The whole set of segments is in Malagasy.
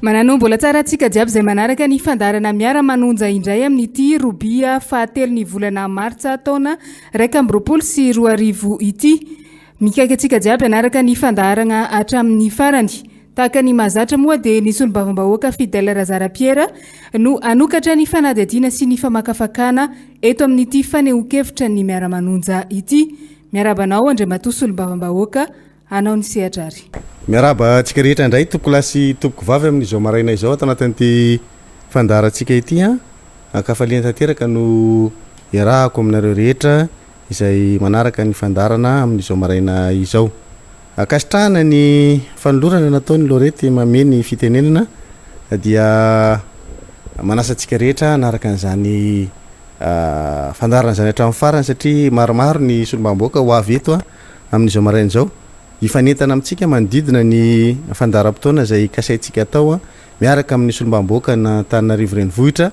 Manano mbola tsara antsika jiaby izay manaraka ny fandarana Miara Manonja indray amin'ity robia fahatelo ny volana Martsa taona 2024 ity. Mikaiky antsika jiaby anaraka ny fandarana hatramin'ny farany. Tahaka ny mahazatra moa dia ny solombavambahoaka Fidèle Razara-Piera no anokatra ny fanadihadiana sy ny famakafakana eto amin'ity fanehoan-kevitra ny Miara Manonja ity. Miarabanao Andriamatoa solombavambahoaka, anao ny sehatrary. Miaraba antsika rehetra indray tompoko lasy tompoko vavy amin'izao maraina izao atao anatin'ity fandarantsika ity akafaliana tanteraka no iarahako aminareo rehetra izay manaraka ny fandarana amin'izao maraina izao. Akasitrahana ny fanolorana nataony Lorety mameny fitenenana dia manasa antsika rehetra anaraka an'izany fandarana izany hatramin'ny farany satria maromaro ny solombavambahoaka ho avy eto amin'izao maraina izao. Ifanentana amintsika manodidina ny fandaram-potoana izay kasaintsika atao miaraka amin'ny solombavambahoaka na Antananarivo renivohitra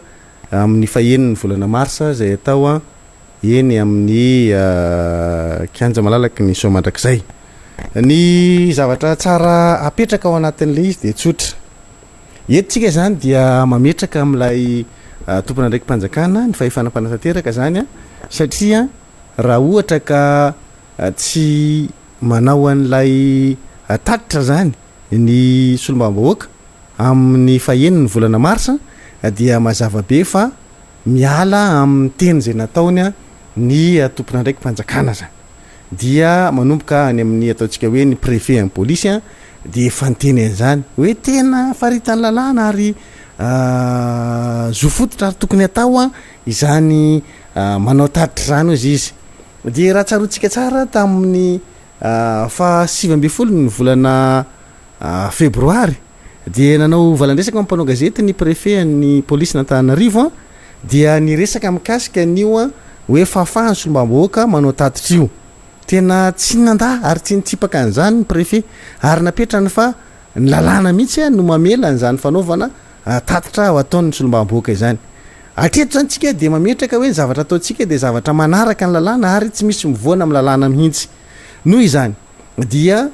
amin'ny faheniny volana Marsa izay atao eny amin'ny kianja malalaky ny Soamandrakizay. Ny zavatra tsara apetraka ao anatin'ilay izy dia tsotra. Entsika zany dia mametraka amin'ilay tompona ndraiky mpanjakana ny fahefanam-panatanteraka zany satria raha ohatra ka tsy manao an'ilay tatitra zany ny solombavambahoaka amin'ny faheniny volana Marsa dia mazava be fa miala amin'ny teny izay nataony ny tompona ndraiky mpanjakana zany dia manomboka any amin'ny ataontsika hoe ny préfet amin'ny polisy dia efa niteny an'izany hoe tena faritany lalàna ary zofototra ary tokony atao izany manao tatitra zany ozy izy. Dia raha tsaroantsika tsara tamin'ny fa 7 ny volana febroary dia nanao valandresaka mampanao gazety ny préfet ny polisy n'Antananarivo dia niresaka mikasika an'io hoe fahafahan'ny solombavambahoaka manao tatitra io. Tena tsy nanda ary tsy nitsipaka an'izany ny préfet ary napetrany fa ny lalàna mihitsy no mamela an'izany fanaovana tatitra ho ataon'ny solombavambahoaka izany. Atreto zany tsika dia mametraka hoe ny zavatra ataontsika dia zavatra manaraka ny lalàna ary tsy misy mivoana amin'ny lalàna mihitsy. Noho izany dia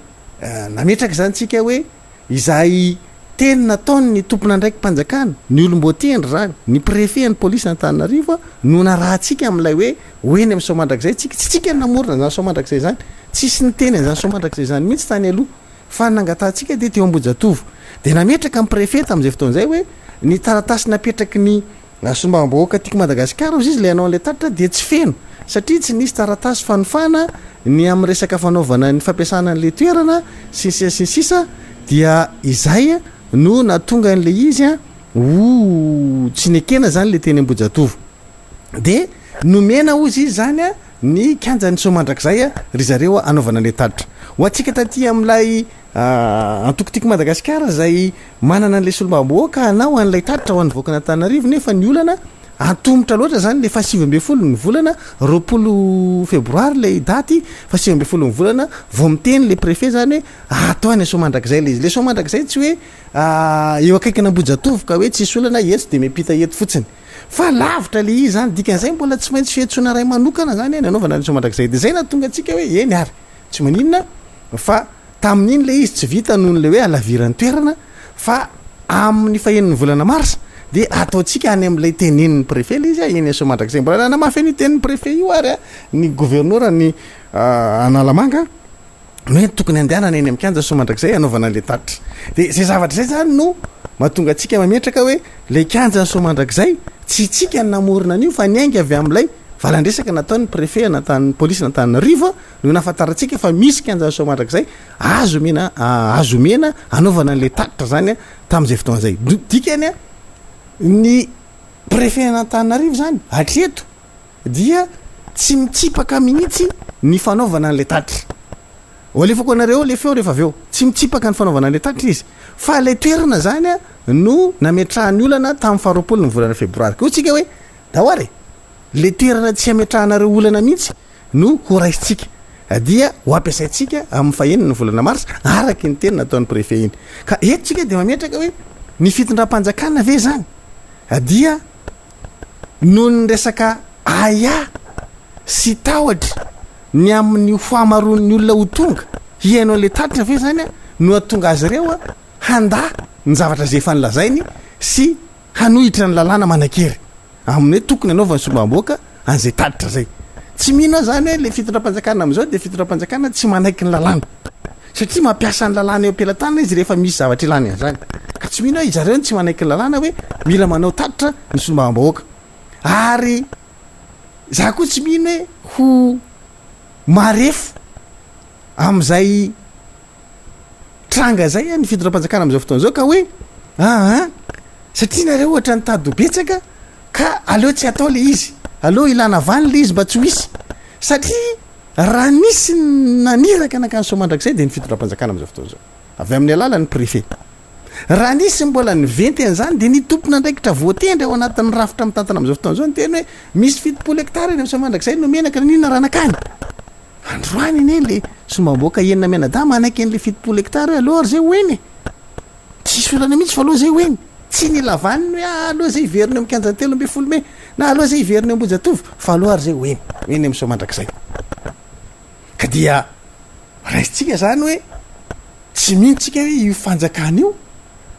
nametraka zany tsika hoe izay teny nataony ny tompona ndraiky mpanjakana ny olom-boatendry zany ny préfet ny polisy n'Antananarivo no narahantsika amin'ilay hoe hoeny amin'ny Soamandrakizay tsika tsy tsika namorona an'izany Soamandrakizay zany tsisy niteny an'izany Soamandrakizay zany mihitsy tany aloha fa nangatantsika dia teo Ambojatovo dia nametraka amin'ny préfet amin'izay fotoan'izay hoe ny taratasy napetraky ny solombavambahoaka tiako Madagasikara ozy izy ilay anao an'ilay tatitra dia tsy feno satria tsy nisy taratasy fanofana ny amin'ny resaka fanaovana ny fampiasana an'ilay toerana sisa dia izay no natonga an'ilay izy ho tsy nekena zany le teny Ambojatovo dia nomena ozy izy zany ny kianjan'ny Soamandrakizay ry zareo anaovana an'ilay tatitra. Ho antsika taty amin'ilay antokotiko Madagasikara izay manana an'ilay solombavambahoaka anao an'ilay tatitra ho an'ny voaka n'Antananarivo nefa ny olana antomotra loatra zany le fa 7 ny volana 20 febroary lay daty fa 7 ny volana vao miteny le préfet zany hoe atao any Soamandrakizay le izy. Le Soamandrakizay tsy hoe eo akaikina Ambojatovo ka hoe tsisy olana eto dia miampita eto fotsiny fa lavitra le izy zany dikan'izay mbola tsy maintsy fiantsona ray manokana zany anaovana ny Soamandrakizay dia zay natonga antsika hoe eny ary tsy maninona fa tamin'iny le izy tsy vita noho le hoe alaviran'ny toerana fa amin'ny faheniny volana Marsa dia ataontsika any amin'ilay tenenin'ny préfet le izy eny Soamandrakizay mbola namafy ny tenin'ny préfet io ary ny gouverneur ny Analamanga no hoe tokony andehanana eny amin'ny kianja Soamandrakizay anaovana an'ilay tatitra. Dia zay zavatra zay zany no mahatonga antsika mametraka hoe le kianja Soamandrakizay tsy tsika ny namorona an'io fa niainga avy amin'ilay valandresaka nataon'ny préfet ny polisy n'Antananarivo no nafantarantsika fa misy kianja Soamandrakizay azo mena anaovana an'ilay tatitra zany tamin'izay fotoan'izay. Dikany ny préfet n'Antananarivo zany hatreto dia tsy mitsipaka mihitsy ny fanaovana an'ilay tatitra. Olefako anareo le feo rehefa aveo tsy mitsipaka ny fanaovana an'ilay tatitra izy fa ilay toerana zany no nametrahany olana tamin'ny 20 ny volana febroary. Ko tsika hoe dahoary le toerana tsy ametrahanareo olana mihitsy no ho raisitsika dia ho ampiasaintsika amin'ny faheniny ny volana Marsa araky ny teny nataon'ny préfet iny. Ka eto tsika dia mametraka hoe ny fitondram-panjakana ve zany dia noho ny resaka aya sy tahotra ny amin'ny famaroan'ny olona ho tonga hiainao le tatitra ve zany no atonga azy ireo handa ny zavatra zay fanlazainy sy hanohitra ny lalàna manakery amin'ny hoe tokony anaovany solomamboaka an'izay taditra zay tsy mino zany hoe le fitondram-panjakana am'izao de fitondram-panjakana tsy manaiky ny lalàna satria mampiasa ny lalàna eo am-pelantanana izy rehefa misy zavatra ilany an'izany ka tsy mino hoe izareo tsy manaiky ny lalàna hoe mila manao taditra ny solomamboaka ary za koa tsy mino hoe ho marefo am'izay tranga zay ny fitondram-panjakana am'izao fotoana zao ka hoe satria nareo ohatra nytady ho betsaka ka aleo tsy atao le izy aleo ilana vany le izy mba tsy ho isy satria raha nisy naniraka anakany somandrakizay de ny fitondram-panjakana am'izao fotoana zao avy amin'ny alala ny préfet raha nisy mbola ny venty an'izany de ny tompona ndraikitra voatendry ao anatin'ny rafitra mitantana am'izao fotoana zao ny teny hoe misy 70 hektara eny somandrakizay no menaka ninona ranakany androany eny le somamboaka enina menada manaiky an'le 70 hektara hoe aloha ary zay hoeny tsisy olana mihitsy fa aloha zay hoeny tsy ny lavaniny hoe aloha zay iveriny amikanjany 13 me na aloha zay iveriny ambojatovo fa aloha ary zay hoeny eny am'so mandrakizay ka dia raisitsika zany hoe tsy mihitsika hoe io fanjakana io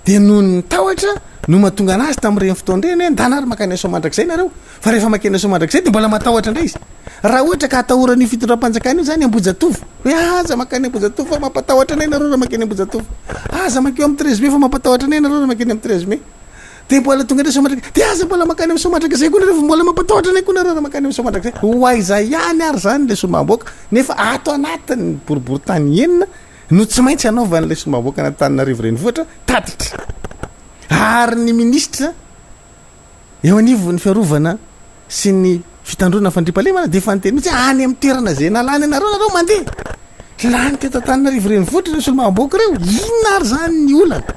de noho ny tahotra no mahatonga anazy tamin'ireny fotoandreny hoe ndanary makany aso mandrakizay nareo fa rehefa makeny aso mandrakizay de mbola matahotra indray izy raha ohatra ka atahorany fitondram-panjakana io zany ambojatovo hoe aza makany ambojatovo fa mampatahotra anay nareo raha makeny ambojatovo aza makeo amin'ny 13 me fa mampatahotra anay nareo raha makeny amin'ny 13 me de mbola tonga ndray somandraka de aza mbola makany amin'ny somandrakizay koa nareo fa mbola mampatahotra anay koa nareo raha makany amin'ny somandrakizay ho aiza ihany ary zany le somamboaka nefa ato anatiny boribory tany enina no tsy maintsy anaovan'le somamboaka anaty tanynarivo renivohitra tatitra ary ny ministra eo anivon'ny fiarovana sy ny fitandrona fandripalemana de fanteny mihitsy any amin'ny toerana zay nalany anareo nareo mandeha lany teto tanynarivo renivohitra reo solomamboaka reo inona ary zany ny olana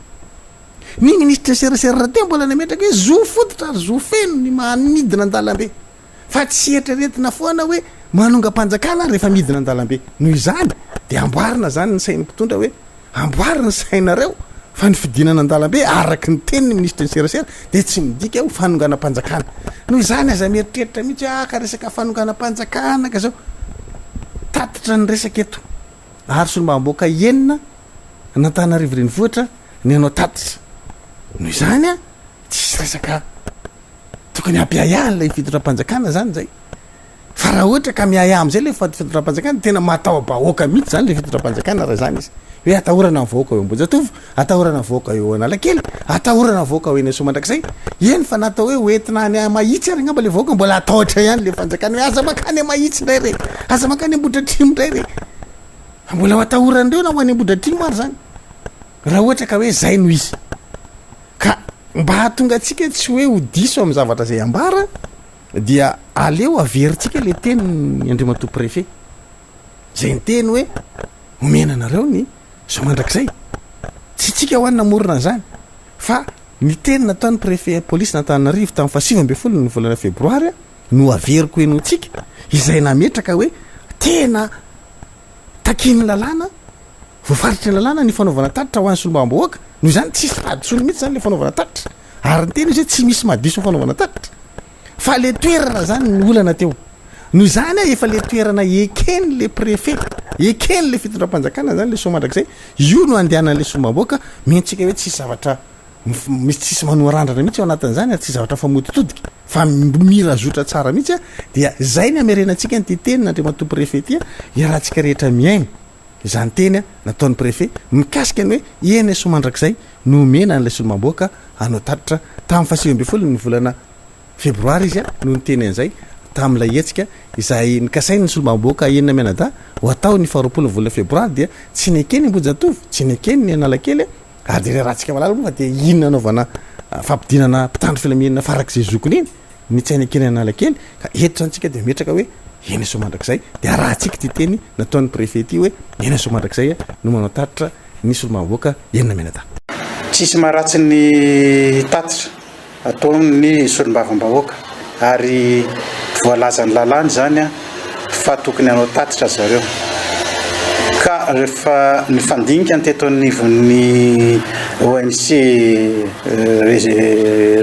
ny ministra serasera te mbola nametraka hoe zo fototra ary zo feno ny manidina an-dalambe fa tsy eritreretina foana hoe manonga-panjakana rehefa midina an-dalambe noho izany de amboarina zany ny sainy mpitondra hoe amboarina ny sainareo fa ny fidinana an-dalambe araky ny teniny ministra ny serasera de tsy midika ho fanongana-panjakana noho izany aza mieritreritra mihitsy ka resaka fanongana-panjakana ka zao tatitra ny resaka eto ary solomamboaka enina natanarivo renivohitra ny anao tatitra noho izany tsisy resaka tokony ampiaya lay fitondram-panjakana zany zay fa raha ohatra ka miaya am'izay le fitondram-panjakana tena mataobahoaka mihitsy zany le fitondram-panjakana raha zany izy hoe atahorana voaka eo ambojatovo atahorana voaka eo analakely atahorana voaka eo eny somandrakizay eny fa natao hoe hoentina any mahitsy ary ngamba le voaka mbola atahotra ihany le fanjakana hoe aza makany mahitsy ndray re aza makany ambodratrimo ndray re mbola ho atahoran'ireo na ho any ambodratrimo ary zany raha ohatra ka hoe zay no izy ka mba hahatonga atsika tsy hoe ho diso amin'ny zavatra zay ambara dia aleo averintsika le teny ny andriamato préfet zay ny teny hoe omena anareo ny somandrakizay tsy tsika ho any namorona zany fa ny teny nataon'ny préfet polisy natanarivo tamin'ny fa 9 ny volana febroary no averiko enotsika izay nametraka hoe tena takiny lalàna voafaritry ny lalàna ny fanaovana tatitra ho an'ny solomamboaka noho izany tsisy fadisolo mihitsy zany le fanaovana tatitra ary ny teny izy hoe tsy misy mahadiso fanaovana tatitra fa le toerana zany ny olana teo noho izany efa le toerana ekeny le préfet ekeny le fitondram-panjakana zany le somandrakizay io no andehanan'le somamboaka mentsika hoe tsisy zavatra misy tsisy manoarandrana mihitsy ao anatin'izany ary tsy zavatra famototodika fa mira zotra tsara mihitsy dia zay ny amerenantsika ny teteny nandriamato préfet tya irahantsika rehetra miaina izany teny nataon'ny préfet mikasika ny hoe eny somandrakizay no omena an'lay solomamboaka anao tatitra tamin'ny fa 9 ny volana febroary izy no ny teny an'izay tamin'ilay hetsika izay nikasainy ny solomamboaka enina menada ho atao ny 20 volana febroary dia tsy nekeny ambojatovo tsy nekeny ny analakely ary de rahantsika malala moa fa de inona anaovana fampidinana mpitandro filaminana farak'izay zokony iny ny tsy nekeny analakely ka eto zantsika de metraka hoe eny somandrakizay de arahantsika ty teny nataon'ny préfet ty hoe eny somandrakizay no manao tatitra ny solomamboaka enina menada tsisy maharatsy ny tatitra ataony solombavam-bahoaka ary voalazany lalàny zany fa tokony anao tatitra zareo ka rehefa ny fandinika ny teto anivon'ny ONC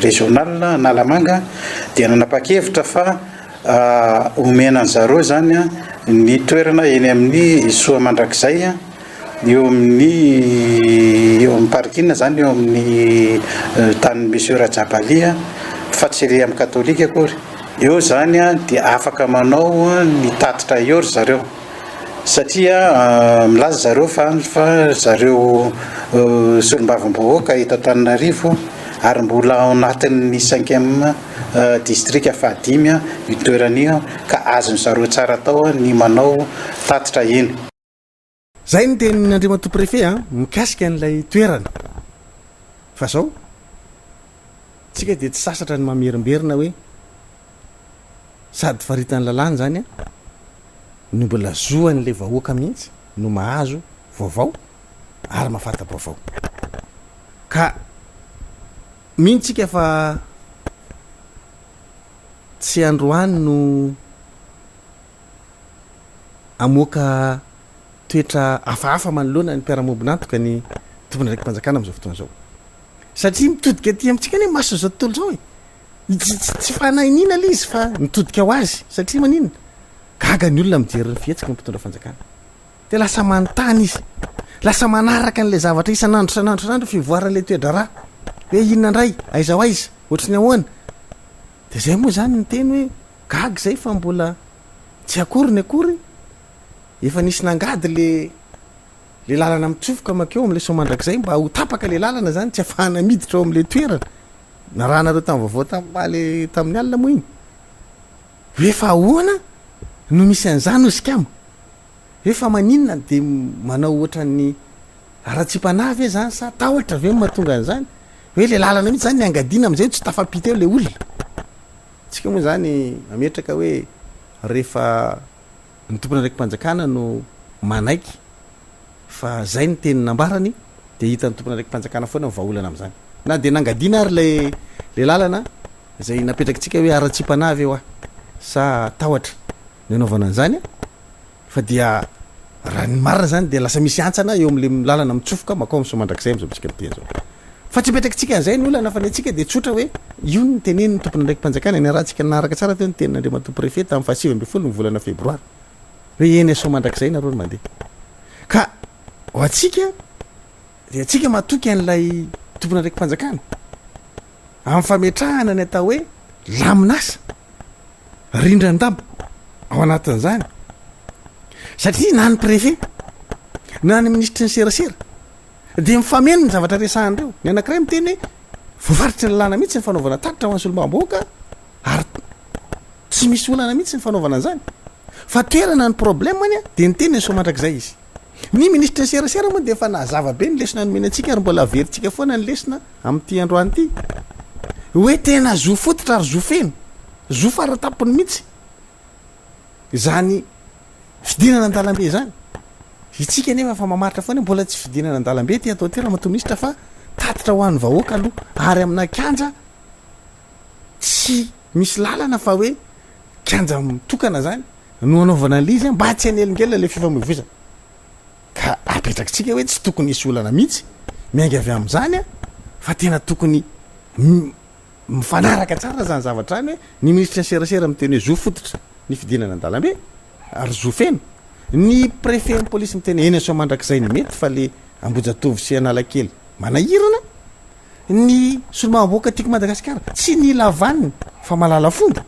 régional Nalamanga dia nanapa-kevitra fa omena ny zareo zany ny toerana eny amin'ny soa mandrakizay eo amin'ny parkina zany eo amin'ny tany monsieur Rajabalia fatsere amin'ny katolika akory eo zany a dia afaka manao ny tatitra eory zareo satria milaza zareo fa zareo solombavam-bahoaka eto Antananarivo ary mbola ao anatin'ny 5e district fahadimy io toerana io ka azony zareo tsara tao ny manao tatitra eny. Zay ny tenin'Andriamatoa préfet mikasika an'ilay toerana fa zao tsika dia tsy sasatra ny mamerimberina hoe sady faritany lalàna zany no mbola zoan'lay vahoaka mihitsy no mahazo vaovao ary mahafanta-baovao ka mihintsika fa tsy androany no amoaka toetra hafahafa manoloana ny mpiara-mombonantoka ny tompony raiky mpanjakana am'izao fotoana zao satria mitodika aty amintsika ny maso zao tontolo zao tsy fanahinina le izy fa mitodika ho azy satria maninona gaga ny olona mijery ny fietsika mpitondra fanjakana de lasa manontany izy lasa manaraka n'lay zavatra isanandro fivoaran'lay toedra raha hoe inona ndray aiza ho aiza ohatry ny ahoana de zay moa zany ny teny hoe gaga zay fa mbola tsy akory ny akory efa nisy nangady le lalana mitsofoka makeo am'le somandrak'zay mba ho tapaka le lalana zany tsy afahana miditra ao am'le toerana na raha nareo tamin'ny vaovao tam'maly tamin'ny alina moa iny hoe fa ahoana no misy an'izany osikamo hoe fa maninona de manao ohatra ny ara-tsimpanavy e zany sa tahotra ve mahatonga an'izany hoe le lalana mihitsy zany ny angadiana am'izay tsy tafapita eo le olona tsika moa zany ametraka hoe rehefa ny tompony raiky mpanjakana no manaiky fa zay ny teny nambarany de hita ny tompony raiky mpanjakana foana mivaolana am'izany na de nangadiana ary le lalana zay napetrakytsika hoe ara-tsimpanavy eo sa tahotra ny anaovana an'izany fa dia raha ny marina zany de lasa misy antsana eo am'le lalana mitsofoka makao am'y somandrak'zay am'zao tsika miteny zao fa tsy petrakytsika an'izay ny olana fa ny atsika de tsotra hoe io ny teneny tompony raiky mpanjakana ny rahantsika naraka tsara teo ny tenin'Andriamatoa préfet tamin'ny 7 ny volana febroary hoe eny somandrak'zay nareo ny mandeha ka ho atsika de atsika matoky an'lay tompony raiky mpanjakana amin'ny fametrahana ny atao hoe laminasa rindran-damba ao anatin'izany satria na ny préfet na ny ministre ny serasera de mifameno ny zavatra resahany reo ny anankiray miteny hoe voafaritry ny lalàna mihitsy ny fanaovana tatitra ho an'ny solombavam-bahoaka ary tsy misy olana mihitsy ny fanaovana an'izany fa toerana ny problèmany de nyteny ny somandrak'zay izy ny ministre ny serasera moa de efa nahazava be ny lesona nomeny antsika ary mbola averintsika foana ny lesona amin'ity androany ity hoe tena zo fototra ary zo feno zo faratapony mihitsy zany fidinana an-dalambe zany itsika nefa fa mamaritra foana mbola tsy fidinana an-dalambe ty atao tera mato ministra fa tatitra ho an'ny vahoaka aloha ary amina kanja tsy misy lalana fa hoe kanja mitokana zany no anaovana lizy mba tsy anelingela le fifamoivoizana ka apetrakytsika hoe tsy tokony isy olana mihitsy miainga avy am'izany fa tena tokony mifanaraka tsara zany zavatra any hoe ny ministre ny serasera miteny hoe zo fototra ny fidinana an-dalambe ary zo feno ny préfet ny polisy miteny eny somandrak'zay ny mety fa le ambojatovy sy analakely manahirana ny solombavam-bahoaka tiako Madagasikara tsy ny lavaniny fa malala fomba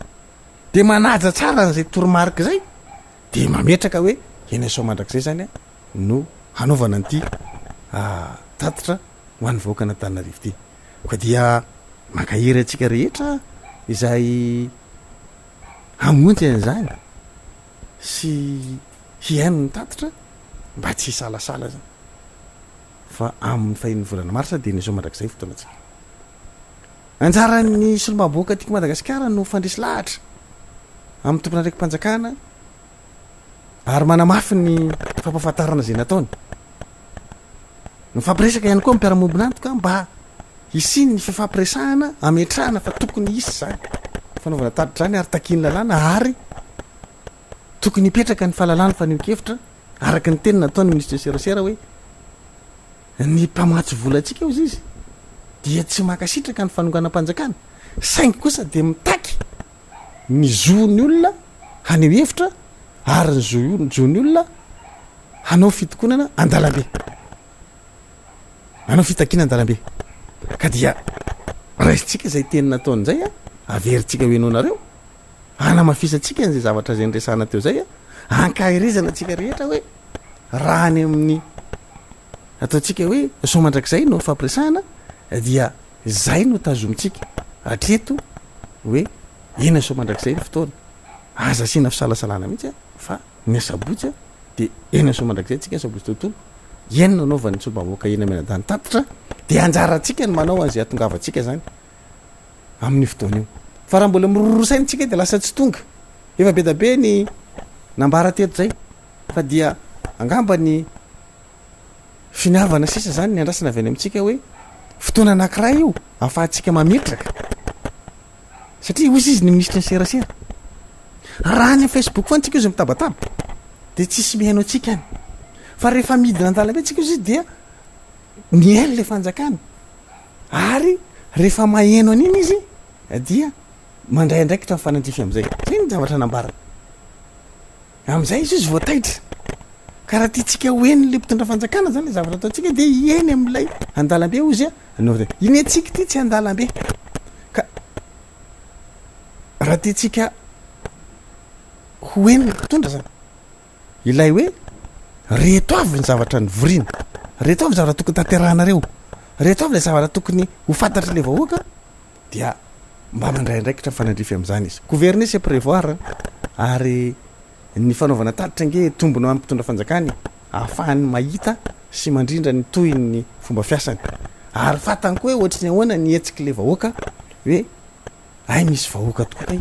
de manaja tsara n'izay toromarika zay de mametraka hoe eny somandrak'zay zany no hanaovana an'ity tatitra ho an'ny vahoaka an'Antananarivo ty koa dia mankahiry atsika rehetra izay hamonjy an'izany sy hiaino ny tatitra mba tsy salasala zany fa amin'ny fahin'ny volana marsa de ny somandrak'zay fotoana tsika anjaran'ny solombavam-bahoaka tiako Madagasikara no fandresy lahatra amin'ny tompona raiky mpanjakana ary manamafy ny fampahafantarana zay nataony mifampiresaka ihany koa mpiara-mombonantoka mba isiny ny fifampiresahana ametrahana fa tokony isy zany fanaovana tatitra zany ary takiny lalàna ary tokony hipetraka ny fahalalàna fa nio-kevitra araky ny teny nataony ministre ny serasera hoe ny mpamatsy vola atsika io izy dia tsy makasitraka ny fanonganam-panjakana saingy kosa de mitaky ny zon'ny olona haneo hevitra ary ny zon'ny olona hanao fitokonana an-dalambe anao fitakina an-dalambe ka dia raisitsika zay teny nataon'izay averintsika hoenao nareo anamafisatsika n'izay zavatra zay nyresana teo zay ankahirizana atsika rehetra hoe raha any amin'ny ataotsika hoe somandrak'izay no fampiresahana dia zay no tazomitsika atreto hoe ena somandrak'izay ny fotoana aza asiana fisalasalana mihitsy fa miasabotsy de ena somandrak'izay tsika sabotsy tontolo enona anaovany tsombavoaka ena menadany tatitra de anjaratsika ny manao an'izay atongavatsika zany amin'ny fotoana io fa raha mbola mirorosaintsika de lasa tsy tonga efa be da be ny nambara teto zay fa dia angamba ny finiavana sisa zany ny andrasana avy any amintsika hoe fotoana anankiray io ahafahantsika mametraka satria hozy izy ny ministra ny serasera raha ny Facebook fa antsika io zay mitabataba de tsisy mihaino atsika any fa rehefa midina an-dalambe tsika izy dia miaino le fanjakana ary rehefa maheno an'iny izy dia mandray andraikitra ny fanandrify am'izay zay ny zavatra nambarana am'izay izy izy voataitra karaha tiatsika hoeny le mpitondra fanjakana zany le zavatra ataotsika de ieny am'ilay an-dalambe ozy anaova iny atsika ty tsy an-dalambe ka raha tiatsika hoeny le mpitondra zany ilay hoe reto avy ny zavatra ny vorina reto avy zavatra tokony tanterahanareo reto avy le zavatra tokony ho fantatra le vahoaka dia mba mandray andraikitra fanandrify am'izany izy gouverner c'est prévoir ary ny fanaovana tatitra nge tombony amin'ny mpitondra fanjakany ahafahany mahita sy mandrindra ny toy ny fomba fiasany ary fatany koa hoe ohatrany ahoana ny etsika le vahoaka hoe ay misy vahoaka tokoa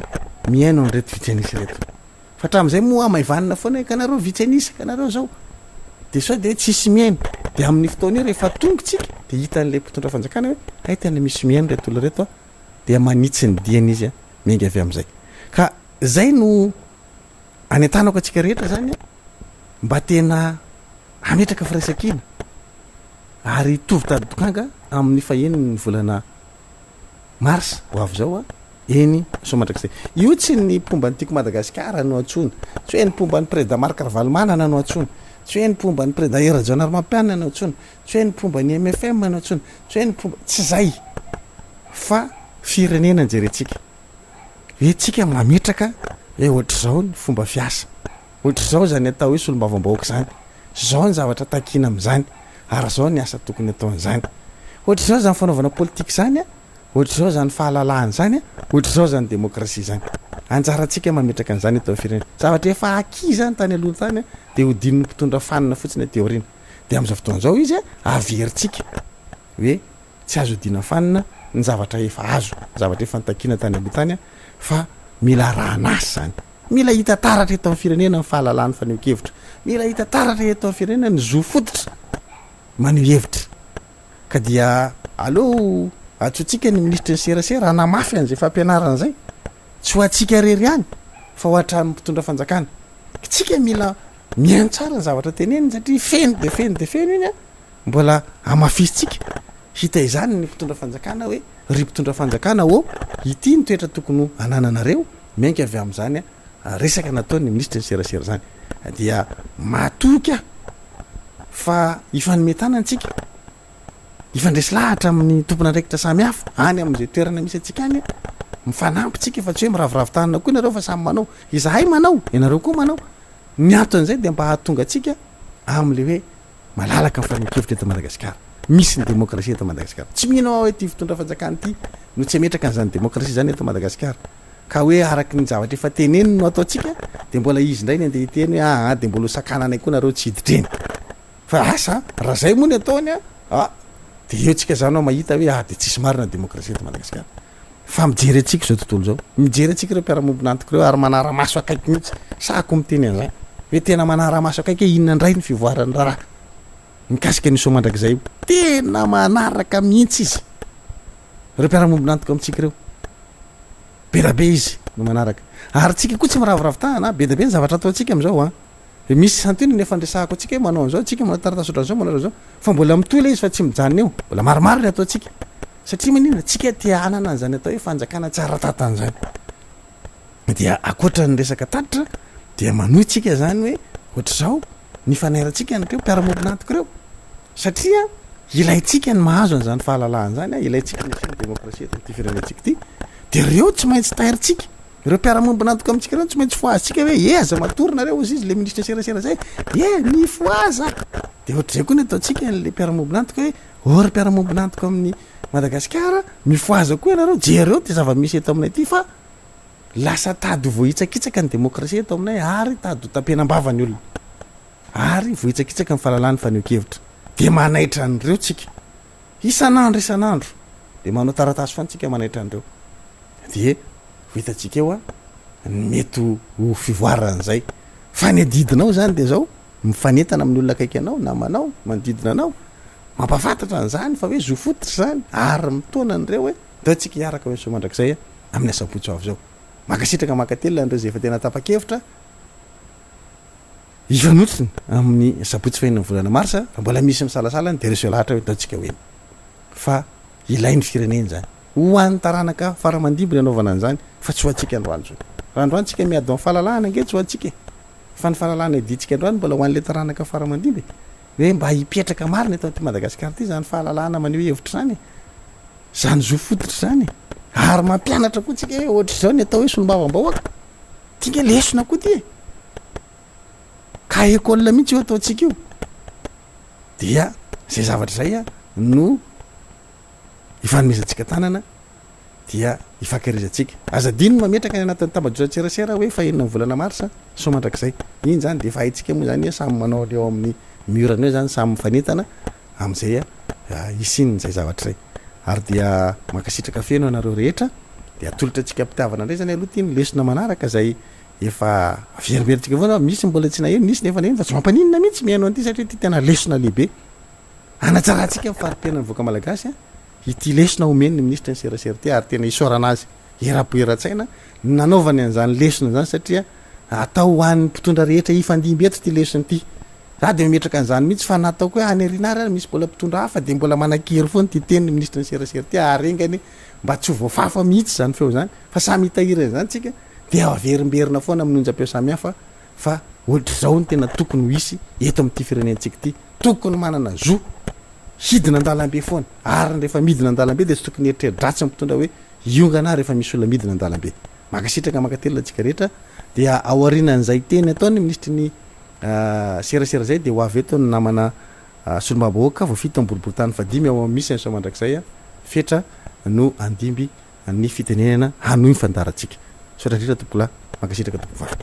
miaino ny reto vitsyanisy reto fa hatram'izay moa maivanina foana kanareo vitsyanisa kanareo zao de sao de tsisy miaino de amin'ny fotoana io rehefa tongotsika de hitan'le mpitondra fanjakana hoe ay tena misy miaino reto olo reto dia manitsy ny diany izy mengy avy am'izay ka zay no anentanako atsika rehetra zany mba tena ametraka firaisakina ary tovy tady dokanga amin'ny faheniny ny volana marsa ho avy zao eny somandrak'izay io tsy ny mpomba ny tiako madagasikara no antsony tsy hoe ny mpomba ny président Marc Ravalomanana no antsony tsy hoe ny mpomba ny président Erajonar Mampianina no antsony tsy hoe ny mpomba ny MFM no antsony tsy hoe ny mpomba tsy zay fa firenena njeretsika hoe tsika mametraka hoe ohatra zao ny fomba fiasa ohatra zao zany atao hoe solombavambahoaka zany zao ny zavatra takina am'izany ary zao ny asa tokony ataon'izany ohatra zao zany fanaovana politika zany ohatra zao zany fahalalahany zany ohatra zao zany demokrasia zany anjaratsika mametraka an'izany atao firenena zavatra efa aki zany tany aloha tany de hodininy mpitondra fanina fotsiny ateoriana de am'izao fotoana zao izy averitsika hoe tsy azo hodina fanina ny zavatra efa azo zavatra efa nitakina tany aloha tany fa mila rahanasy zany mila hita taratra eto amin'ny firenena ny fahalalahany faneho-kevitra mila hita taratra eto amin'ny firenena ny zo fototra maneho hevitra ka dia allo atsotsika ny ministra ny serasera anamafy an'izay fampianarana zay tsy ho atsika rery ihany fa ho hatrany mpitondra fanjakana tsika mila mihaino tsara ny zavatra teneniny satria feno de feno de feno iny mbola amafisitsika hita izany ny mpitondra fanjakana hoe ry mpitondra fanjakana ity ny toetra tokony anananareo mengy avy am'izany resaka nataony ministra ny serasera zany dia matoky fa ifanometana antsika ifandresy lahatra amin'ny tompona andraikitra samy hafa any am'izay toerana misy atsika any mifanampytsika fa tsy hoe miravoravitanana koa nareo fa samy manao izahay manao ianareo koa manao ny aton'izay de mba hahatonga atsika am'le hoe malalaka mifaneho-kevitra eto Madagasikara misy ny demokrasia eto Madagasikara tsy mihina hoe ty fitondra fanjakana ty no tsy ametraka an'izany demokrasia zany eto Madagasikara ka hoe araky ny zavatra efa teneniny no ataotsika de mbola izy ndray ny andeha hiteny hoe de mbola sakananay koa nareo tsy hiditreny fa asa raha zay moa ny ataony de eo tsika zany ao mahita hoe de tsisy marina demokrasia eto Madagasikara fa mijery atsika zao tontolo zao mijery atsika ireo mpiara-mombona antoko reo ary manara-maso akaiky mihitsy sako miteny an'izay hoe tena manara-maso akaiky hoe inona indray ny fivoarany raha mikasika ny somandrak'izay io tena manaraka mihitsy izy ireo mpiara-mombona antoko amitsika reo be da be izy no manaraka ary tsika koa tsy miravoravitahana be da be ny zavatra ataotsika am'izao misy santiny ny efa ndresahako atsika hoe manao an'izao tsika manao tarataso ohatran'izao manao zao fa mbola mitoy izy fa tsy mijanona eo mbola maromaro ny ataotsika satria manina tsika tia anana an'izany atao hoe fanjakana tsara tatan'izany dia akoatra ny resaka tatitra dia manohy tsika zany hoe ohatra zao ny fanairantsika anareo mpiara-mombona antoko reo satria ilaitsika ny mahazo an'izany fahalalahana zany a ilaitsika ny demokrasia ty firenentsika ty de reo tsy maintsy tairitsika ireo mpiaramonina antoka amintsika reo tsy maintsy foazitsika hoe eza matorina reo izy le ministre serasera zay ny foaza de ohatr'zay koa ny ataotsika n'le mpiaramombina antoka hoe ory mpiaramombina antoka amin'ny Madagasikara mifoaza koa ianareo jereo ty zava-misy eto aminay ty fa lasa tady vohitsakitsaka ny demokrasia eto aminay ary tady tapenambava ny olona ary vohitsakitsaka ny fahalalany faneho-kevitra de manaitra an'ireo tsika isan'andro de manao taratasy fantsika manaitra an'ireo de vitatsika eo a mety ho fivoaran'zay fanedidinao zany de zao mifanetana amin'ny olona akaiky anao namanao manodidina anao mampafantatra an'zany fa hoe zo fotitra zany ary mitona an'ireo hoe daotsika hiaraka hoe so mandrakizay amin'ny asapotsy avy zao makasitraka makatelona an'ireo zay efa tena tapa-kevitra ivanotriny amin'ny sapotsy fahinany volana marsa raha mbola misy misalasalany de reseo lahatra hoe daotsika hoe fa ilainy fireneny zany ho an'ny taranaka faramandimby ny anaovana an'zany fa tsy ho atsika androany zao raha androany tsika miady amin'ny fahalalahana ange tsy ho atsika fa ny fahalalahana iditsika androany mbola ho an'le taranaka faramandimby hoe mba hipetraka marina eto ty Madagasikara ty zany fahalalahana maneho hevitra zany zo fotitra zany ary mampianatra koa tsika hoe ohatra zao ny atao hoe solombavam-bahoaka tika lesona koa ty ka ekôla mihitsy io ataotsika io dia zay zavatra zay a no ifanomezantsika tanana dia ifankarizatsika azadiny mametraka ny anatin'ny tambajotserasera hoe fahenina ny volana marsa so mandrakizay iny zany de efa haitsika moa zany samy manao leo amin'ny murany hoe zany samy mifanetana am'izay isiny zay zavatra zay ary dia makasitraka feno anareo rehetra de atolotra atsika mpitiavana ndray zany aloha ty ny lesona manaraka zay efa veriveritsika avao misy mbola tsy naheno nisy nefa naheno fa tsy mampaninona mihitsy mihaino an'ity satria ty tena lesona lehibe anatsaratsika mifarim-piainany voaka malagasy ity lesona omeny ny ministre ny serasera ty ary tena isorana azy erapoeratsaina nanaovany an'zany lesona zany satria atao hoan'ny mpitondra rehetra ifandimby eto ty lesona ty za de mimetraka an'zany mihitsy fa natao koa any arinary ary misy mbola mpitondra hafa de mbola manakery foany ty teny ny ministre ny serasera ty arengany mba tsy ho voafafa mihitsy zany feo zany fa samy hitahirany zany tsika de averimberina foana amin'onja-peo samihafa fa ohatra zao ny tena tokony ho isy eto amin'ity firenentsika ty tokony manana zo hidina andalambe foana ary rehefa midina andalambe de tsy tokony eritreridratsy mpitondra hoe iongana rehefa misy olona midina andalambe makasitraka makatelona atsika rehetra dia aorinan'zay teny ataony ministry ny serasera zay de ho avy eto ny namana solombabahoaka voafito amboriboritany fadimy ao misy anyso mandrakizay fetra no andimby ny fitenenana hanohy fandarantsika sotrandritra tompola makasitraka tompovay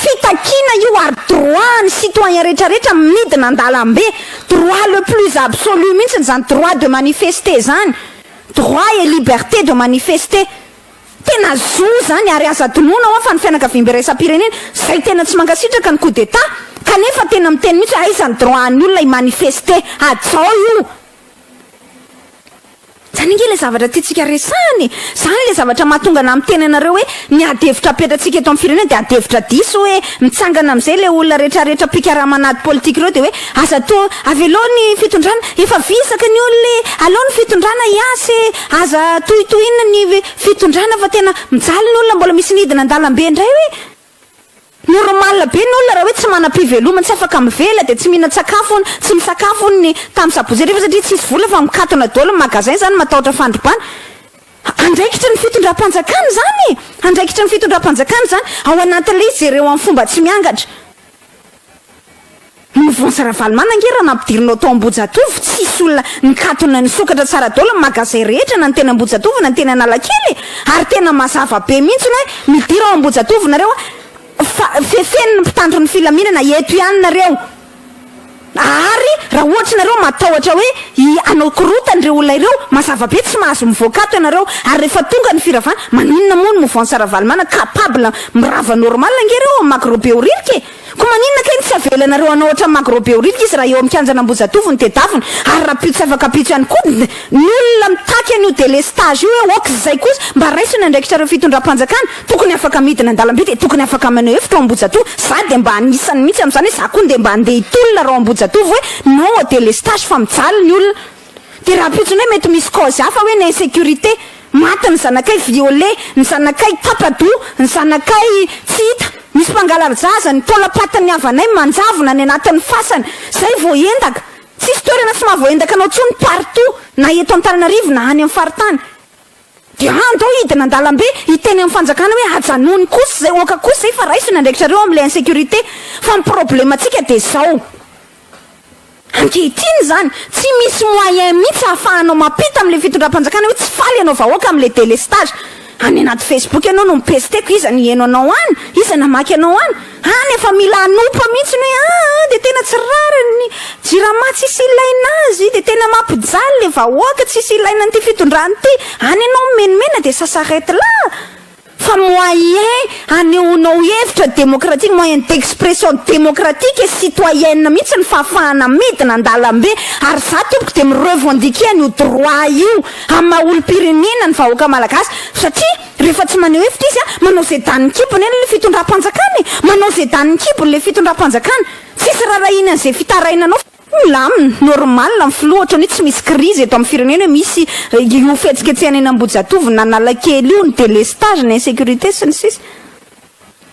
fitakina io ary droit ny citoyen rehetrarehetra midina andalambe droit le plus absolu mihitsy zany droit de manifester zany droit et liberté de manifester tena zo zany ary aza tonoana ao fa ny fianakavimby raisam-pirenena zay tena tsy mankasitraka ny coup d'état kanefa tena miteny mihitsy aizany droit ny olona imanifester adzao io zany inge le zavatra tiatsika resany zany le zavatra mahatonga na miteny anareo hoe miadevitra apetratsika eto amin'ny firenena de adevitra diso hoe mitsangana am'izay le olona rehetrarehetra pikaramanady politika reo de hoe aza to avelo ny fitondrana efa visaka ny olona alao ny fitondrana iasy aza tohitohina ny fitondrana fa tena mijaly ny olona mbola misy nidina andalambe indray hoe normal be ny olona raha hoe tsy manam-pivelomana tsy afaka mivela de tsy mihina-tsakafony tsy misakafony ny tamin'ny sabozety refa satria tsisy vola fa mikatona daholo ny magasin zany matahotra fandrobana andraikitra ny fitondram-panjakana zany andraikitra ny fitondram-panjakana zany ao anatin'le izy zareo amin'ny fomba tsy miangatra mivonsaravalimana angera nampidirinao tao ambojatovo tsisy olona nikatona ny sokatra tsara daholo ny magasin rehetra na ny tena ambojatovo na ny tena analakely ary tena mazava be mihitsy hoe midira ao ambojatovo nareo fefeniny mpitandro ny filaminana eto ihany nareo ary raha ohatra nareo matahotra hoe anao korotandreo olona ireo mazava be tsy mahazo mivoakato ianareo ary rehefa tonga ny firavana maninona moa ny movansaravalimana capable mirava normal angereo magrobe oririke ko maninona kay tsy avelanareo anao ohatra magrobe oririka izy raha eo amikanjana ambojatovo ny tedaviny ary raha pio tsy afaka pitso ihany koa ny olona mitaky an'io delestage io hoe oka zay kosa mba raisiny andraikitrareo fitondram-panjakana tokony afaka midina andalambe de tokony afaka maneho hevitra ao ambojatovo za de mba anisany mihitsy am'zany hoe za koa de mba andeha hitolona rao ambojatovo hoe no delestage fa mijaly ny olona de raha pitsony hoe mety misy cause hafa hoe ny insécurité maty ny zanakay violé ny zanakay tapado ny zanakay tsy hita misy mpangalary zaza ny taolapatany avanay manjavona ny anatin'ny fasany zay vo endaka tsisy toerana sy mahavoendaka anao tsony partout na eto Antananarivo na any amin'ny faritany dia andao hidina an-dalambe hiteny amin'ny fanjakana hoe ajanony kosa zay oka kosa zay fa raisy nandraikitrareo amin'ilay insécurité fa ny problème antsika dia zao ankehitriny zany tsy misy moyen mihitsy ahafahanao mampita amin'ilay fitondram-panjakana hoe tsy faly ianao vahoaka amin'ilay délestage any anaty Facebook ianao no mipesteko iza ny heno anao any iza namaky anao any efa mila anopa mihitsy ny hoe dia tena tsy rary ny jirama tsisy ilaina azy dia tena mampijaly le vahoaka tsisy ilaina n'ity fitondrany ity any ianao menomena dia sasarety la fa moyen aneonao hevitra démocratique moyen d'expression démocratique et citoyenne mihitsy ny fahafahana midina an-dalambe ary za tompoko dia mirevendiquer an'io droit io amin'ny maha-olom-pirenena ny vahoaka malagasy satria rehefa tsy maneho hevitra izy manao zay danin-kibony eny le fitondram-panjakana manao zay danin-kibony le fitondram-panjakana tsisy rarahina an'izay fitarainanao milamina normal ny filoatra ny tsy misy crise eto amin'ny firenena hoe misy io fihetsiketsiana eny Ambojatovo na Analakely io ny délestage na insécurité sy ny sisa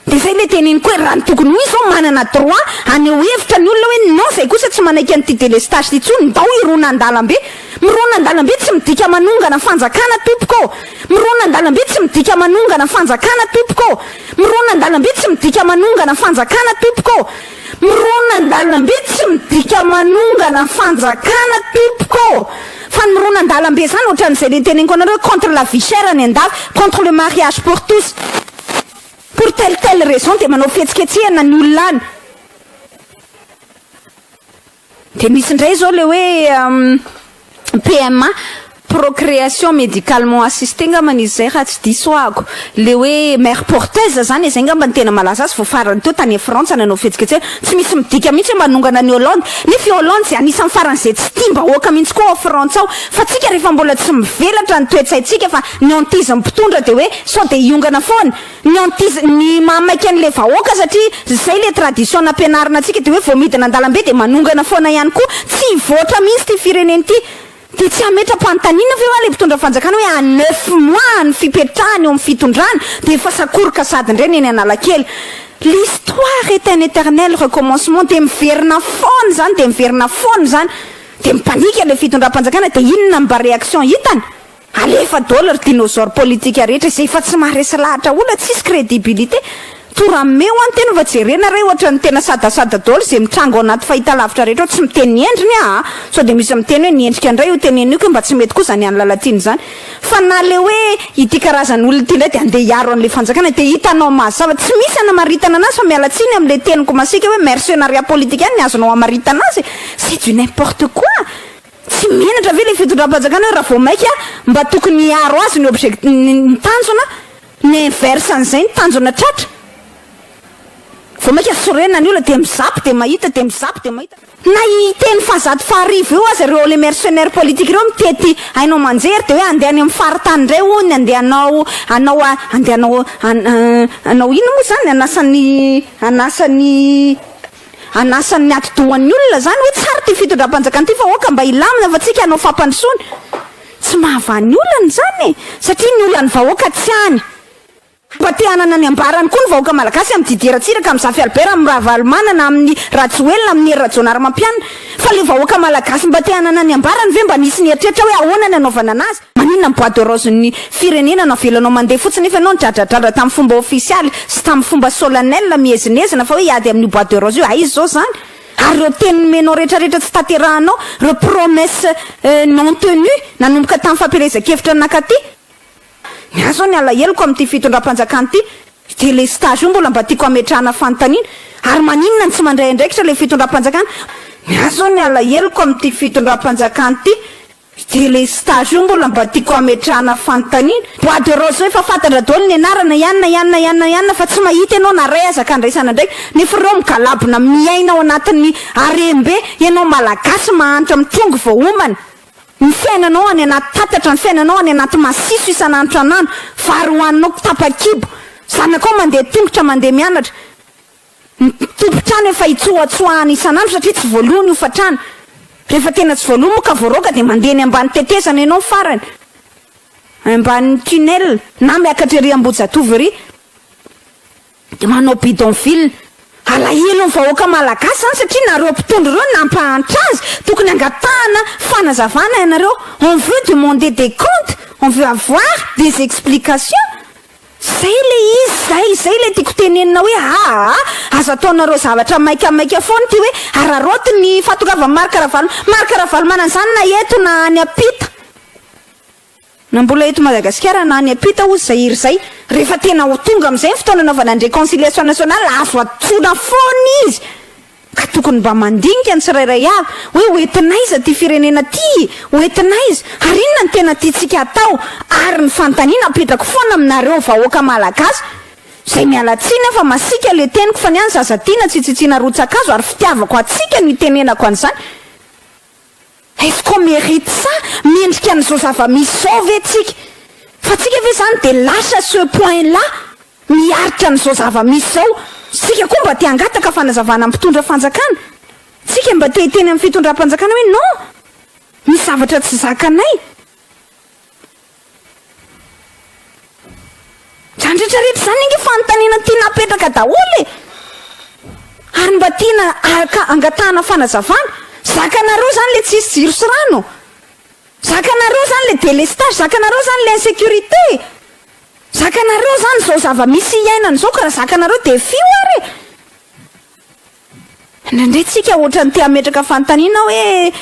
dia zay le teneny koa hoe raha ny tokony ho izy zao manana droit aneho hevitra ny olona hoe non zay kosa tsy manaiky an'ity délestage ty tsony ndao irona an-dalambe mirona an-dalambe tsy midika manongana fanjakana tompoko mirona an-dalambe tsy midika manongana fanjakana tompoko mirona an-dalambe tsy midika manongana fanjakana tompoko mirona an-dalambe tsy midika manongana fanjakana tompoko fa mirona an-dalambe zany ohatran'izay le teneniko anareo contre la vie chère ny andafy contre le mariage pour tous pour telle raison dia manao fihetsiketsehana ny olona any dia misy indray zao le hoe PMA procréation médicalement assistée ngambany izy zay raha tsy disoako le hoe mère porteuse zany zay ngamba ny tena malaza azy farany teo tany Frantsa nanao fihetsiketsehana tsy misy midika mihitsy hoe manongana ny Hollande nefa Hollande zay anisan'ny farany zay tsy tia mbahoaka mihitsy koa ao Frantsa ao fa tsika rehefa mbola tsy mivelatra ny toetsaitsika fa ny antise mpitondra dia hoe sao dia hiongana foana ny antise ny mamaiky an'ilay vahoaka satria zay le tradition nampianarina antsika dia hoe vao midina an-dalambe dia manongana foana ihany koa tsy hivoatra mihitsy ty fireneny ty dia tsy hametra-panontaniana ve hoa le mpitondra fanjakana hoe à 9 mois ny fipetrahany eo amin'ny fitondrana dia efa sakoroka sady indray eny Analakely l'histoire est un éternel recommencement dia miverina foana zany dia miverina foana zany dia mipanika le fitondram-panjakana dia inona mba réaction hitany alefa daholo ry dinosaure politique rehetra izay efa tsy maharesy lahatra olona tsisy crédibilité torameo any tena va jerena ray ohatra ny tena sadasada daholo izay mitrango ao anaty fahitalavitra rehetra tsy miteny endriny sao dia misy miteny hoe niendrika andray io tenenio ko mba tsy mety koa zany any lalatiny zany fa na le hoe ity karazany olona ity indray dia andeha hiaro an'ilay fanjakana dia hitanao mazava tsy misy anamaritana anazy fa mialatsiny amin'ilay teniko masika hoe mercenariat politique any ny azonao amaritana azy c'est du n'importe quoi tsy menatra ve le fitondram-panjakana hoe raha vao maika mba tokony hiaro azy ny object ny tanjona ny inverse an'izay ny tanjona tratra vao maika sorena ny olona dia mizapy dia mahita dia mizapy dia mahita na hiteny fahazato faharivo eo azy reo le mercenaire politique reo mitety hainao manjery dia hoe andeha any amin'ny faritany indray ony andeha anao ino moa zany anasan'ny atidohan'ny olona zany hoe tsara ty fitondram-panjakana ty fa oka mba ilamina fa tsika anao fampandrosoany tsy mahavany olana zany satria ny olany vahoaka tsy any mba te hanana ny ambarany koa ny vahoaka malagasy amin'ny didiratsiraka amin'ny Zafy Albert amin'ny Ravalomanana amin'ny Rajoelina amin'ny Rajonary Mampianina fa le vahoaka malagasy mba te hanana ny ambarany ve mba nisy ny eritreritra hoe ahoana ny anaovana anazy maninona ny boîte de rose ny firenena navelanao mandeha fotsiny nefa ianao nidradradrara tamin'ny fomba officialy sy tamin'ny fomba solennel miezinezina fa hoe hiady amin'ny boîte de rose io aizy zao zany ary reo teny menao rehetrarehetra tsy taterahanao reo promesse non tenue nanomboka tamin'ny fampielezan-kevitra nakaty miazo ny alaheloko amin'ity fitondram-panjakana ity dia le stage io mbola mba tiako ametrahana fanontaniana ary maninona ny tsy mandray andraikitra le fitondram-panjakana miazo ny alaheloko amin'ity fitondram-panjakana ity dia le stage io mbola mba tiako ametrahana fanontaniana boîte de rose hoe fa fantatra daholo ny anarana ianona fa tsy mahita ianao na ray azaka andraisana ndraiky nefa reo migalabona miaina ao anatin'ny arembe ianao malagasy mahantra mitongo vahoomana ny fiainanao any anaty tatatra ny fiainanao any anaty masiso isan'andro anano vary hoaninao tapakibo zanakao mandeha tongotra mandeha mianatra tompotrany efa hitsoatsoahany isan'andro satria tsy voalohany io fatrany rehefa tena tsy voalohany moa ka voaroaka dia mandeha ny ambany tetezana ianao farany ambany tunnel na miakatra ery Ambojatovo ery dia manao bidonville alahelo ny vahoaka malagasy zany satria nareo mpitondro reo nampahantra azy tokony angatahana fanazavana ianareo. On veut demander des comptes, on veut avoir des explications. Zay le izy, zay le tiako tenenina hoe azo ataonareo zavatra maikamaika foana ty hoe araroty ny fatongava marikaravalo manan'izany na eto na any apita na mbola eto Madagasikara na any apita ozy zay iry zay. Rehefa tena ho tonga amin'izay ny fotoana anaovana ny réconciliation nationale azo atsoina foana izy ka tokony mba mandinika ny tsirairay avy hoe hoentinaiza ty firenena ty, hoentinaiza ary inona ny tena tiantsika atao ary ny fanontaniana apetrako foana aminareo vahoaka malagasy. Zay mialatsiny fa masika le teniko fa niany zaza tiana tsy tsitsiana rotsakazo ary fitiavako atsika no itenenako an'izany. Est-ce qu'on mérite ça? Mendrika an'izao zava-misy zao ve tsika? Fa tsika ve zany de lasa ce point là miaritra an'izao zava-misy zao. Tsika koa mba te hangataka fanazavana mpitondra fanjakana. Tsika mba te hiteny amin'ny fitondram-panjakana hoe non, misy zavatra tsy zakanay. Zandretrarehetra zany ingy fanontaniana tiana apetraka daholo e. Ary mba tiana angatahana fanazavana. Zakanareo zany le tsisy jiro sy rano, zakanareo zany le délestage, zakanareo zany le insécurité, zakanareo zany zao zava-misy iainana zao ka raha zakanareo de fio ary. Nandray tsika ohatrany te hametraka fanontaniana hoe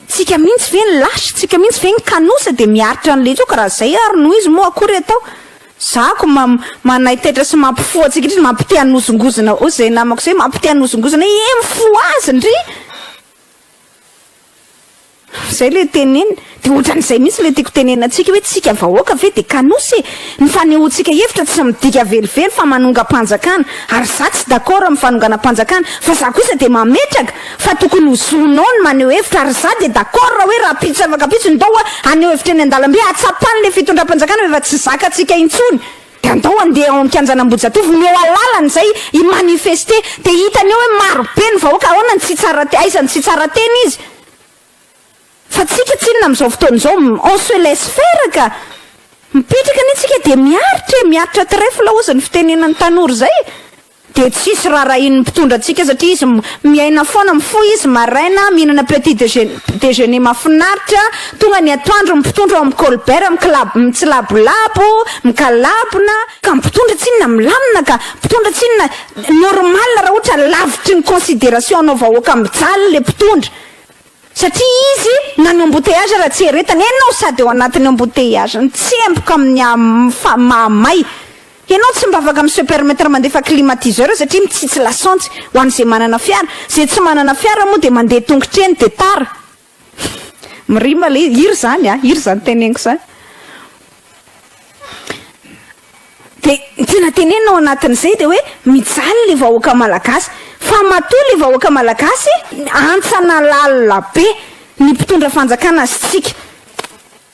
tsika mihitsy ve ny lasy, tsika mihitsy ve ny kanosa de miaritra an'le tsao ka raha zay ary noho izy moa akory atao. Zako manaitetra sy mampifoa atsika izy mampite hanosongozana o zay namako zay mampite hanosongozana mifoa azy ndry. Zay le tenena de ohatran'izay mihitsy le tiako tenena atsika hoe tsika vahoaka ve de kanosy ny fanehoantsika hevitra tsy midika velively fa manonga-panjakana ary za tsy d'accord amin'ny fanongana-panjakana fa za kosa de mametraka fa tokony hozonao ny maneho hevitra ary za de d'accord raha hoe raha pitsy afaka pitsy ndao aneho hevitra eny an-dalambe atsapany le fitondram-panjakana efa tsy zakatsika intsony de andao andeha ao am'Kianjanambojatovo ny eo alalany zay i manifester de hitany eo hoe marobe ny vahoaka ahoana ny tsy tsara aisany tsy tsara teny izy. Fa tsika tsinona amin'izao fotoana izao on se laisse faire ka mipetraka ny tsika de miaritra trèfle ozy ny fitenenan'ny tanora zay de tsisy raharahin'ny mpitondra atsika satria izy miaina foana mifoha izy maraina mihinana petit déjeuner mahafinaritra tonga ny atoandro mipitondra amin'ny colbert mitsilabolabo mikalabona ka mpitondra tsinona milamina ka mpitondra tsinona normal raha ohatra lavitry ny considération anao vahoaka mijaly le mpitondra. Satria izy na ny embouteillage raha tsy heretany ianao sady eo anatin'ny embouteillage tsy empoka amin'ny mahamay ianao tsy mba afaka mi se permettre mandefa climatiseur satria mitsitsy lasantsy ho an'izay manana fiara. Zay tsy manana fiara moa de mandeha tongotra eny de tara mirima le iry zany teneniko zany de tena tenenao anatin'izay de hoe mijaly le vahoaka malagasy fa matoa le vahoaka malagasy antsana lalina be ny mpitondra fanjakana azy tsika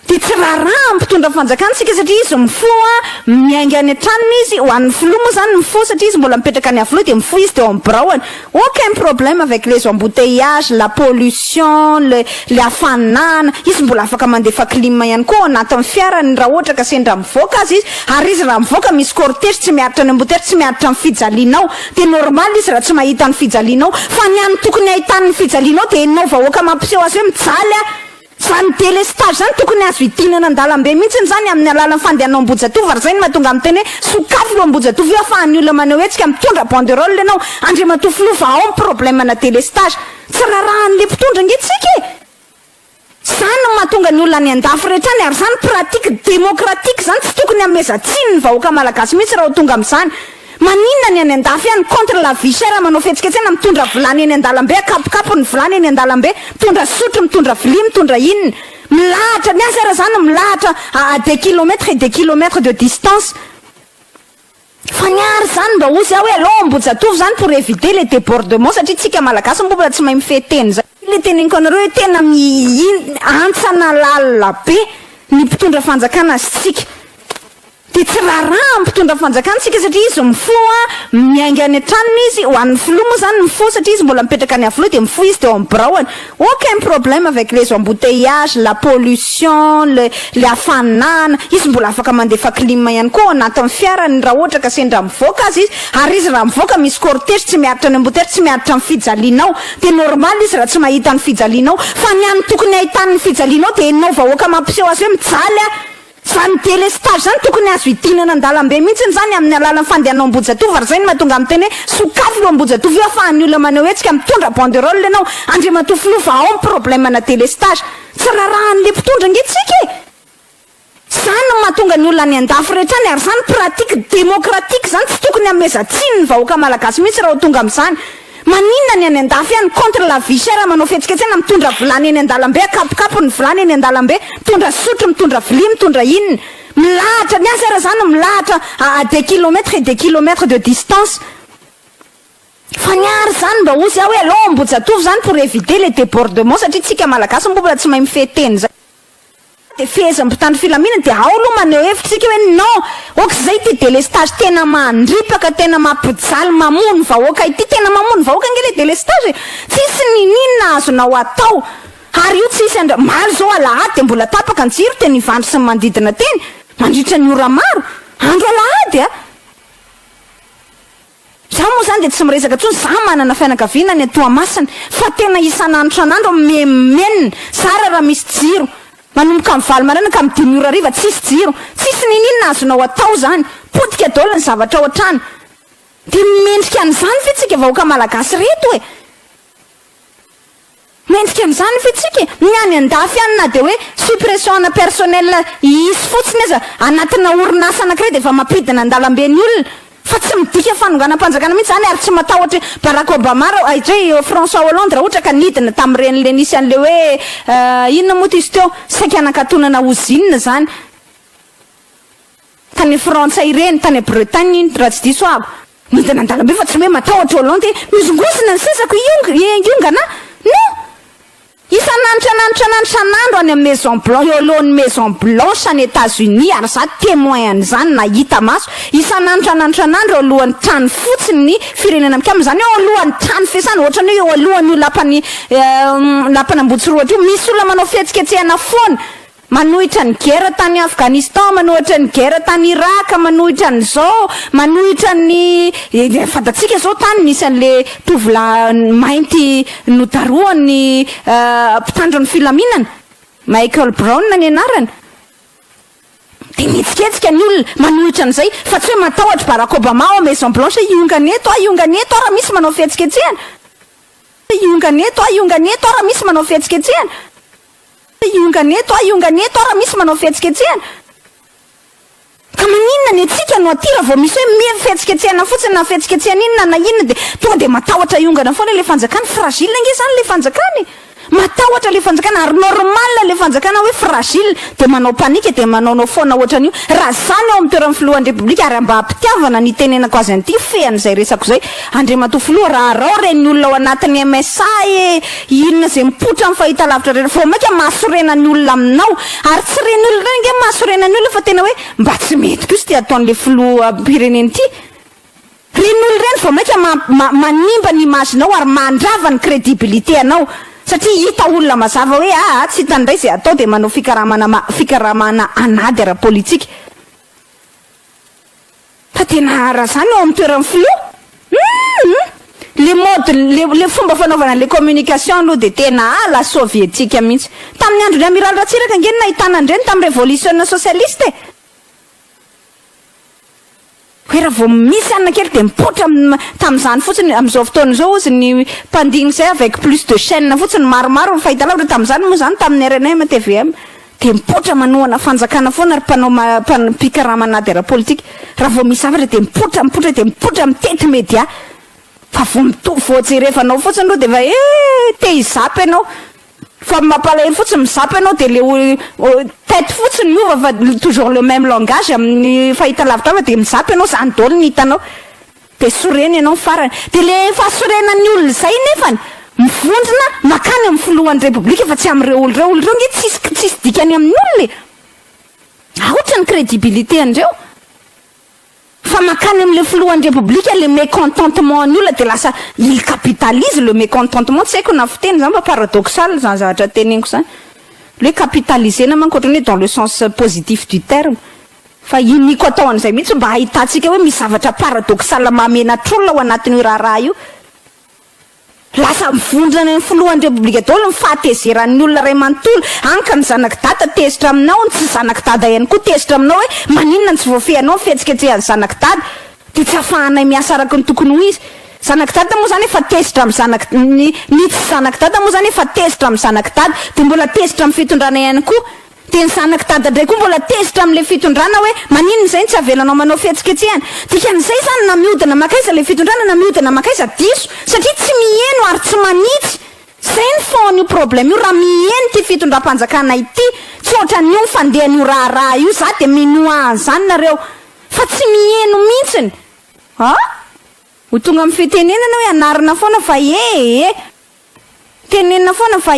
de tsy raha mpitondra fanjakana tsika satria izy mifoa miainga any an-tranony izy ho an'ny filoha moa zany mifoa satria izy mbola mipetraka any avoaloha de mifoa izy de ambraoany aucun problème avec les embouteillages, la pollution, le hafanana izy mbola afaka mandefa climat ihany koa anatin'ny fiarany raha ohatra ka sendra mivoaka azy izy ary izy raha mivoaka misy cortège tsy miaritra ny embouteillage tsy miaritra ny fijalianao de normal izy raha tsy mahita ny fijalianao fa ny any tokony ahitany fijalianao de enao vahoaka mampiseho azy hoe mijaly zany délestage zany tokony azo hitinana an-dalambe mihitsy zany amin'ny alalan'ny fandehanao Ambojatovo ary zay no mahatonga amin'ny teny hoe sokafy eo Ambojatovo io afahan'ny olona maneho hoe tsika mitondra banderole ianao Andriamatovo fa ao ny problème na délestage tsy rarahan'le mpitondra ngetsika zany no mahatonga ny olona any an-dafy rehetra any ary zany pratique démocratique zany tsy tokony amezatsiny ny vahoaka malagasy mihitsy raha ho tonga amin'izany. Maninona ny any an-dafy any contre la vie chère manao fetsiketsena mitondra vilany eny an-dalambe akapokapo ny vilany eny an-dalambe mitondra sotro mitondra vilia mitondra inona milahatra ny asa raha zany milahatra à des kilomètres et des kilomètres de distance fa niary zany mba ozy hoe allo Ambojatovo zany pour éviter les débordements satria tsika malagasy mbola tsy mahay mifehy zay le teneniko anareo hoe tena antsana lalina be ny mpitondra fanjakana azy tsika de tsy raha mpitondra fanjakansika satria izy mifoa miaingany antranony izy ho an'ny filoa moa zany mifo satria izy mbola mipetraka any avloa de mifo izy de ambraoany aucun problème avec les embouteillages la pollution le hafanana izy mbola afaka mandefa climat ihany koa anatin'ny fiarany raha ohatra ka sendra mivoaka azy izy ary izy raha mivoaka misy cortège tsy miaritra any embouteillage tsy miaritra amin'ny fijalianao de normal izy raha tsy mahita ny fijalianao fa ny any tokony ahitany fijalianao de enao vahoaka mampiseho azy hoe mijaly zany délestage zany tokony azo idinana an-dalambe mihitsy zany amin'ny alalan'ny fandehanao Ambojatovo ary zay ny mahatonga amin'ny teny hoe sokafy lo Ambojatovo io afahan'ny olona manao hoe tsika mitondra banderole ianao Andriamatoa lo fa ao ny problème na délestage tsy rarahan'le mpitondra ngetsika zany no mahatonga ny olona ny andafy rehetra any ary zany pratique démocratique zany tsy tokony hamezatsiny ny vahoaka malagasy mihitsy raha ho tonga amin'izany maninona ny any andafy ihany contre la vie chère manao fihetsiketsena mitondra vilany eny an-dalambe akapokapo ny vilany eny an-dalambe mitondra sotro mitondra vilia mitondra inona milahatra ny asy ara zany milahatra à des kilomètres et des kilomètres de distance fa niary zany mba ozy aho hoe alao Ambojatovo zany pour éviter les débordements satria tsika malagasy mbola tsy mahay mifehteny zay de fehezam-pitandro filaminana de ao aloha maneho hevitsika hoe non ok'izay ty délestage tena mandripaka tena mampijaly mamono vahoaka ity tena mamono vahoaka nge le délestage tsisy ninina azonao atao ary io tsisy maly zao alahady de mbola tapaka ny jiro teny ivandro sy ny manodidina teny mandritra ny ora maro andro alahady za moa zany de tsy miresaka tsony za manana fianakaviana ny Toamasina fa tena isan'andro san'andro memenina sara raha misy jiro manomboka mivaly marana ka midimy ora riva tsisy jiro tsisy ninina azonao atao zany potika daholo ny zavatra ao an-trano de mendrika an'izany fetsika vahoaka malagasy reto mendrika an'izany fetsika ny any andafy any na de hoe suppression na personnel isy fotsiny aza anatina orinasa anankiray de efa mampidina an-dalambe ny olona fa tsy midika fanonganam-panjakana mihitsy zany ary tsy matahotra Barack Obama aizay François Hollande raha ohatra ka nidina tamin'ireny le nisy an'le hoe inona moa ty izy teo saika anakatonana usine zany tany Frantsay ireny tany Bretagne iny raha tsy diso ahako nidina an-dalambe fa tsy hoe matahotra Hollande mizongosina ny sisako iongana non isan'andro any amin'ny Maison Blanche eo alohan'ny Maison Blanche any États-Unis ary za témoin an'izany nahita maso isan'andro eo alohan'ny trano fotsiny ny firenena mikamy zany eo alohan'ny trano fiasana ohatrany hoe eo alohan'ny io lapany Ambotsoroatra io misy olona manao fihetsiketsehana foana manohitra ny guerre tany Afghanistan manohitra ny guerre tany Irak manohitra ny zao manohitra ny fantatsika zao tany nisy an'le tovolahy mainty nodaroany mpitandro ny filaminana Michael Brown ny anarany de mihetsiketsika ny olona manohitra an'izay fa tsy hoe matahotra Barack Obama ao Maison Blanche iongany eto raha misy manao fihetsiketsehana iongany eto raha misy manao fihetsiketsehana iongany eto raha misy manao fihetsiketsehana ka maninona ny atsika no atira vao misy hoe mia fihetsiketsehana fotsiny na fihetsiketsehana inona na inona de tonga de matahotra iongana foana le fanjakana fragile nge zany le fanjakany matahotra le fanjakana ary normal le fanjakana hoe fragile de manao panika de manao foana ohatran'io raha zany ao amin'ny toeran'ny filohan'ny repoblika ary mba ampitiavana ny tenenako azy an'ity fean'izay resako zay Andriamatoa filoha raha rao reny olona ao anatin'ny MSA inona zay mipotra amin'ny fahitalavitra rehetra vao maika mahasorena ny olona aminao ary tsy reny olona reny nge mahasorena ny olona fa tena hoe mba tsy mety kosa ty ataon'le filoha pireneny ity reny olona reny vao maika manimba ny imaginao ary mandrava ny crédibilité anao satria hita olona mazava hoe tsy hitandray zay atao de manao fikaramana anady ara-politika fa tena raha zany ao amin'ny toeran'ny filoha le mode le fomba fanaovana le communication aloha de tena la soviétique mihitsy tamin'ny andron'ny amiral Ratsiraka nge nahitana andreny tamin'ny révolution socialiste hoe raha vao misy anna kely de mipotra tamin'izany fotsiny amin'izao fotoana zao ozy ny mpandigny zay avec plus de chaîne fotsiny maromaro fahitalavitra tamin'izany moa zany tamin'ny RNM TVM de mipotra manohana fanjakana foana ary mpikaramanady ara-politika raha vao misy zavatra de mipotra mitety média fa vao jerevanao fotsiny aloha de fa te hizapy ianao fa mampalahelo fotsiny mizapy ianao de le tête fotsiny miova fa toujours le même langage amin'ny fahitalavitra fa de mizapy ianao zany daholo ny hitanao de soreny ianao farany de le fahasorenan'ny olona zay nefany mivondrona makany amin'ny filohan'ny repoblika fa tsy amin'ireo oloreo nge tsisy dikany amin'ny olona aotra ny crédibilité andreo fa makany am'le filohan'ny république le mécontentement ny olona de lasa il capitalise le mécontentement tsy haiko na fiteny zany mba paradoxal zany zavatra teneniko zany le capitalisena mankoatrany hoe dans le sens positif du terme fa iniko atao an'izay mihitsy mba ahitantsika hoe misy zavatra paradoxal mamenatr'olona ao anatin'io raharaha io lasa mivondrana ny filohan'ny république daholo mifahatezeran'ny olona ray manontolo anka ny zanaky dada tezitra aminao ny tsy zanaky dada ihany koa tezitra aminao hoe maninona ny tsy voafehanao fihetsiketrehany zanaky dada de tsy ahafahanay miasa araky ny tokony ho izy zanaky dada moa zany efa tezitra amin'ny zanaky ny tsy zanaky dada moa zany efa tezitra amin'ny zanaky dada de mbola tezitra amin'ny fitondrana ihany koa de ny zanaky dada ndray koa mbola tezitra amin'le fitondrana hoe maninona zay ny tsy avelanao manao fihetsiketrehany dikan'izay zany na miodina makaiza le fitondrana na miodina makaiza diso satria tsy miheno ary tsy manitsy zay ny fony io problème io raha miheno ty fitondram-panjakana ity tsy ohatran'io fandehan'io raharaha io za de minoahany zany nareo fa tsy miheno mihitsiny ho tonga amin'ny fitenenana hoe anarina foana fa tenenina foana fa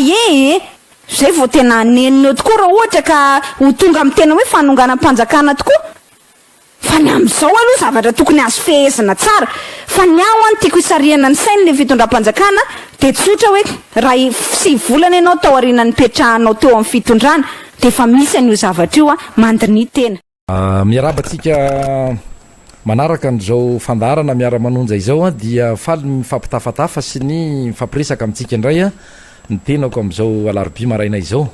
zay vao tena nenina eo tokoa raha ohatra ka ho tonga amin'ny tena hoe fanonganam-panjakana tokoa fa ny amin'izao aloha zavatra tokony azo fehezana tsara fa ny ao any tiako hisariana ny sainy le fitondram-panjakana de tsotra hoe raha sy volana ianao tao ariana ny petrahanao teo amin'ny fitondrana de efa misy an'io zavatra io mandiny tena miarabatsika manaraka n'izao fandarana miara manonja izao dia faly mifampitafatafa sy ny mifampiresaka amintsika indray ny tenako amin'izao alarobia maraina izao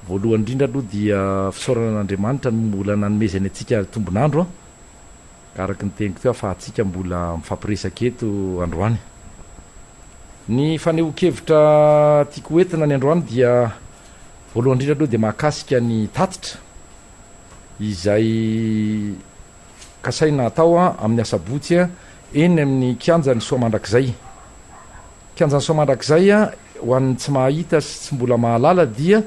voalohany indrindra aloha dia fisaoranan'andriamanitra no mbola nanomezany atsika tombonandro ka araky ny teniko teo afahatsika mbola mifampiresaka eto androany ny faneho-kevitra tiako hoentina ny androany dia voalohany indrindra aloha dia mahakasika ny tatitra izay kasaina atao amin'ny asabotsy eny amin'ny kianjany soa mandrakizay kianjany soa mandrakizay ho an'ny tsy mahita sy tsy mbola mahalala dia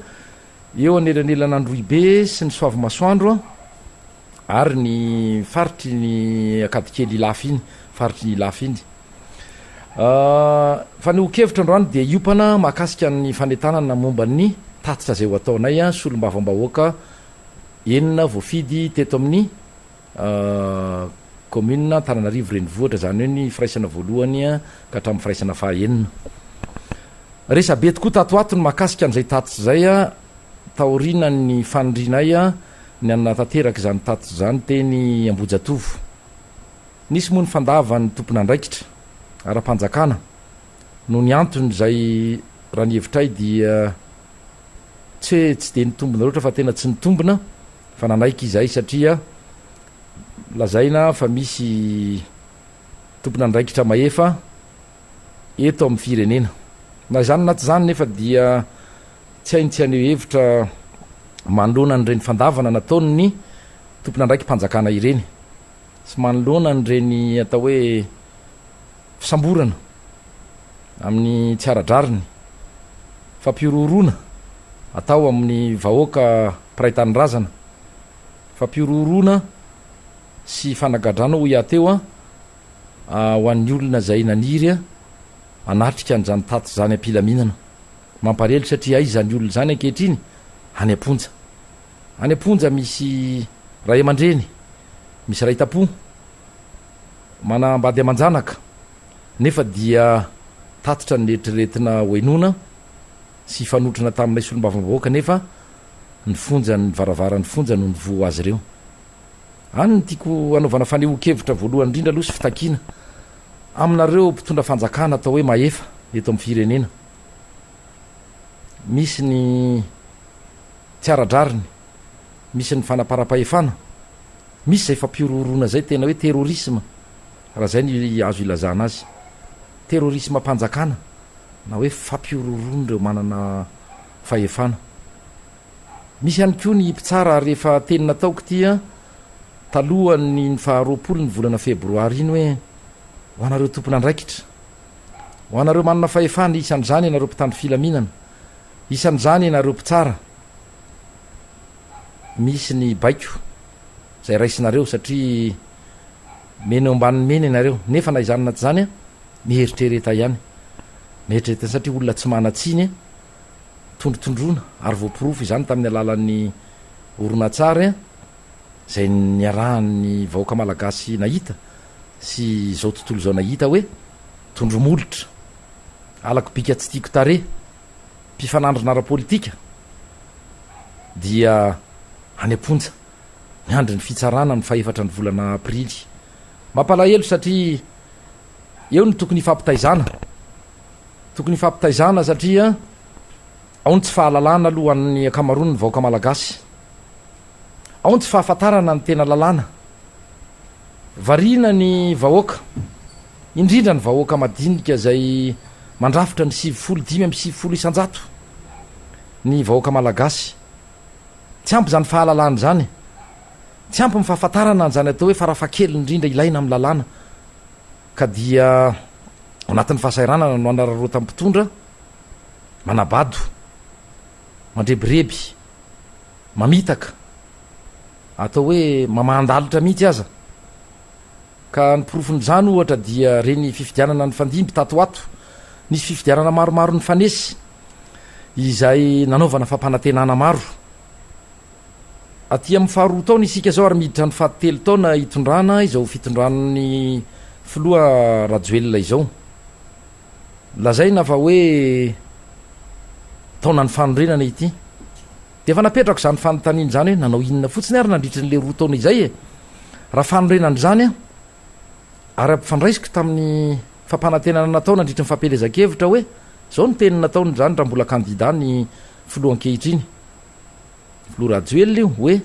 eo anelanelan'androibe sy ny soavy masoandro ary ny faritry ny akadikely ilafy iny faritry ny ilafy iny fa ny hokevitra androany dia iopana mahakasika ny fanetanana momba ny tatitra zay ho ataonay solom-bavambahoaka enina voafidy teto amin'ny commune Tananarivo renivohitra zany hoe ny firaisana voalohany ka hatramin'ny firaisana fahaenina resabe tokoa tatoato ny mahakasika an'izay tatitra zay taorina ny fanindrinay ny anna tanteraka zany tatitra zany teny Ambojatovo nisy moa ny fandava ny tompon'andraikitra ara-panjakana no ny antony zay raha ny hevitray dia tsy hoe tsy de nitombona loatra fa tena tsy nitombona fa nanaiky izay satria lazaina fa misy tompon'andraikitra maefa eto amin'ny firenena na zany na tsy zany nefa dia tsy hainy tsy haneo hevitra manoloana n'ireny fandavana nataony ny tompon'andraiky mpanjakana ireny sy manoloana n'ireny atao hoe fisamborana amin'ny tsy ara-drariny fampiororona atao amin'ny vahoaka mpiray-tany razana fampiororona sy fanagadrana ho iateo ho an'ny olona zay naniry anatrika an'izany taty zany ampilaminana mamparely satria aizy zany olona zany ankehitriny any amponja misy ray aman-dreny misy ray tapo manambady aman-janaka nefa dia tatitra ny letriretina hoenona sy fanotrana taminay solom-bavambahoaka nefa ny fonja ny varavara ny fonja no ny vo azy ireo any ny tiako anaovana faneho-kevitra voalohany indrindra aloha sy fitakina aminareo mpitondra fanjakana atao hoe maefa eto amin'ny firenena misy ny tsy ara-drariny misy ny fanapara-pahefana misy zay fampiororona zay tena hoe terrorisme raha zay ny azo ilazana azy terrorisme mpanjakana na hoe fampiororona reo manana fahefana misy ihany koa ny mpitsara rehefa teny nataoko tia talohany ny faharoapolo ny volana febroary iny hoe ho anareo tompon'andraikitra ho anareo manana fahefana isan'izany ianareo mpitandro filaminana isan'izany ianareo mpitsara misy ny baiko zay raisinareo satria meny eo ambaniny meny ianareo nefa na izany na tsy zany miheritrereta ihany miheritrereta satria olona tsy manatsiny tondrotondrona ary voapirofo izany tamin'ny alalan'ny oronatsary zay niarahany vahoaka malagasy nahita sy zao tontolo zao nahita hoe tondromolotra alako bika tsy tiako tare mpifanandrina ara-politika dia any amponja miandry ny fitsarana ny fahefatra ny volana aprily. Mampalahelo satria eo ny tokony ifampitaizana satria ao ny tsy fahalalana aloha an'ny akamarony ny vahoaka malagasy, ao ny tsy fahafantarana ny tena lalàna, variana ny vahoaka, indrindra ny vahoaka madinika zay mandrafitra ny 5 isanjato ny vahoaka malagasy. Tsy ampy zany fahalalana zany, tsy ampy mifahafantarana an'zany atao hoe farafakely indrindra ilaina amin'ny lalàna, ka dia anatin'ny fahasairanana no anararota mpitondra manabado, mandrebireby, mamitaka, atao hoe mamandalitra mihitsy aza. Ka ny porofon'izany ohatra dia reny fifidianana ny fandimby tato ato, nisy fifidianana maromaro ny fanesy izay nanaovana fampanantenana maro. Aty amin'ny faharoa taona isika zao ary miditra ny fahatelo taona hitondrana izao fitondran'ny filoha rajoelina izao. Lazaina fa hoe taona ny fanorenana ity. De efa napetrako zany fanontaniana zany hoe nanao inona fotsiny ary nandritry n'le roa taona izay e. Raha fanorenana zany a ary ampifandraisiko tamin'ny fampanantenana natao nandritry ny fampelezan-kevitra hoe zao ny teny nataony zany raha mbola kandida ny filohan-kehitriny. Filoha rajoelina io hoe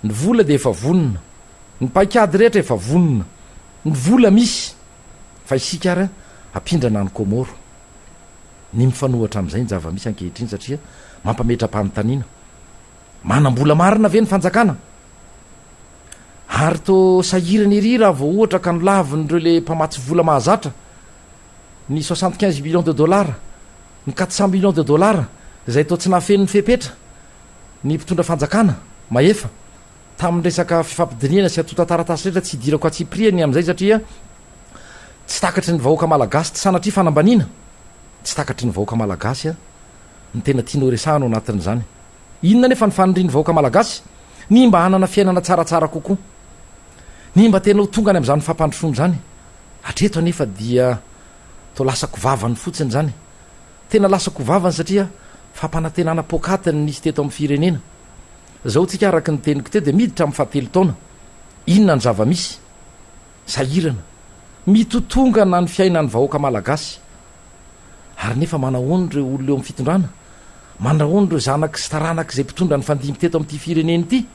ny vola de efa vonona, ny paikady rehetra efa vonona, ny vola misy fa isika ary ampindrana ny komoro. Ny mifanohatra amin'izay ny zava-misy ankehitriny satria mampametra-panontaniana. Manam-bola marina ve ny fanjakana? Ary to sahirana ery raha vao ohatra ka nolavin'ireo le mpamatsy vola mahazatra ny 75 millions de dollars, ny 400 millions de dollars zay to tsy nahafen'ny fepetra ny mpitondra fanjakana maefa tamin'ny resaka fifampidiniana sy atota taratasy rehetra tsy hidirako atsipriany amin'izay satria tsy takatry ny vahoaka malagasy tsy sanatria fanambaniana, tsy takatry ny vahoaka malagasy a ny tena tianao resahana ao anatin'izany. Inona nefa ny fanindrin'ny vahoaka malagasy? Ny mba hanana fiainana tsaratsara kokoa, ny mba tena ho tonga any amin'izany fampandrosoana zany. Hatreto anefa dia to lasako vavany fotsiny zany, tena lasako vavany satria fampanantenana pokatiny nisy teto amin'ny firenena. Zao tsika araky ny teniko teo de miditra amin'ny fahatelo taona. Inona ny zava-misy? Sahirana, mitotongana ny fiainan'ny vahoaka malagasy. Ary nefa manahoany reo olona eo amin'ny fitondrana? Manahoany reo zanaky sy taranaka izay mpitondra ny fandimby teto amin'ity firenena ity?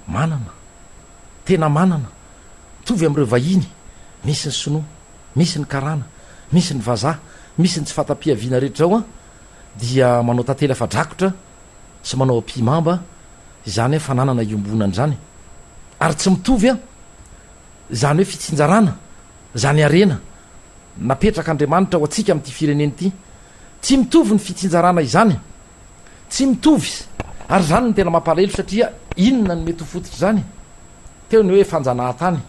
Manana, tena manana, tovy amin'ireo vahiny, misy ny sinoa, misy ny karana, misy ny vazaha, misy ny tsy fatam-piaviana rehetra ao a, dia manao tantely afa-drakotra sy manao ampimamba, izany hoe fananana iombonana zany. Ary tsy mitovy a, zany hoe fitsinjarana, zany arena napetraka Andriamanitra ho atsika amin'ity firenena ity. Tsy mitovy ny fitsinjarana izany, tsy mitovy. Ary zany ny tena mampalahelo satria inona ny mety ho fototra zany? Teo ny hoe fanjanahantany,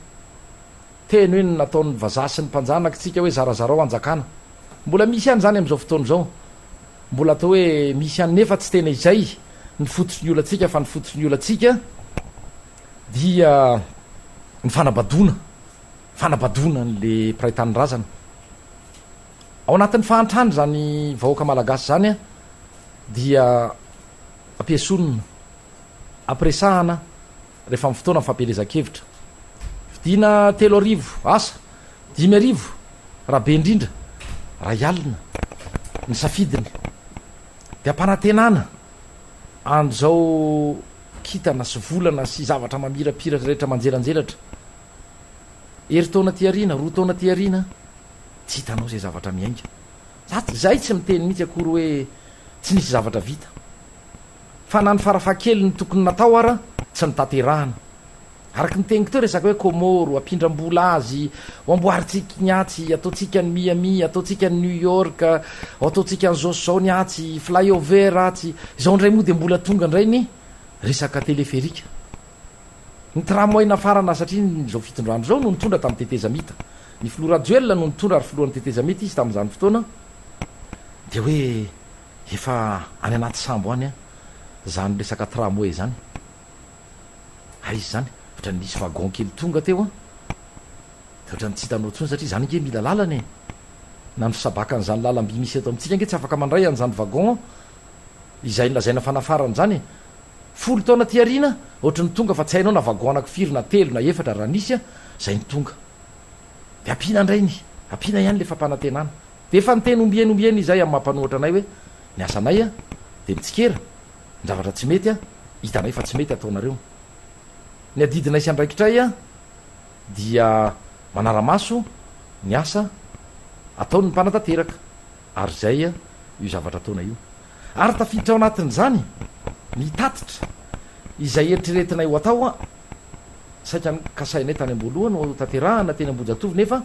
teny hoe ny nataon'ny vazaha sy ny mpanjanaka tsika hoe zarazarao anjakana. Mbola misy ihany zany amin'izao fotoana zao, mbola atao hoe misy ihany, nefa tsy tena izay ny fototry ny olantsika fa ny fototry ny olantsika dia ny fanabadona n'le mpiray-tany razana. Ao anatin'ny fahantrany zany vahoaka malagasy zany a dia ampiasonina, ampiresahana rehefa amin'ny fotoana fampelezan-kevitra. Vidina 3 arivo asa, 5 arivo raha be indrindra, ray alina ny safidiny, de ampanantenana an'izao kitana sy volana sy zavatra mamirapiratra rehetra manjelanjelatra. Herintaona ty ariana, 2 taona ty ariana, tsy hitanao zay zavatra miainga. Zay tsy miteny mihitsy akory hoe tsy nisy zavatra vita. Fa na ny farafakely ny tokony natao ara tsy nitaterahana. Araky ny teniko teo resaka hoe Komoro, ampindram-bola azy, amboaritsika ny atsy, ataotsika ny Miami, ataotsika ny New York, ataotsika ny zao ny atsy, flyover atsy. Zao ndray moa de mbola tonga ndray ny resaka teleferika. Ny tramway farana satria zao fitondrano zao no nitondra tamin'ny tetezamita. Ny filoha rajoelina no nitondra ary filohan'ny tetezamita izy tamin'izany fotoana. De hoe efa any anaty sambo any a zany resaka tramway zany. ary izy zany ohatra nisy vagon kely tonga teo a de ohatra ny tsy hitanao tsony satria zany nge mila lalana e na nosabakan'zany lalamby misy eto amitsika nge tsy afaka mandray an'zany vagon izay nlazaina fanafarany zany folo taona tiarina ohatra ny tonga fa tsy hainao na vagon anakifiry na telo na efatra raha nisy a zay ny tonga de ampina ndrainy ampina ihany le fampanantenana de efa nyteny ombieny izay amy mampanohatra anay hoe ny asanay a de mitsikera ny zavatra tsy mety a hitanay fa tsy mety ataonareo ny adidinay sy andraikitray a dia manaramaso ny asa ataony ny mpanatanteraka ary zay a io zavatra ataona io ary tafiditra ao anatin'zany mitatitra izay eritreretinay ho atao a saika kasainay tany amboalohany o tanterahana teny ambojatovo nefa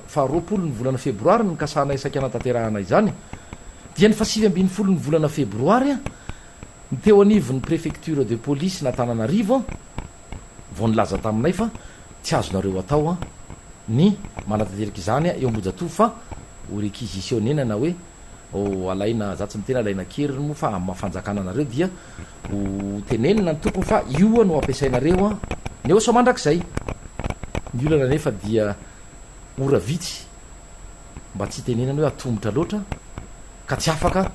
faharoapolo ny volana febroary ny kasanay saika anatanterahana izany dia ny fasivy ambin'ny folo ny volana febroary a ny teo anivon'ny préfecture de police na Tananarivo vao nilaza taminay fa tsy azonareo atao a ny manatanteraka izany a eo ambojatovo fa ho réquisitionnena hoe alaina zatsy mitena alaina kery mo fa mafanjakana anareo dia ho tenenina ny tompony fa io no ampiasainareo a neo so mandrak'izay ny olana nefa dia ora vitsy mba tsy tenenana hoe atombotra loatra ka tsy afaka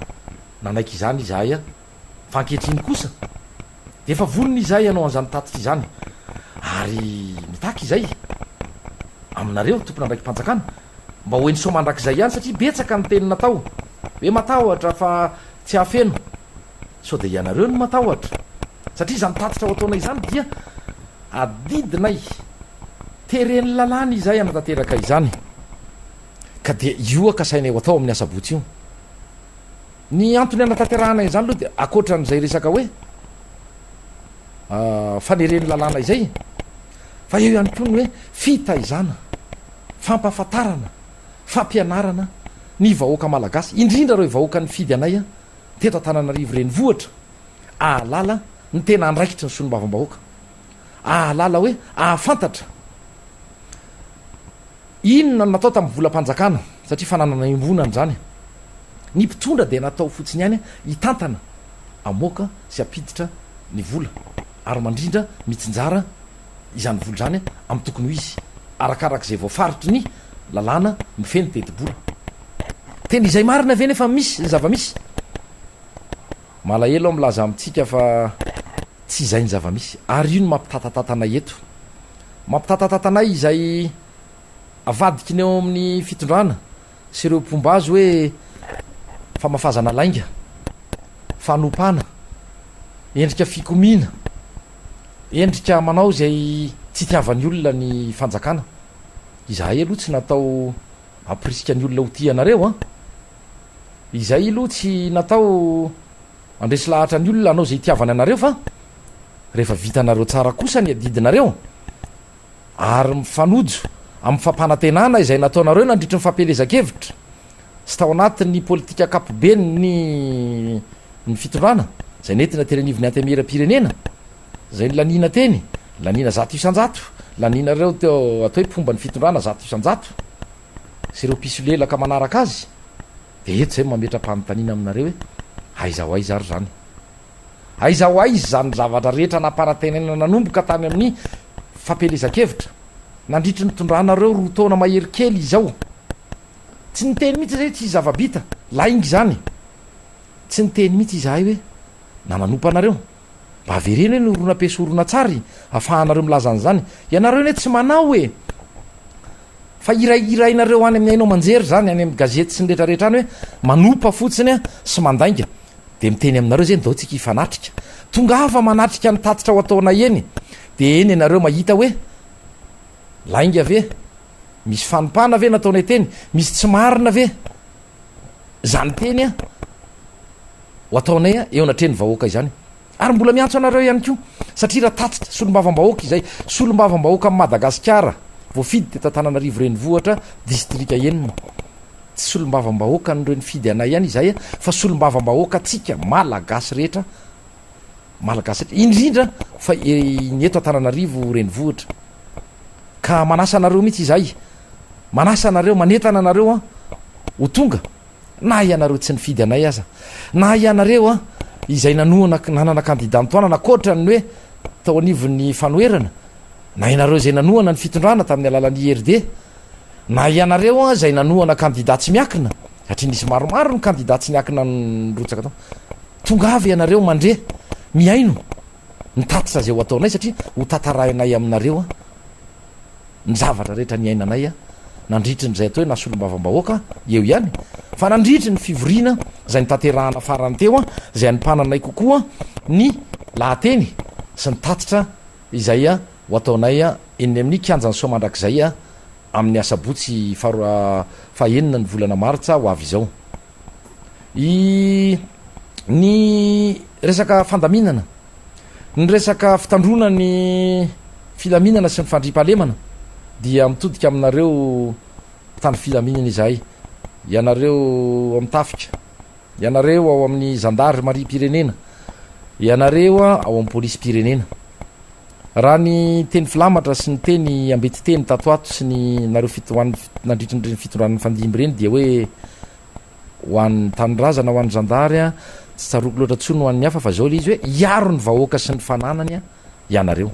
nanaiky izany izahay a fa ankehitriny kosa de efa volony izahay ianao an'izany tatitra izany ary mitaky izay aminareo tompony andraiky mpanjakana mba hoeny so mandrak'izay ihany satria betsaka ny tenina atao hoe matahotra fa tsy hafeno so de ianareo no matahotra satria zany tatitra ho ataona izany dia adidinay tereny lalàny izay anatanteraka izany ka de io akasainay ho atao amin'ny asabotsy io ny antony anatanterahana izany aloha de akoatran'izay resaka hoe fanereny lalàna izay fa eo ihany koa ny hoe fitaizana fampahafantarana fampianarana ny vahoaka malagasy indrindra reo vahoaka ny fidy anay a teto Antananarivo renivohitra ahalala ny tena andraikitra ny solombavam-bahoaka ahalala hoe ahafantatra inona natao tamin'ny volam-panjakana satria fananana imbonany zany ny mpitondra de natao fotsiny ihany hitantana amoaka sy apiditra ny vola ary mandrindra mitsinjara izany vola zany amy tokony ho izy arakarak'izay voafaritry ny lalàna mifeny teti-bola tena izay marina ve nefa misy zava-misy malahelo milaza amitsika fa tsy izay ny zava-misy ary io no mampitatatanay eto mampitatatanay izay avadikiny eo amin'ny fitondrana sy ireo mpomba azy hoe famafazana lainga fanopana endrika fikomina endrika manao zay tsy tiavan'ny olona ny fanjakana izahay aloha tsy natao aprisika ny olona ho tianareo a izay aloha tsy natao andresy lahatra ny olona anao zay tiavany anareo fa rehefa vitanareo tsara kosa ny adidinareo ary mifanojo amin'ny fampanantenana izay nataonareo nandritry ny fampelezakevitra sy tao anatin'ny politika akapobeny ny fitondrana zay nentina terenivony antemera-pirenena zay ny lanina teny lanina 100 laninareo teo atao hoe mpomba ny fitondrana 100 sy ireo pisolelaka manaraka azy de eto zay mametra-panontaniana aminareo hoe aiza ho aiza ary zany aiza ho aizy zany zavatra rehetra nampanantenana nanomboka tany amin'ny fampelezakevitra nandritry ny tondranareo ro taona mahery kely izao tsy niteny mihitsy zay tsy zava-bita laingy zany tsy niteny mihitsy izahay hoe nananompanareo mba avereny hoe noronam-piso orona-tsary afahanareo milazany zany ianareo ny hoe tsy manao e fa irairainareo any amin'ny ainao manjery zany any amin'ny gazety sy ny rehetrarehetra any hoe manompa fotsiny a sy mandainga de miteny aminareo zay ndao tsika ifanatrika tonga afa manatrika ny tatitra ho ataona eny de eny ianareo mahita hoe lainga ave misy fanompana ve nataonay teny misy tsy marina ve zany teny a ho ataonay a eo anatreny vahoaka izany ary mbola miantso anareo ihany ko satria raha tatitra solombavam-bahoaka izay solombavam-bahoaka amin'ny Madagasikara voafidy teto Antananarivo renivohitra distrika enina tsy solombavam-bahoaka nyreny fidy anay ihany izay a fa solombavam-bahoaka atsika malagasy rehetra indrindra fa ny eto Antananarivo renivohitra ka manasa anareo mihitsy izay manasa anareo manentana anareo a ho tonga na ianareo tsy nifidy anay aza na ianareo a izay nanana kandida mitoana nakotrany hoe tao anivon'ny fanoerana na ianareo zay nanoana ny fitondrana tamin'ny alalan'ny RD na ianareo zay nanoana kandida tsy miakina satria nisy maromaro ny kandida tsy niakina nyrotsaka tao tonga avy ianareo mandre miaino nitatitra zay ho ataonay satria ho tatarainay aminareo ny zavatra rehetra ny ainanay nandritry nyzay atao hoe nasolombavambahoaka eo ihany fa nandritry ny fivoriana zay nytanterahana farany teo zay anympananay kokoa ny lahateny sy nytatitra izay ho ataonay eny amin'ny kianjany soa mandrak'izay amin'ny asabotsy fahaenina ny volana martsa ho avy izao ny resaka fandaminana ny resaka fitandrona ny filaminana sy ny fandripahalemana dia mitodika aminareo mpitandro filaminana izahay ianareo am'tafika ianareo ao amin'ny zandary mari pirenena ianareo ao amin'ny polisy pirenena raha ny teny filamatra sy ny teny ambety teny tatoato sy ny nareo nandritry ny fitondran'ny fandimby reny dia hoe hoan'ny tanyrazana ho an'ny zandary tsy tsaroko loatra tsony ho an'ny hafa fa zao le izy hoe iaro ny vahoaka sy ny fananany ianareo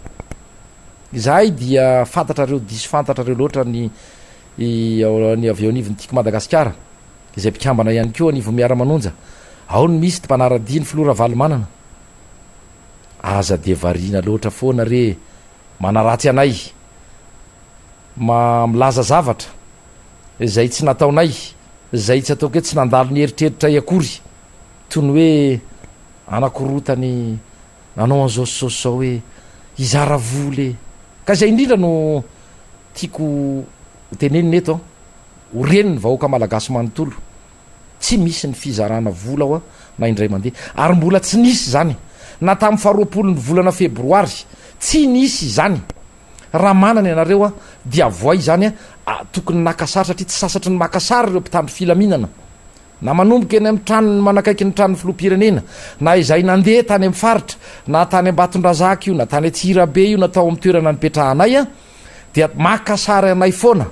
izahay dia fantatrareo diso fantatrareo loatra ny avy eo anivony tiako madagasikara izay mpikambana ihany keo anivo miara manonja ao ny misy ty mpanaradia ny filora valymanana aza de variana loatra foana re manaratsy anay milaza zavatra zay tsy nataonay zay tsy ataoko hoe tsy nandalo ny eritreritra iakory toy ny hoe anakorotany nanao an'zao sosao zao hoe izara voly ka zay indrindra no tiako hotenenina eto ho reny ny vahoaka malagasy manontolo tsy misy ny fizarana vola ao na indray mandeha ary mbola tsy nisy zany na tamin'ny faharoapolony volana febroary tsy nisy zany raha manana ianareo dia voay zany tokony nakasary satria tsy sasatry ny makasary ireo mpitandro filaminana na manomboka eny amin'ny tranony manakaiky ny tranony filopirenena na izay nandeha tany amin'ny faritra na tany ambatondrazaka io na tany atsirabe io natao amin'ny toerana nipetrahanay dia makasary anay foana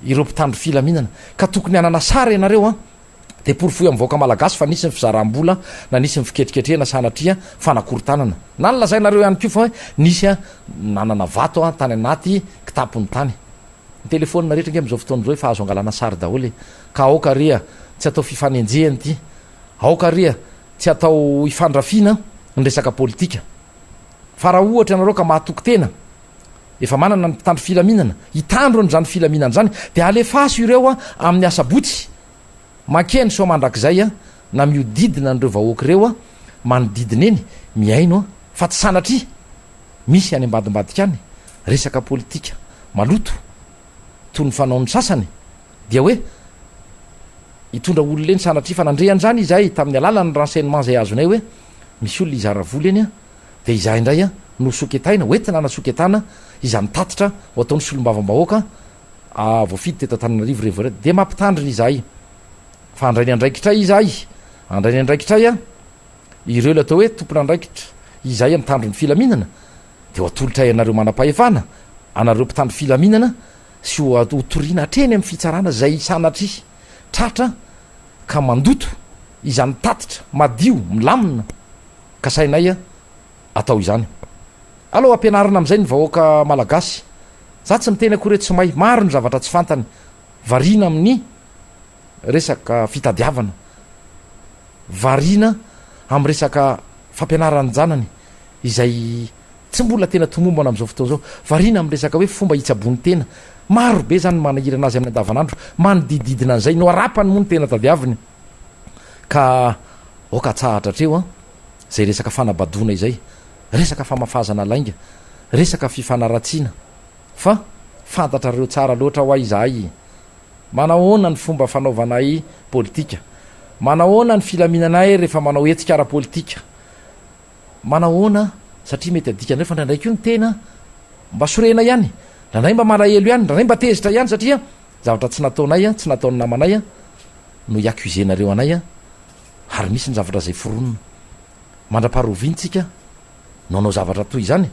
ireo mpitandro filaminana ka tokony anana sary ianareo de porofoy amin'ny vahoaka malagasy fa nisy ny fizaram-bola na nisy ny fiketriketrena sanatria fanakorontanana na nylazainareo ihany ko fa hoe nisy nanana vato tany anaty kitapony tany ny telefônina rehetra nge am'izao fotoana zao hoe fa azo angalana sary daholy ka aoka ria tsy atao fifanenjehany ty aoka ria tsy atao ifandrafina ny resaka politika fa raha ohatra ianareo ka mahatoky tena efa manana ny mpitandro filaminana hitandro ny zany filaminana zany de alefaso ireo amin'ny asabotsy makeny so mandrak'izay na miodidina nireo vahoaka ireo manodidina eny miaino fa tsy sanatria misy any ambadimbadika any resaka politika maloto toy ny fanaon'ny sasany dia hoe hitondra olona eny sanatria fa nandrehan'zany izahay tamin'ny alalany renseignement zay azonay hoe misy olona izara vola eny de izahay indray no soketaina oentina nasoketana izany tatitra ho ataony solombavambahoaka voafidy teto Antananarivo revo de mampitandriny izahay fa andrainy andraikitra izahay andrainy andraikitra ireo le atao hoe tompona andraikitra izahay mitandro ny filaminana de ho atolotra ianareo manam-pahefana anareo mpitandro filaminana sy hotoriana hatreny amin'ny fitsarana zay sanatry tratra ka mandoto izany tatitra madio milamina ka sainay atao izany aloha ampianarana am'izay ny vahoaka malagasy za tsy miteny akory tsy may maro ny zavatra tsy fantany variana amin'ny resaka fitadiavana variana amin'ny resaka fampianarany janany izay tsy mbola tena tomombana am'izao fotoana zao variana amin'ny resaka hoe fomba hitsabony tena maro be zany manahirana azy amin'ny andavanandro manodidididina an'izay no arapany moa ny tena tadiaviny ka oka tsahatra treo zay resaka fanabadona izay resaka famafazana lainga resaka fifanaratsiana fa fantatrareo tsara loatra ho izahay manahoana ny fomba fanaovanay politika manahoana ny filaminanay rehefa manao etsika ara-politika manahoana satria mety adika anareo fa ndraindraiky io ny tena mba sorena ihany ndrandray mba malahelo ihany ndrandray mba tezitra ihany satria zavatra tsy nataonay tsy nataony namanay no iakuzenareo anay ary misy ny zavatra zay foronona mandra-paharovintsika naonao zavatra toy izany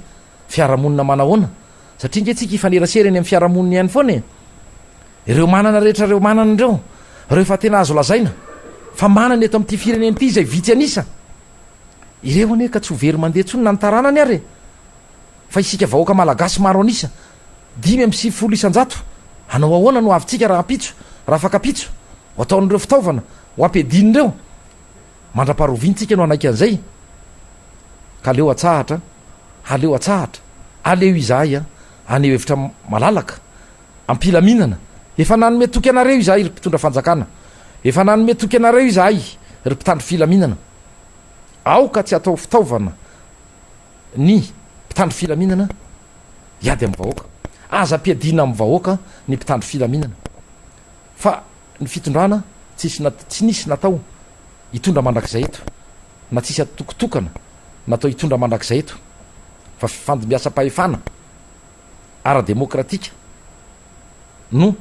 fiarahamonina manahoana satria nge tsika ifanerasera eny amin'ny fiarahamonina ihany foana ireo manana rehetra reo manana andreo rehefa tena azo lazaina fa manany eto amin'ity fireneny ity zay vitsy anisa ireo ane ka tsy ho very mandeha tsony na nytaranany ary fa isika vahoaka malagasy maro anisa 5 isan-jato anao ahoana no avintsika raha apitso raha afaka apitso ho ataon'ireo fitaovana ho ampedininireo mandra-parovintsika no anaiky an'izay ka aleo atsahatra aleo atsahatra aleo izahay a aneo hevitra malalaka ampilaminana efa nanome toky anareo izahay ry mpitondra fanjakana efa nanome toky anareo izahay ry mpitandro filaminana aoka tsy atao fitaovana ny mpitandro filaminana iady amin'ny vahoaka aza ampiadina amin'ny vahoaka ny mpitandro filaminana fa ny fitondrana tsy nisy natao hitondra mandrakizay eto na tsisy atokotokana natao hitondra mandrakizay eto fa fandombiasa-pahefana ara-demokratika no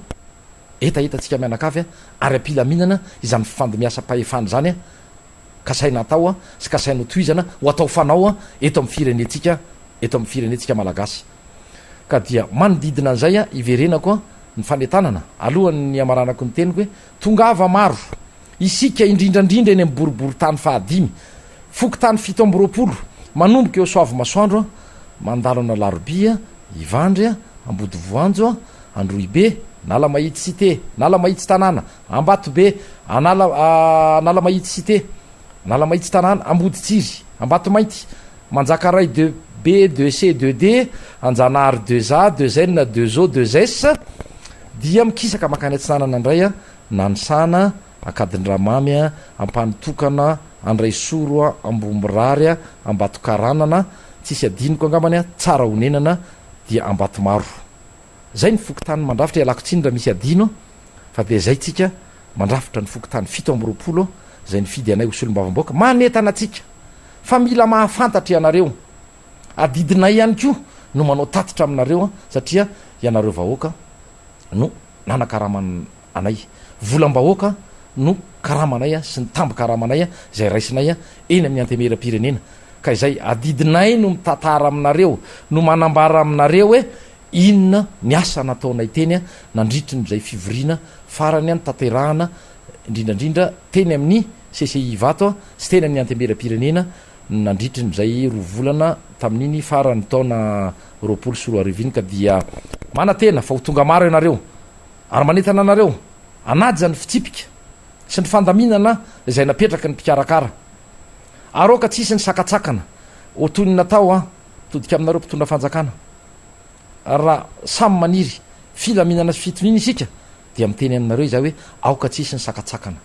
etahitantsika mianakavy a ary ampilaminana izany fandomiasa-pahefana zany a kasaina atao a sy kasaina toizana ho atao fanao a eto amin'ny firenentsika malagasy ka dia manodidina an'izay a iverenako a ny fanetanana alohan'ny amaranako ny teniko hoe tongava maro isika indrindrandrindra eny amin'ny boribory tany fahadimy foky tany 7 manomboka eo soavy masoandro a mandalona larobia ivandry a ambody voanjo a androibe nala mahitsy cité nala mahitsy tanàna ambatobe nala mahitsy cité nala mahitsy tanàna ambody tsiry ambato mainty manjakaray 2B 2C 2D anjanahary 2A 2N 2O 2S dia mikisaka makany atsinanana indray a nanisana akadin-dramamy a ampanitokana andray soro a ambomborary a ambato karanana tsisy adiniko angambany a tsara honenana dia ambato maro zay ny fokontany mandrafitra alako tsiny raha misy adino fa de zay tsika mandrafitra ny fokontany 7 zay ny fidy anay osolombavamboaka manetana atsika fa mila mahafantatra ianareo adidinay ihany ko no manao tatitra aminareo satria ianareo vahoaka no nanakarama anay volam-bahoaka no karamanay a sy ny tambo karamanay a zay raisinay a eny amin'ny antemera-pirenena ka izay adidinay no mitantara aminareo no manambara aminareo hoe inona ny asa nataonay teny a nandritry n'izay fivorina farany a ny tanterahana indrindrandrindra teny amin'ny CCI vato a sy teny amin'ny antemera-pirenena nandritry n'izay rovolana tamin'iny farany taona 20 ka dia manatena fa ho tonga maro ianareo ary manetana anareo anaja ny fitsipika sy ny fandaminana izay napetraka ny mpikarakara aroka tsisy ny sakatsakana otoy ny natao a todika aminareo mpitondra fanjakana raha samy maniry filaminana sy fitonina isika dia miteny aminareo izay hoe aoka tsisy ny sakatsakana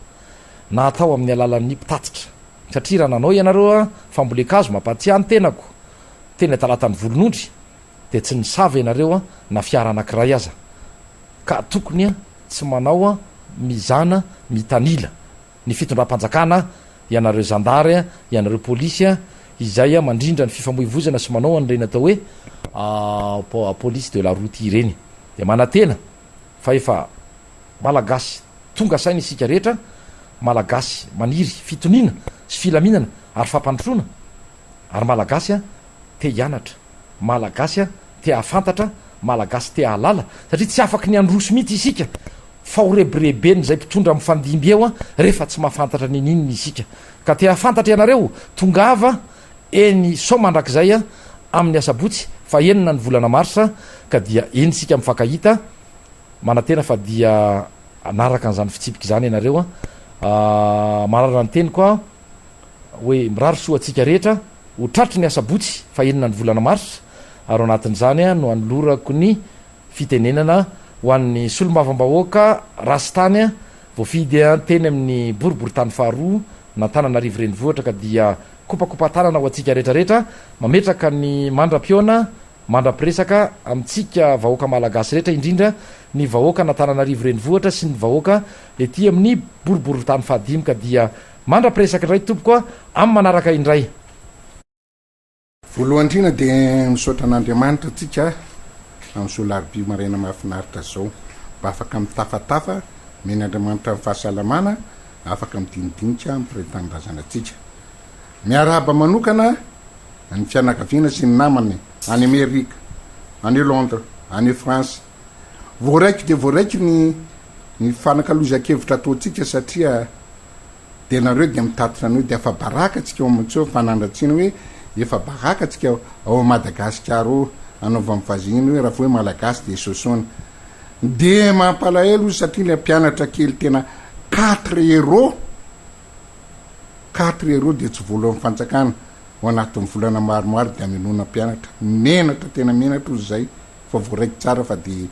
na atao amin'ny alalan'ny mpitatitra satria raha nanao ianareo a fambolekazo mampatsiany tenako teny talatany volonondry de tsy nisava ianareo a na fiara anankiray aza ka tokony a tsy manao a mizana mitanila ny fitondram-panjakana ianareo zandary a ianareo polisy a izay a mandrindra ny fifamoivozana sy manao an'ireny atao hoe police de la route ireny de manatena fa efa malagasy tonga saina isika rehetra malagasy maniry fitonina sy filaminana ary fampandrotrona ary malagasy a te hianatra malagasy a te hahafantatra malagasy te hahalala satria tsy afaky ny androso mihitsy isika fa ho rebirebeny zay mpitondra amin'ny fandimby eo a rehefa tsy mahafantatra ninininy isika ka te hahafantatra ianareo tongava eny so mandrakizay a amin'ny asabotsy fa enina ny volana marsa ka dia eny sika mifankahita manatena fa dia anaraka an'izany fitsipika zany ianareo a mararana ny teny koa hoe mirary soa atsika rehetra ho tratry ny asabotsy fa enina ny volana marsa ary anatin'izany a no anolorako ny fitenenana ho an'ny solomavambahoaka rasitany a voafidy a teny amin'ny boribory tany faharoa na tanana rivo renivohitra ka dia kopakopa-tanana ho atsika rehetrarehetra mametraka ny mandra-piona mandra-piresaka amintsika vahoaka malagasy rehetra indrindra ny vahoaka na tanana rivo renivohitra sy ny vahoaka ety amin'ny boribory tany fahadimy ka dia mandra-piresaka indray tompokoa amin'ny manaraka indray voalohandrina de misaotra an'andriamanitra atsika amin'ny solarobi maraina mahafinaritra zao mba afaka mitafatafa meny andriamanitra amin'ny fahasalamana afaka midinidinika mpiretanindrazana atsika miarahaba manokana ny fianakaviana sy ny namany any Amerika any Londres any France voaraiky de voaraiky ny fanakalozakevitra ataotsika satria de nareo de mitatotra an'io de efa baraka atsika oamintseo fanandratsiana hoe efa baraka atsika ao Madagasikara o anaova mivaziny hoe raha vo hoe malagasy de sosona de mampalahelo izy satria le mpianatra kely tena 4 euro de tsy voalohan'ny fanjakana ho anatin'ny volana maromaro de aminona mpianatra menatra tena menatra ozy zay fa voaraiky tsara fa de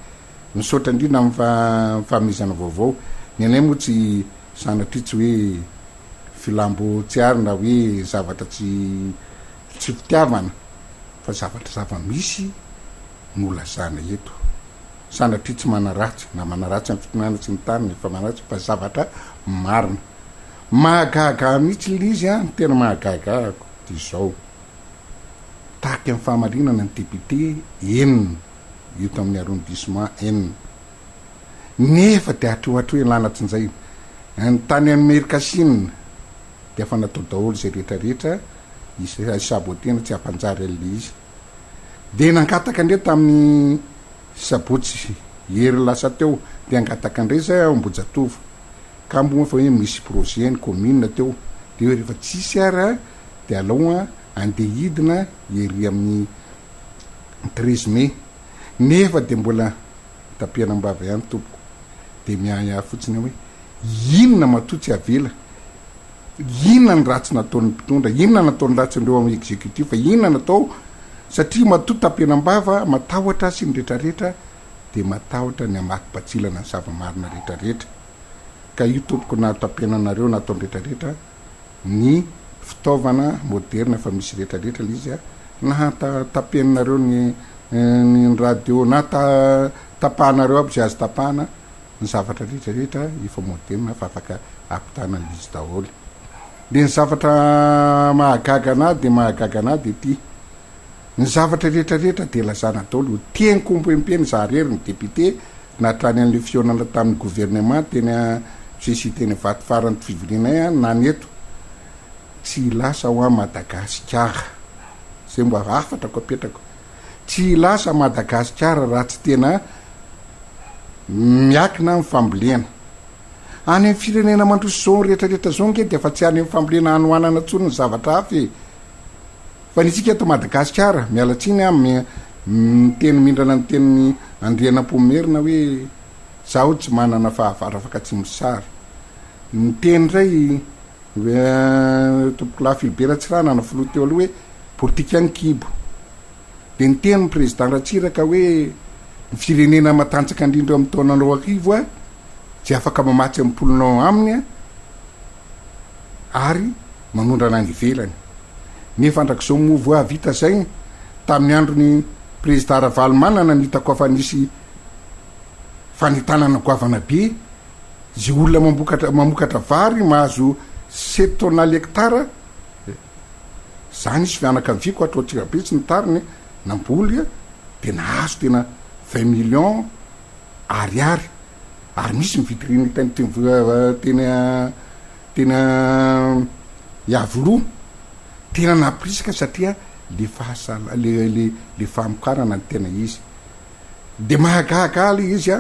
misaotra indrindra amin'ny famizana vaovao ny anay moa tsy sanatry tsy hoe filambo tsy arina hoe zavatra tsy fitiavana fa zavatra zava-misy nolazana eto sanatry tsy manaratsy na manaratsy amin'ny fitonana tsy mitaniny fa manaratsy fa zavatra marina mahagaga mihitsy lizy a tena mahagagako de zao tahaky amin'ny fahamarinana ny député enina eto amin'ny arrondissement enina nefa de atrohatro hoe lanatsin'izay ny tany Amerika Sinina de efa natao daholo zay rehetrarehetra isabotena tsy hampanjary ale izy de nangataka ndre tamin'ny sabotsy hery lasa teo de angataka ndray zay Ambojatovo ka mbo fa hoe misy projet ny commune teo de hoe rehefa tsisy ara de alao andeha hidina ery amin'ny 13 mai nefa de mbola tapianam-bava ihany tompoko de miaya fotsiny hoe inona matotsy avela inona ny ratsy nataon'ny mpitondra inona nataon'ny ratsindreo amin'ny exécutif fa inona natao satria matoa tapianam-bava matahotra sy ny rehetrarehetra de matahotra ny amaky-patsilana ny zava-marina rehetrarehetra ka io tompoko na tapiananareo nataon'ny rehetrarehetra ny fitaovana moderna fa misy rehetrarehetra le izy na tapianareo ny radio na tapahanareo aby zay azo tapahana ny zavatra rehetrarehetra efa moderna fa afaka ampitana izy daholo de ny zavatra mahagaga ana de mahagaga ana de ty ny zavatra rehetrarehetra de lazana daholo tiany kompempeny zaharery ny député natrany an'le fionana tamin'ny gouvernement teny sesi teny vaty farany fivilinay na neto tsy lasa ho a Madagasikara zay mbo afatrako apetrako tsy lasa Madagasikara raha tsy tena miakina amin'ny fambolena any amin'ny firenena mandroso zao rehetrarehetra zao nge de efa tsy any amin'ny fambolena hanoanana tsony ny zavatra hafy fa nitsika eto Madagasikara mialatsiny amin'ny teny mindrana ny teny Andrianampomerina hoe zaho tsy manana fahavara afaka tsy misary ny teny ray tompoko la Filibera Tsirana na filoha teo aloha hoe politika ny kibo de ny teny ny président Ratsiraka hoe ny firenena matanjaka indrindra amin'ny taona 2000 tsy afaka mamatsy amin'ny polonao aminy ary manondrana any ivelany nefa andrak'izao movo vita zay tamin'ny androny président Ravalomanana nitako afa nisy fanitanana goavana be zay olona mamokatra vary mahazo 7 tonnes hectara zany izy fianaka ny viko atroatsirabetsy ny tariny namboly de nahazo tena 20 millions ariary ary misy mividiriny tena iavoloa tena naprisaka satria le fahasala le famokarana ny tena izy de mahagahagala izy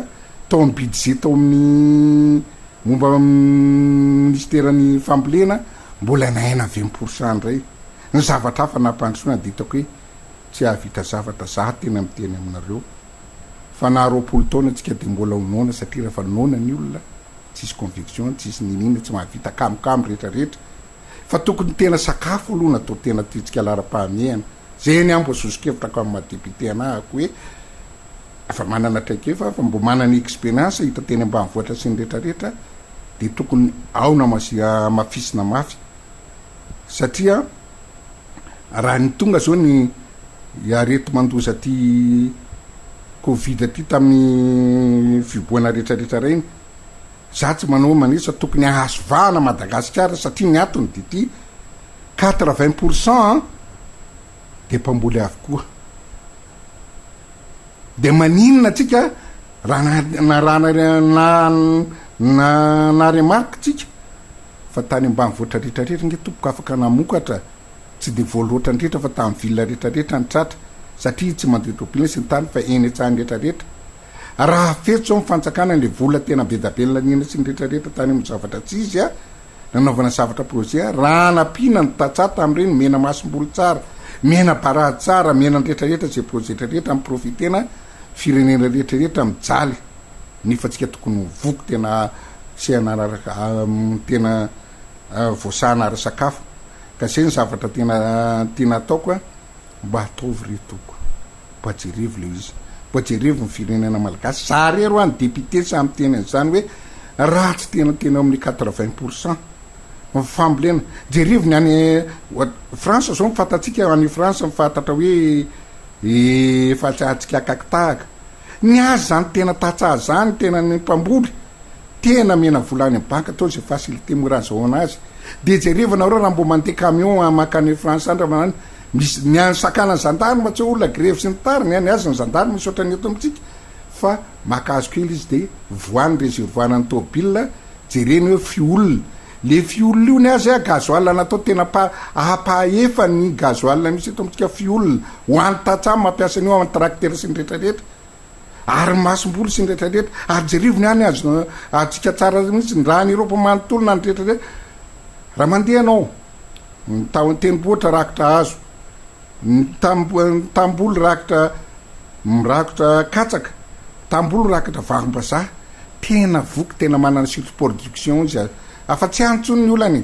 tao amin'ny budget tao amin'ny momba ministeran'ny fambolena mbola naina 20% ndray ny zavatra hafa nampandrosoana de hitako hoe tsy ahavita zavatra za tena miteny aminareo fa na 20 taona atsika de mbola honona satria rehefa nona ny olona tsisy conviction tsisy ninina tsy mahavita kamokamo rehetrarehetra fa tokony tena sakafo aloha natao tena titsika lara-pahamehana zay ny ambo sosokevitra ko amin'ny madepute anahako hoe afa manana traike fa mbo manana expérience hita teny ambanivohatra sy ny rehetrarehetra de tokony aona mafisina mafy satria raha ny tonga zao ny arety mandoza ty covid ty tamin'ny fiboana rehetrarehetra regny za tsy manao manisa tokony ahasovahana Madagasikara satria ny atony de ty 80% de mpamboly avokoa de maninona tsika raha na remarque tsika fa tany ambanivohatra rehetrarehetra nge tompoko afaka namokatra tsy de voaloatra ndrehetra fa tamin'ny villa rehetrarehetra ny tratra satria tsy mandetropile sy ny tany fa eny etsahany rehetrarehetra raha fetso amin'ny fanjakana le vola tena bedabelona nina sy ny rehetrarehetra tany amin'ny zavatra tsy izy nanaovana zavatra projet raha nampina ny tatsara tam'ireny mena masom-bolo tsara mena barahady tsara mena nrehetrarehetra zay projet rehetra miprofitena firenena rehetrarehetra mijaly nefatsika tokony voko tena tena voasahana ary sakafo ka zay ny zavatra tena ataoko mba ataovy retoko mba jerevy le izy mba jerevy ny firenena malagasy zarero any député samy tenan'izany hoe raha tsy tenatena amin'ny 80% fambolena jerevy ny any France zao mifatatsika any France mifantatra hoe efatsahantsika akakitahaka ny azy zany tena tatsaha zany tena ny mpamboly tena mena volany ny banka atao zay facilité morazao anazy de jerevana reo raha mbo mandeha camion makany France andra manany misy ny any sakana ny zandarma tsy olona grevy sy ny tariny any azy ny zandarma misy ohatrany eto amitsika fa makazo kely izy de voany reservoana ny tôbila jereny hoe fiolona le fiolona io ny azy gazoal natao tena apahefa ny gazoal misy eto amitsika fiolona hoany tatsamy mampiasa an'io amin'ny tracteur sy ny rehetrarehetra ary masom-bolo sy ny rehetrarehetra ary jerivony any azo atsika tsara mihitsy raha ny Eropa manontolona ny rehetrarehetra raha mandeha anao ny teniboatra rakitra azo ny tambolo rakitra katsaka tambolo rakitra varim-bazaha tena voky tena manana surtout production izy afa-tsy antsony ny olany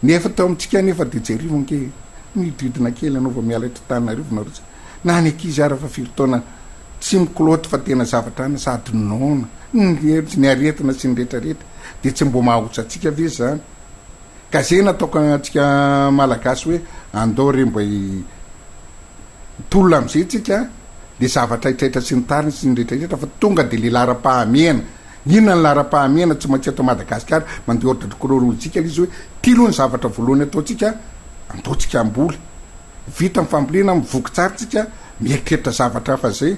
nefa tao amitsika nefa de jerivony ke mididina kely anaova miala etra tanarivona rotsy na ny akizy ary fa firy-taona tsy mikoloty fa tena zavatra any sady nona ny aretina sy ny rehetrarehetra de tsy mbo mahaotsa atsika ve zany ka zay nataoko atsika malagasy hoe andao re mba tolona am'izay tsika de zavatra itraitra sy ny tariny sy ny rehetrarehetra fa tonga de le lara-pahamena inona ny lara-pahamena tsy maintsy atao Madagasikara mandeha ohatra dokororotsika izy hoe tilo ny zavatra voalohany ataotsika andaotsika amboly vita ny fambolena mivoky tsara tsika mieritreritra zavatra hafa zay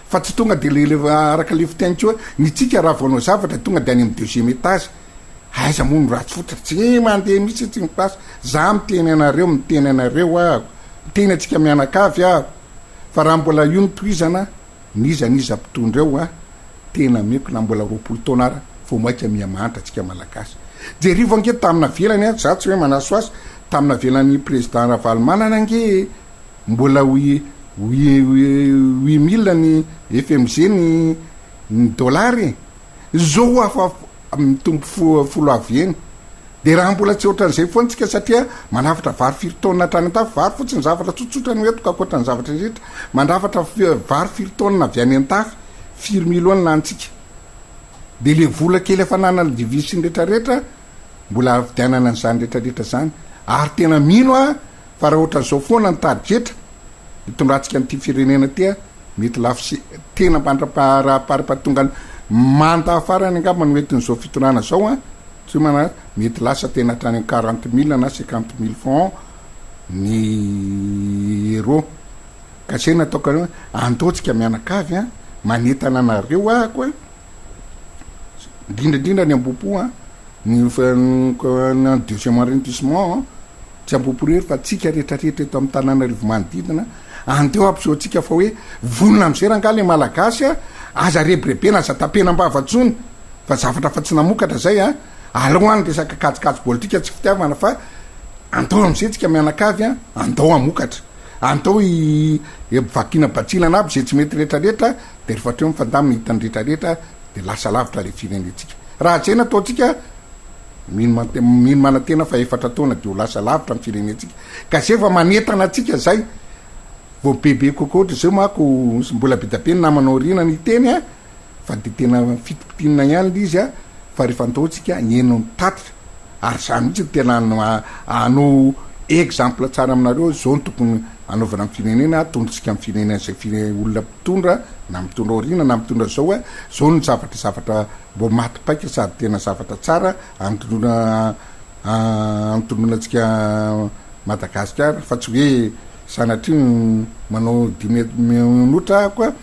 fa tsy tonga de le araka le fitaintsy hoe ny tsika raha voanao zavatra tonga de any amin'ny deuxième étage aiza moa no ratsy fotra tsy mandeha misy tsy mipasy za miteny anareo miteny anareo ahako miteny atsika mianakavy ahako fa raha mbola io nytoizana nizaniza mpitondra eo tena meko na mbola 20 taonara vo maika miamantra atsika malagasy jerivo ange tamina velany za tsy hoe manaso azy tamina velan'ny président Ravalomanana ange mbola 8000 ny FMG ny dolary zao afa mitombo folo avy eny de raha mbola tsy ohatran'izay foantsika satria manafatra vary firy taonina hatrany an-tafy vary fotsiny zavatra tsotsotra ny hoetoko akoatrany zavatra rehetra mandafatra vary firy taonina avy any an-tafy 4 na antsika de le vola kely efa nanana divise sy ny rehetrarehetra mbola avidianana n'izany rehetrarehetra zany ary tena mino fa raha ohatran'izao foana ny targetra itondratsika n'ity firenena ty mety lafo sy tena mandra-paripatonga manda afarany angambany metin'izao fitonana zao tsy mana mety lasa tena hatrany 40 000 na 50 000 francs ny euro ka zay nataoko andaotsika mianakavy manetana anareo ahako indrindrandrindra ny ambopo ny deuxième arrondissement tsy ambopo rery fa tsika rehetrarehetra eto amin'ny tananarivo manodidina andeo ampisehoantsika fa hoe vonona am'izay raha nga le malagasy aza rebirebena aza tapena mbavatsony fa zavatra fa tsy namokatra zay aloany resaka kajikajy politika tsy fitiavana fa andao am'izay tsika mianakavy andao amokatra andao vakina batsilana aby zay tsy mety rehetrarehetra de rehefa treo mifandamina hitany rehetrarehetra de lasa lavitra le firenetsika raha zay nataotsika mino manatena fa efatra taona de ho lasa lavitra ny firenetsika ka zay fa manetana atsika zay vo bebe kokoa ohatra zay mako mbola be da be ny namanao rina ny teny fa de tena fitipitinina ihany le izy fa rehefa andaotsika eno ny tatitra ary zany mihitsy tena anao exemple tsara aminareo zao ny tokony anaovana amin'ny firenena tondrotsika amin'ny firenena zay olona mpitondra na mitondra orina na mitondra zao zao ny zavatra mbo maty-paika sady tena zavatra tsara amitondronatsika Madagasikara fa tsy hoe sanatria manao 10 minitra koa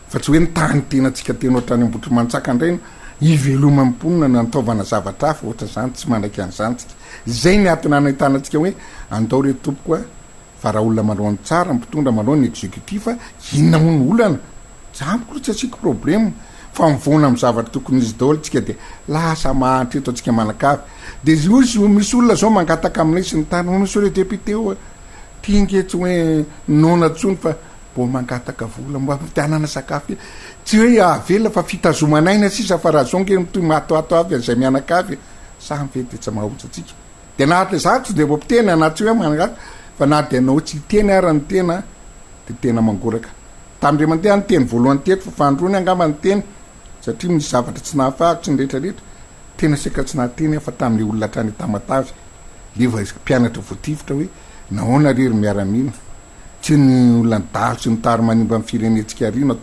fa tsy hoe ny tany tena tsika tena ohatrany ambotry mantsaka indrainy iveloma mimponina ny antaovana zavatra hafa ohatra zany tsy mandraiky an'izany tsika zay ny atony anahitanatsika hoe andao re tompokoa fa raha olona manao ny tsara mpitondra manao ny exécutif inona moa ny olana zamiko tsy asiko problème fa mivona am zavatra tokony izy daholo tsika de lasa mahantra eto atsika manakavy de misy olona zao mangataka aminay sy ny tany misy ole depute o tiangetsy hoe nona tsony fa mbo mangataka vola mba mitianana sakafo tsy hoe avela fa fitazomanaina sisa fa raha zonge mitoy matoato avy an'izay mianakavy samy vety tsy mahotsy atsika de nahaty le zatsy de mbo mpiteny anaty hoe managato fa na de anao tsy teny ara ny tena de tena mangoraka tamindre mandeha ny teny voalohany teto fa fandrony angamba ny teny satria misy zavatra tsy nahafahako tsy nyrehetrarehetra tena seka tsy nahateny fa tamin'le olona trany tamatavy leva mpianatra voatifitra hoe nahoana rery miaramina tsy ny olona ndalo sy nitary manimba amin'ny firenetsika rino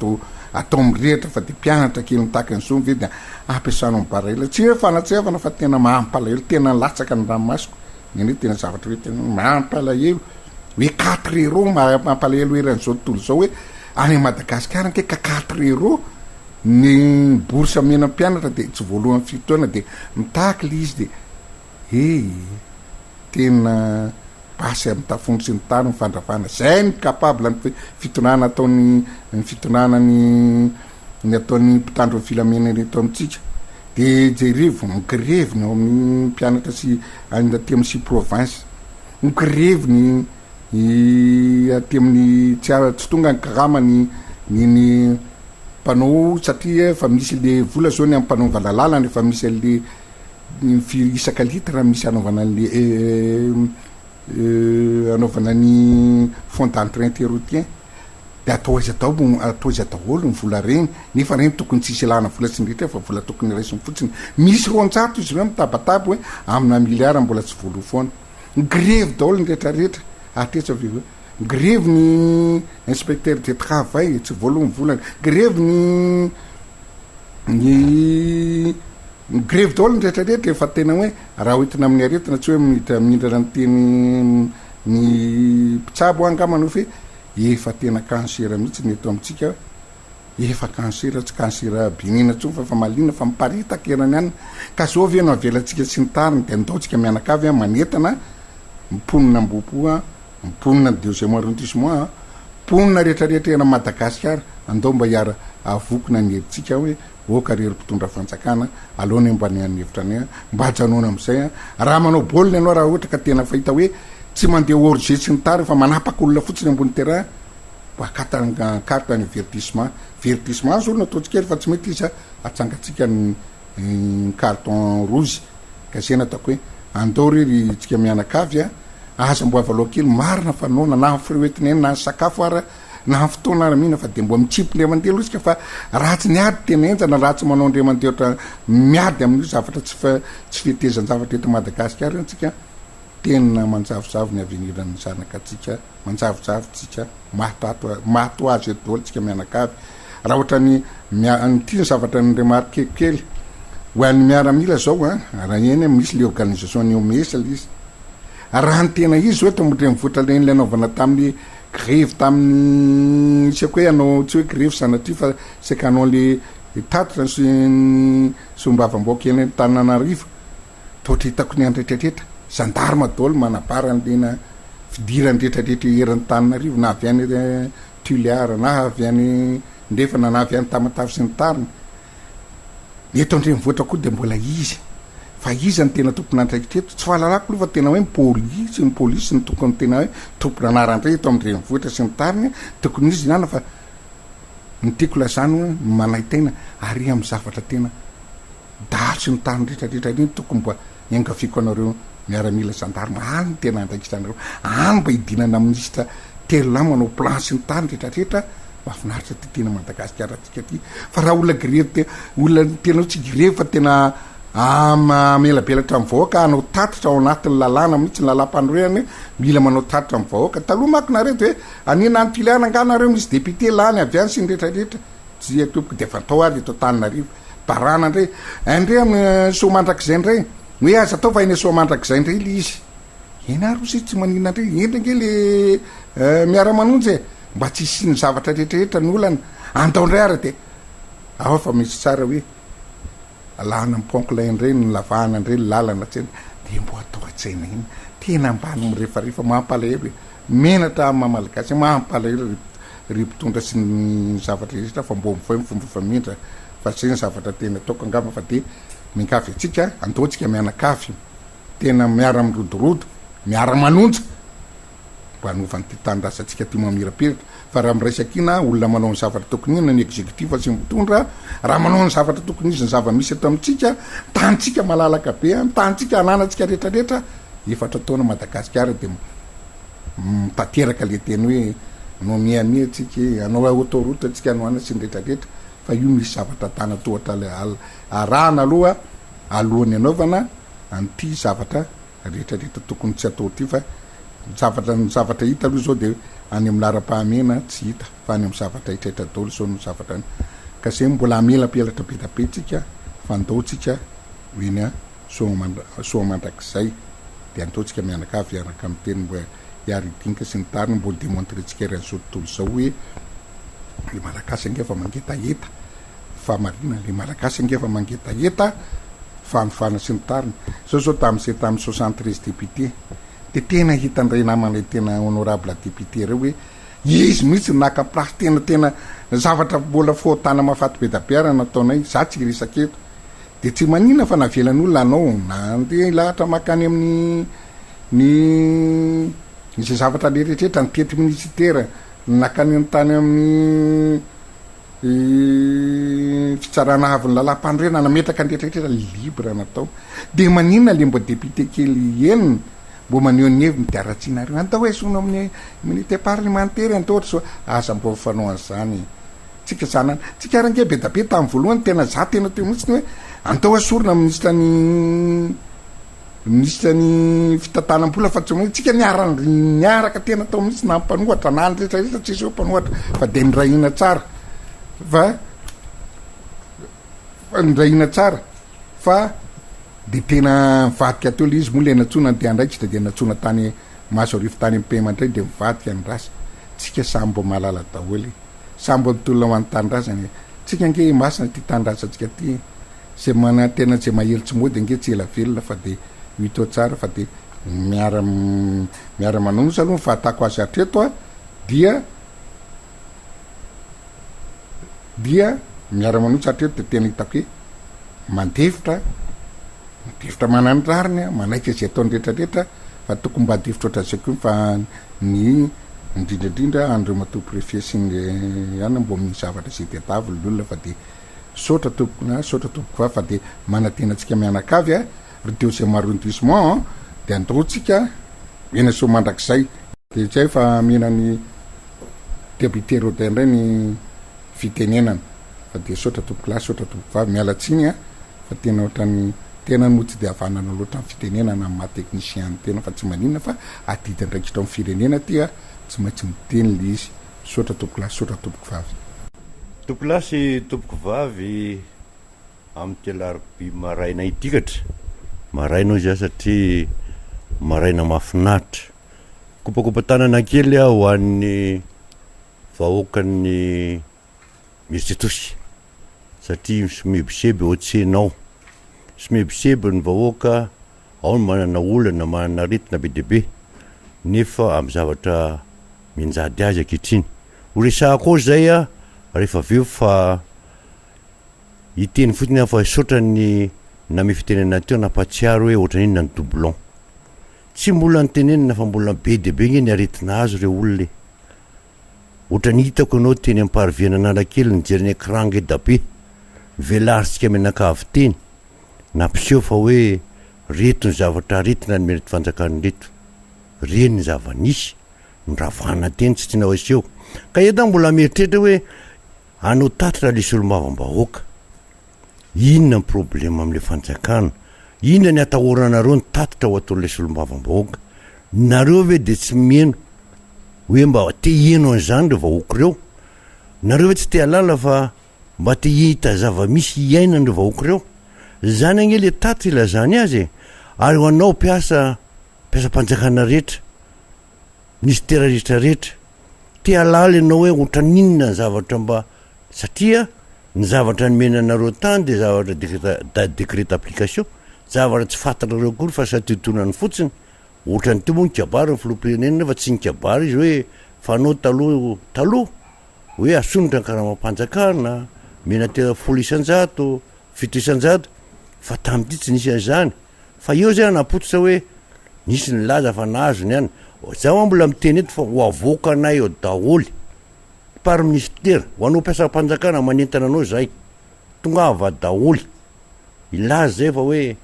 atao mirehitra fa de mpianatra kely nitaka ny zomy ve de ampiasanao mibaraela tsy hoe fanatsevana fa tena mahampalahelo tena latsaka ny ranomasiko neny hoe tena zavatra hoe tena mahampalahelo hoe 4 euros mahampalahelo eran'izao tontolo zao hoe any Madagasikara nke ka 4 euros ny bourse mena mpianatra de tsy voalohany fitoana de mitaky le izy de tena basy amin'ny tafony sy ny tany mifandravana zay ny capable ny fitonana ataony ny fitonana ny ataon'ny mpitandro ny filamena reto amitsika de jerevo migreviny ao amin'ny mpianatra sy aty amin'ny sy province migreviny aty amin'ny tsy tonga ny karama ny mpanao satria fa misy le vola zao ny amin'ny mpanao valalalana efa misy ale isaka litra misy anaovana le anaovana ny fond d'entrain terrotien de atao izy daholo ny vola reny nefa reny tokony tsisy ilana vola tsy nrehetra fa vola tokony raisiny fotsiny misy ronjato izy ireo mitabataba hoe amina miliara mbola tsy voalo foana greve daholo ny rehetrarehetra atretsy aveo greve ny inspecteur de travail tsy voalo ny volany greve ny greve daholo ny rehetrarehetra efa tena hoe raha hoentina amin'ny aretina tsy hoe mihindrana ny teny ny mpitsabo angamano fe efa tena kansera mihitsy ny eto amitsika efa kansera tsy kansera benina tsony fa malina fa miparitaka erany any ka zao ve no avelatsika sy ny tariny de andaotsika mianakavy a manetana miponina ambopoa miponina deuxième arrondissement ponina rehetrarehetra ena Madagasikara andao mba hiara avokona ny hevitsika hoe karery mpitondra fanjakana alohany mba ny anevitra mba hajanona am'izay raha manao baolina ianao raha ohatra ka tena fahita hoe tsy mandeha orge tsy ny tary fa manapaka olona fotsiny ambony terrain mba carte ny verdissement zo olona ataotsika fa tsy mety izy atsangatsika ny carton rouge ka zay nataoko hoe andao rery tsika mianakavy aza mbo avaloha kely marina fa nona na frihoetiny eny na sakafo ara na fotoana ara mihina fa de mbo mitsipo le mandeha loha tsika fa ratsy ny ady tena enjana ratsy manao ndre mandeha ohatra miady amin'io zavatra tsy fietezany zavatra eto Madagasikara antsika tena manjavozavo ny avenirany zanaka atsika manjavozavotsika mato azy eto daholo tsika mianakavy raha ohatra ny tiany zavatra ny remarque kely ho an'ny miaramila zao raha eny misy le organisation ny omesla izy raha ny tena izy hoe tombotre mivoatra leny le anaovana tamin'ny greve tamin'ny tsy ako hoe anao tsy hoe greve sanatria fa seka anao le tatitra sy sombavamboaka eny Tananarivo toatra hitako ny andretrarehetra gendarme daholo manabara an'lena fidirany rehetrarehetra eran'ny Tananarivo na avy any Tuliara na avy any ndrefana na avy any Tamatavy sy ny tariny eto andre mivoatra koa de mbola izy fa izy ny tena tompona andraikitreto tsy fahalalako aloha fa tena hoe ny polisy ny tokony tena hoe tompona anarandray eto amindre mivoatra sy ny tariny tokony izy nana fa ny tiako lazany manay tena ary amin'ny zavatra tena dalo sy ny tariny rehetrarehetra reny tokony mba iangafiko anareo miaramila gendarme any tena andraikitrareo any mba hidinana ministra telo manao plan sy ny tariny rehetrarehetra mahafinaritra ty tena Madagasikara atsika ty fa raha olona greve olona tena tsy greve fa tena melabelatra amin'ny vahoaka anao tatitra ao anatin'ny lalàna mihitsy ny lalam-panorenany mila manao tatitra amin'ny vahoaka taloha mako nareto hoe anina ny piliana anganareo misy député lany avy any sy ny rehetrarehetra tsy atopoko de fatao ary eto Tananarivo barana ndray indray amin'ny somandrak'izay ndray hoe aza atao fa eny somandrak'izay ndray le izy ena rosy tsy manina ndray endrange le Miara Manonja mba tsy sy ny zavatra rehetrarehetra ny olana andao ndray ara de ao fa misy tsara hoe alana mponkola indray ny lavahana indray ny lalana tsena de mbo atao atsaina iny tena mbany mirefarefa mahampalahelo hoe menatra mamalagasy mahampalahelo ry mpitondra sy ny zavatra rehetra fa mbo mivay fomba famindra fa zay ny zavatra tena ataoko angamba fa de minkafy atsika antoatsika mianakafy tena miara mirodorodo miara manonja mba anovany ty tandrasantsika ty mamirapiratra fa raha miraisakina olona manao ny zavatra tokony ina ny exécutif sy mitondra raha manao ny zavatra tokony izy ny zava-misy ato amitsika tantsika malalaka be tantsika ananatsika rehetrarehetra efatra taona Madagasikara de mitateraka le teny hoe no miamia tsika anao autoroute atsika anoana sy ny rehetrarehetra fa io misy zavatra tana tohatra arahana aloha alohany anaovana anty zavatra rehetrarehetra tokony tsy atao ty fa ny zavatra hita aloha zao de any amin'ny lara-pahamena tsy hita fa any amin'ny zavatra hitraitra daholo zao no zavatra ka zay mbola amela-pielatra be tabe tsika fandaotsika oeny soa mandrakizay de antaotsika mianakavy araka amin'ny teny mbo hiary dinika sy ny tariny mbola démontretsika ran'izao tontolo zao hoe le malagasy angefa mangetaheta fa marina le malagasy angefa mangetaheta fanofana sy ny tariny zao tamin'izay tamin'ny 73 député de tena hitandray namana tena honorable député reo hoe izy mihitsy naka plasy tena zavatra mbola fotana mafaty be dabiara nataonay za tsy resaketo de tsy manina fa navelan'olona anao na nde lahatra makany amin'ny izay zavatra lerehetrarehetra ny tety ministera nakany ny tany amin'ny fitsarana haviny lalam-pandrena nametraka ny rehetrarehetra libre natao de manina le mbo député kely enina mbo maneho ny heviny de aratsianareo antao hoe sona amin'ny minité parlementaire antohatra so aza mbo fanao an'izany tsika zanany tsika arange be da be tamin'ny voalohany tena za tena teo mihitsiny hoe antao hoe sorona ministrany fitantanam-bola fa tsy hoe tsika niaraka tena tao mihitsy na mpanohatra na ny rehetrarehetra tsisy hoe mpanohatra fa de nirahina tsara fa nirahina tsara fa de tena mivadika teo le izy moa le natsona de andraikitra de natsona tany maso arivo tany ampemandray de mivadika ny rasa tsika sambo malala daholy sambo nytolona ho an'ny tandrazany tsika nge masina ty tandrasantsika ty zay mana tena zay mahely tsy mody nge tsy ela velona fa de hito tsara fa de miara manonja aloha fahatako azy hatreto a dia miara manonja hatreto de tena hitako hoe mandevitra manany rariny a manaika zay ataony rehetrarehetra fa tokony mba devitra oatra zay koa fa ny indrindrandrindra andreo mato préfet sy ny ana mbo amin'ny zavatra zay de tavy lolona fa de sotra tompoko fa de manatenatsika mianakavy a reteo zay arrondissement de androtsika ena so mandrakizay de zay fa menany député rodin indray ny fitenenana fa de sotra tompoko lahy sotra tompoko vavy mialatsiny a fa tena ohatrany tena no tsy de avanana loatra amin'ny fitenenana amin'ny maha-technicien tena fa tsy maninona fa adida ndraikitra amin'ny firenena ty a tsy maintsy miteny le izy sotra tompoko lahy sotra tompoko vavy tompoko lahy sy tompoko vavy amin'ny tialaroby maraina idikatra maraina izy a satria maraina mahafinaritra kopakopa tanana kely a ho an'ny vahoakan'ny miritsetosy satria somebiseby ohatsenao somebiseby ny vahoaka ao ny manana olana manana retina be debe nefa amin'ny zavatra minjady azy akehitriny horesahako zay a rehefa aveo fa hiteny fotsiny fa sotrany name fitenena teo nampatsiaro hoe ohatran'iny ny doublon tsy mbola nytenenina fa mbola be debe nge ny aretina azy reo olona ohatrany hitako anao teny amparviana analakely nijeriny écran dabe velarintsika menakavy teny nampiseho fa hoe reto ny zavatra aretina ny menety fanjakany reto reny ny zava-nisy nravana teny tsy tiana hoaseho ka eta mbola mieritreritra hoe anao tatitra lesy olom-bavambahoaka inona ny problema am'le fanjakana inona ny atahorana ny tatitra ho atao lesy olom-bavambahoaka nareo ve de tsy mieno hoe mba te hieno an'izany reo vahoaka reo nareo hoe tsy te halala fa mba te hita zava-misy hiainany reo vahoaka reo zany ane le tatitra ilazany azy ary ho anao mpiasa-panjakana rehetra ministera rehetrarehetra te halala ianao hoe ohatraninona ny zavatra mba satria ny zavatra nymenanareo tany de zavatra décret d'application zavatra tsy fantanareo kory fa satytonany fotsiny ohatrany teo moa nikabary ny filoam-pirenena fa tsy nikabary izy hoe fanao taloha hoe asonitra ny karaha mampanjakana mena tena folo isanjato fito isanjato fa tam'ty tsy nisy an'zany fa eo zay napototra hoe nisy ny laza fa nahazony any zaho mbola miteny eto fa ho avoaka anay eo daholy par ministera ho anao mpiasam-panjakana manentana anao zay tongava daholy ilaza zay fa hoe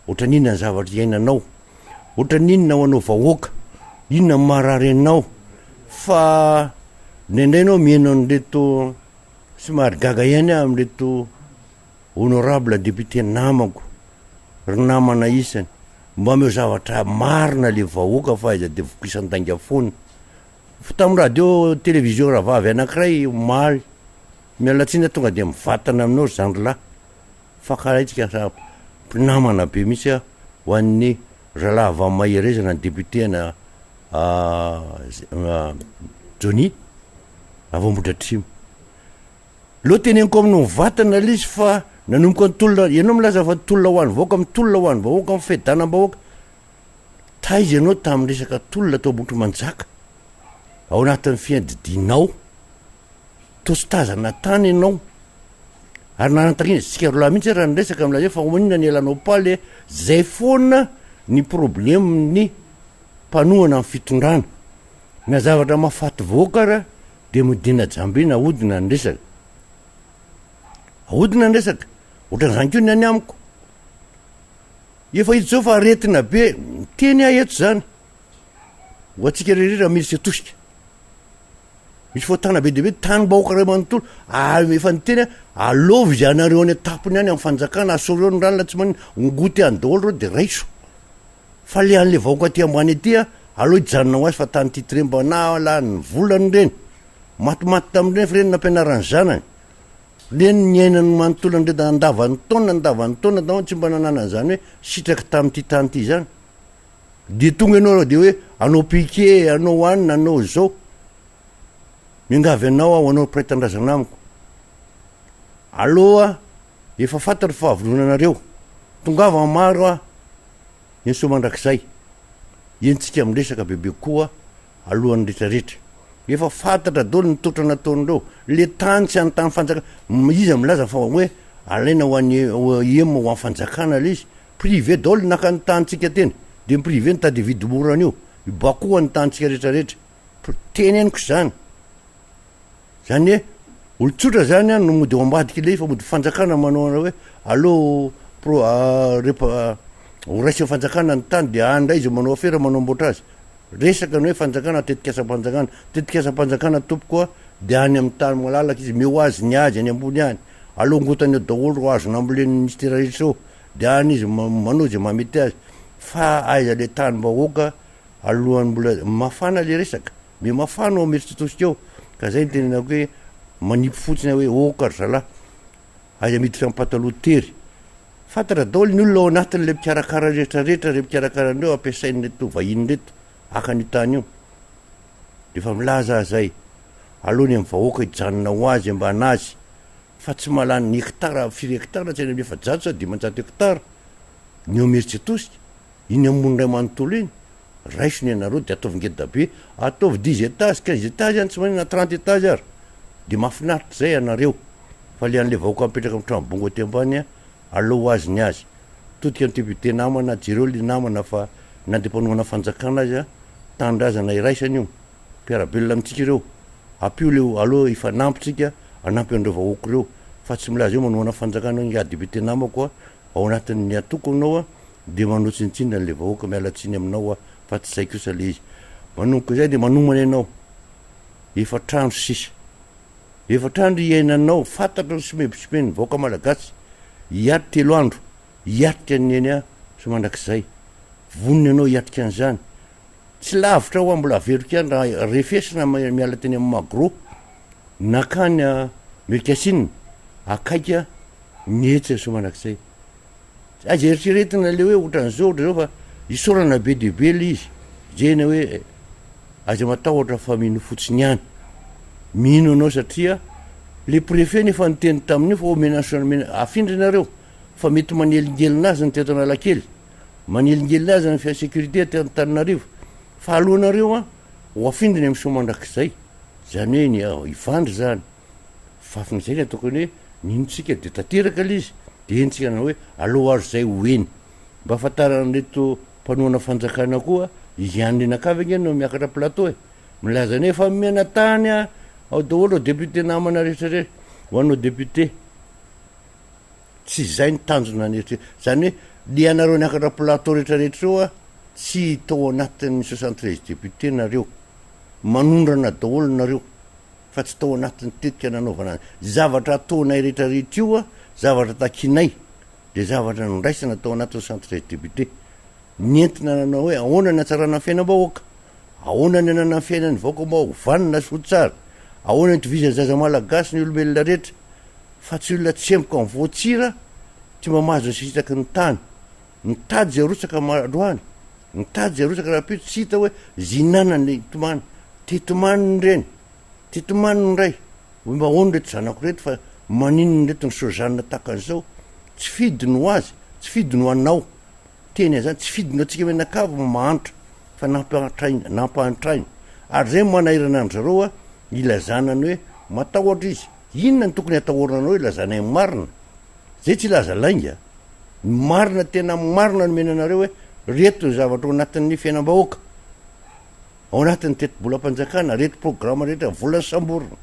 ohatra ninona ny zavatra iainanao ohatra ninona ho anao vahoaka inona marary anao fa nendrainao mihainao an'reto somary gaga ihany am'reto honorable député namako ry namana isany mba meo zavatra marina le vahoaka fa iza de vokisan-dainga fony fa tamin'ny radio télévision raha vavy anankiray maly mialatsina tonga de mivatana aminao zandry lahy fa karaha itsika sa mpinamana be mihitsy a ho an'ny zalahy vamaherezana ny député na Johnny avambotra trimo loha teneniko aminao mivatana lizy fa nanomboka ny tolona ianao milaza fa tolona ho an'ny vahoaka mitolona ho an'ny vahoaka mifedanam-bahoaka taizy ianao tamin'ny resaka tolona atao botro manjaka ao anatin'ny fiandidinao tositazana tany ianao ary nanantakina sika roalahy mihitsy raha nyresaka am'lazay fa omanina ny elanao paly zay foana ny problemny mpanohana amin'ny fitondrana na zavatra mahafaty vahoaka raha de modina jambina ahodina ny resaka ahodina ny resaka ohatran'izany keo ny any amiko efa hito zao fa aretina be teny ah eto zany ho atsika rehetra misy atosika misy foatana be debe tany-bahoaka ray manontolo efa ny teny alovy zay anareo any atapony any amin'ny fanjakana asoreo ny ranona tsy manina ongoty any daholo reo de raiso fa le an'le vahoaka ty ambany aty a aloha hijanona ho azy fa tany titremba na la ny volany reny matimaty tamin'ireny fa reny nampianarany zanany reny ny ainany manontolo ndreda andavany taona dao tsy mba nanana an'zany hoe sitraky tamin'ity tany ty zany de tonga ianao de hoe anao piqué anao anina anao zao miangavy anao aho anao piraitan-drazana amiko aloha efa fantatry fahavolonanareo tongava maro a enso mandrakizay entsika amresaka bebe koa alohan'ny retraretra efa fantatra dolo nitotra nataonareo le tany tsy any tany fanjakana izy milaza fa hoe alaina ho an'ny ema ho an'ny fanjakana le izy privé daholo naka ny tanytsika teny de ny privé ny tady vidimorana io ibakoa ny tanytsika retraretra teneniko zany zany hoe olotsotra zany a no mody ho ambadiky le fa mody fanjakana manao ana hoe allo ho raisy fanjakana ny tany de andray izy manao afera manao amboatra azy resaka no hoe fanjakana tetika asam-panjakana tetika asam-panjakana tompokoa de any amin'ny tany malalaka izy meo azy ny azy any ambony any aloha ngotany eo daholo ro azona ambolen'ny ministera rehetra eo de any izy manao zay mamety azy fa aiza le tany vahoaka alohan'ny mbola mafana le resaka me mafana ao meritritosika eo ka zay ny tenenako hoe manipy fotsiny hoe okary zalahy aiza miditra amin'ny pataloha tery fantatra daholo ny olona ao anatin'le mpikarakara rehetrarehetra re mpikarakara andreo ampiasainy reto vahiny reto akany tany io de fa milaza zay alohany amin'ny vahoaka hijanona ho azy mba anazy fa tsy malany ny hektara firy hektara tsy any efa-jato sa dimanjato hektara ny eo meritry atosika iny ambony ray manontolo iny raisony ianareo de ataovy ngeda be ataovy 10 étage 15 étage any tsy manina 30 étage ary de mahafinaritra zay anareo fa le an'le vahoaka mipetraka amin'ny trambongo aty ambany a aloha ho azy ny azy totika ny député namana jereo le namana fa nandepanoana fanjakana azy a tandrazana iraisany io mpiarabelona amitsika ireo apio le aloha ifanampitsika anampy andreo vahoaka reo fa tsy milaza eo manoana fanjakana ya député namako a ao anatin'ny atoko anao a de manao tsinitsiny an'le vahoaka mialatsiny aminao a fa tsy zay kosa le izy manomboka zay de manomana ianao efa trano sisa efa trano iainanao fantatra ny somebisomeny vahoaka malagasy hiaty telo andro hiatrika ny eny a so mandrakizay vonony anao hiatrika an'zany tsy lavitra ho mbola averoka any raha refesina miala teny amin'ny magro nakany a merikasina akaika mihetsa so mandrakizay azy eritreretina le hoe ohatran'zao ohatra zao fa isorana be debe le izy zena hoe aza matahotra fa mino fotsiny any mino anao satria le préfet nefa niteny tamin'io fa omena afindrinareo fa mety manelingelina azy ny teto analakely manelingelina azy ny fiasécurité ty Antananarivo fa alohanareo a ho afindriny amin'ny somandrakizay zany hoe ny ivandry zany fafin'izay ny ataoko ny hoe ninontsika de tateraka l izy de entsika na hoe aloha azo zay hoeny mba afantaranreto mpanoana fanjakana koa ianrenakavy no miakatra plateau e milaza ne efa miena tany a ao daholo ao député namana rehetrarehetra ho anao député tsy zay ny tanjona nehetra zany hoe lianareo niakatra plateau rehetrarehetra eo a tsy tao anatin'ny 73 député nareo manondrana daholo nareo fa tsy tao anatin'ny tetika nanaovana zavatra ataonay rehetrarehetra io a zavatra takinay de zavatra nondraisana tao anatin'ny 73 député nentina nanao hoe ahoana ny atsarana ny fiainam-bahoaka ahoana ny anana ny fiainan'ny vahoaka mba hovanina so tsara ahoana ny tovizany zaza malagasy ny olombelona rehetra fa tsy olona tsemboka amin'ny voatsira tsy mba mahazo sisitaky ny tany nitady zay rotsaka maroany nitady zay rotsaka rapito tsy hita hoe zinanany tomany tetomaniny reny tetomaniny ray hoe mba hoany reto zanako reto fa maninony reto ny sozanina takan'izao tsy fidiny ho azy tsy fidiny ho anao teny zany tsy fidinao atsika menakavo mahantra fa nampahantraina ary zay manahirana an zareo a ilazanany hoe matahotra izy inona ny tokony atahoranao ilazanay marina zay tsy laza lainga marina tena marina no menanareo hoe reto ny zavatra ao anatin'ny fiainam-bahoaka ao anatin'ny tetibolam-panjakana reto programma rehetra vola samborona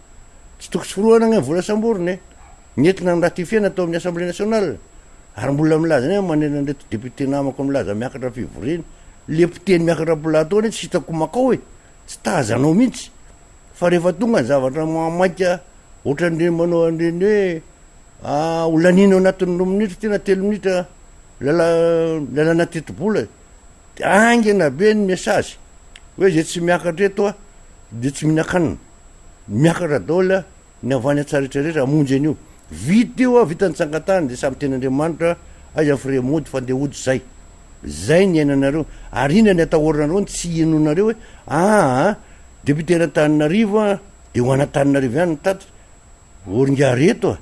tsy toko tsy foroana gny vola samborona e nentina ny ratifiana atao amin'ny assemblée nationale ary mbola milaza ny manena nreto député namako milaza miakatra fivoriny le mpiteny miakatra plateau ny tsy hitako makao e tsy tazanao mihitsy fa rehefa tonga ny zavatra mamaika ohatran'reny manao an'reny hoe olanina anatin'ny 9 minitra tena 3 minitra lalana tetibola angena be ny message hoe zay tsy miakatra eto a de tsy mihinakanina miakatra daola ny avany atsaretrarehetra amonjy an'io vita io a vita ny tsangatany de samy ten'andriamanitra aiza fre mody fa ndeha ody zay ny ainanareo ary ina ny atahoranareo ny tsy inonareo hoe député nataninarivo a de ho anataninarivo ihany ny tatitra oringareto a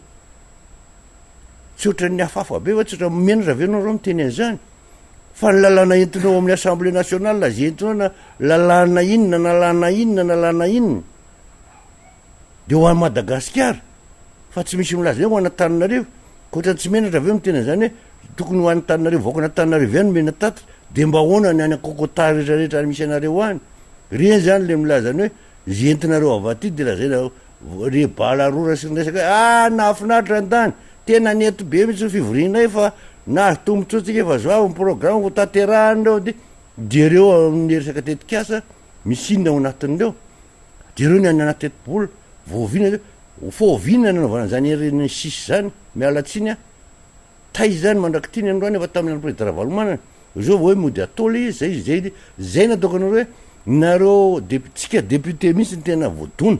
tsy oatra ny hafahafa be fa tsy oatra menatra venao reo miteny an'izany fa ny lalàna entinao amin'ny assemblée nationale zay entinao na lalàna inona nalàna inona nalàna inona de ho any madagasikara fa tsy misy milaza hoe ho anataninarivo ka ohatrany tsy menatra aveo miteny an'izany hoe tokony ho anataninarivo vaoka nataninarivo ihany mena tatitra de mba ahoana ny any akokotary rehetrarehetra ny misy anareo any reny zany le milazany hoe zay entinareo avaty de lazaina re bala rora sy nyresaka hoe nahafinaritra an-tany tena neto be mihitsy fivorinay fa na tombontsotsika efa zoavy ny programme ho taterahany reo de reo amin'ny resaka tetikasa misy inona ao anatin'ireo de reo ny any anaty tetibola voavina foavina nanaovana zany ereny sisy zany mialatsiny a tay zany mandrakitiny androany efa tamin'ny andro-président Ravalomanana zao hoe mody ataoly zay nataokanareo hoe nareo tsika député mihitsy ny tena voadona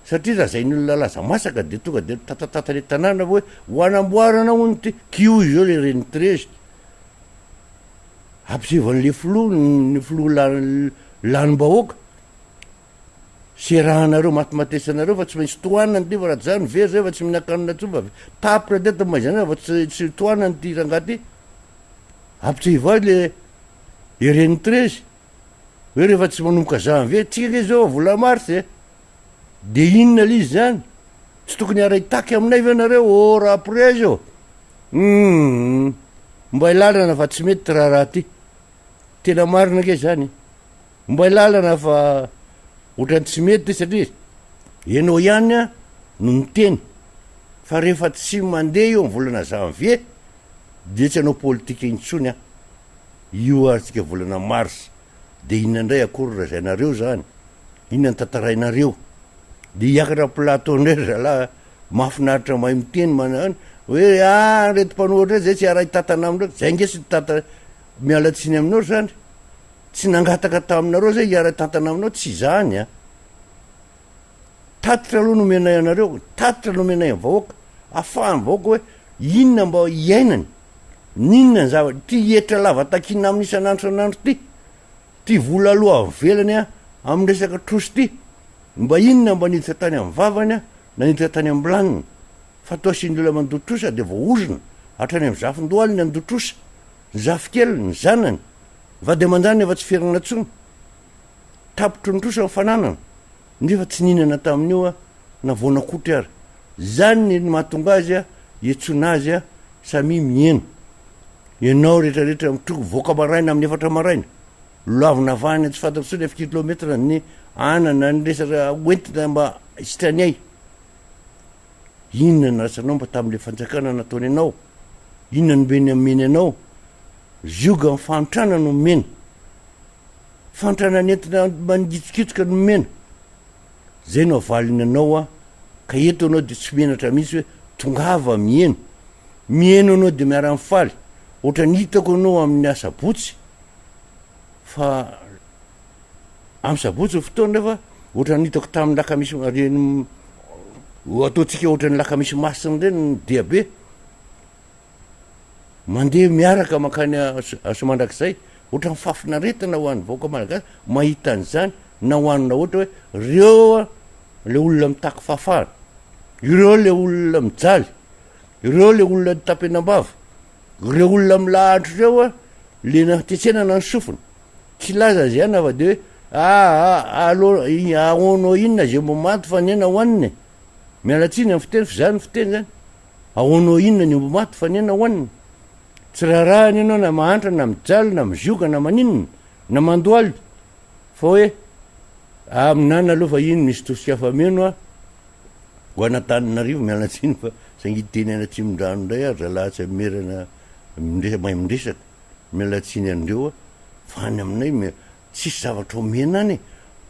satria raha zay ny olona laza masaka de tonga de tatatatany tanàna hoe ho anamboarana hony ty kio zao le reny trezitra ampisevan'le ny filoha lanim-bahoaka serahanareo matimatesanareo fa tsy maintsy tohanany ty fa raha zany very zay fa tsy minakanina tso fa tapitra de ta maizana fa tsy tohanany ty rangaty ampitseva le reny trezy hoe rehefa tsy manomboka janvier tsika ke zao vola mars e de inona lizy zany tsy tokony araitaky aminay ve nareo ora après zao mba ilalana fa tsy mety raha ty tena marina ke zany mba ilalana fa ohatrany tsy mety satria ianao ihany a no niteny fa rehefa tsy mandeha io amin'ny volana janvier de tsy anao politika intsony a io arytsika volana mars de inona indray akory raha zay nareo zany inona ny tantarainareo de hiakatra plateau ndray zalahy mahafinaritra mahay miteny manany hoe reto mpanohatra zay tsy aray tatana aminareo zay nge sy tata mialatsiny aminao zany tsy nangataka taminareo zay hiaray tatana aminao tsy zany a tatitra aloha nomenay anareo tatitra nomenay ny vahoaka ahafahany vahoaka hoe inona mba iainany ninona ny zavatra ty etra lava takina amin'ny isan'andro san'andro ty vola aloha avelany a amin'ny resaka trosy ty mba inona mba niditra tany amin'ny vavany a na niditra tany amin'ny laniny fa toasin'ny lola mandotrosa de voaozona hatrany amin'ny zafindohaliny andotrosa ny zafikeliny ny zanany va de mandany efa tsy fierinana tsony tapitro ny trosa ny fananana nefa tsy ninana tamin'io a na voanakotry ary zany ny mahatonga azy a etsona azy a samy miena ianao rehetrarehetra mitroko voaka maraina amin'ny efatra maraina loavina vany tsy fantako tsony efatra kilometra ny anana ny resaka oentina mba sitrany ay inona ny rasanao mba tamin'le fanjakana nataony ianao inona ny beny ameny anao zioga ny fanotrana no mena fanotrana ny entina manigitsikitsoka no mena zay no avalina anao a ka eto anao de tsy menatra mihitsy hoe tongava mieno anao de miara mifaly ohatra ny hitako anao amin'ny asabotsy fa amin'ny sabotsy fotoana nefa ohatra ny hitako tamin'ny lakamisy reny ataotsika ohatra ny lakamisy masiny reny ny diabe mandeha miaraka makany asomandrakizay ohatra ny fafinaretana ho an'ny vaoaka malagasy mahita an'izany na hoanina ohatra hoe reo a le olona mitaky fafana ireo le olona mijaly ireo le olona tapenambava reo olona milahatra reo a le natsetsenana ny sofina tsy laza azy ihany fa de hoe ahoanao inona zay mbo maty fa nena hoaniny mialatsiny amin'ny fiteny fa zany fiteny zany ahoanao inona ny mbo maty fa nena hoaniny tsy raharahany ianao na mahantra na mijaly na mizioka na maninona na mandoaly fa hoe aminana aloha fa iny misy tosika-fameno a ho anatananarivo mialatsiny fa sangiteny anatsimondrano ndray ary zalahatsy merana mahay mindresaka mialatsiny andreo a fa any aminay tsisy zavatra omena any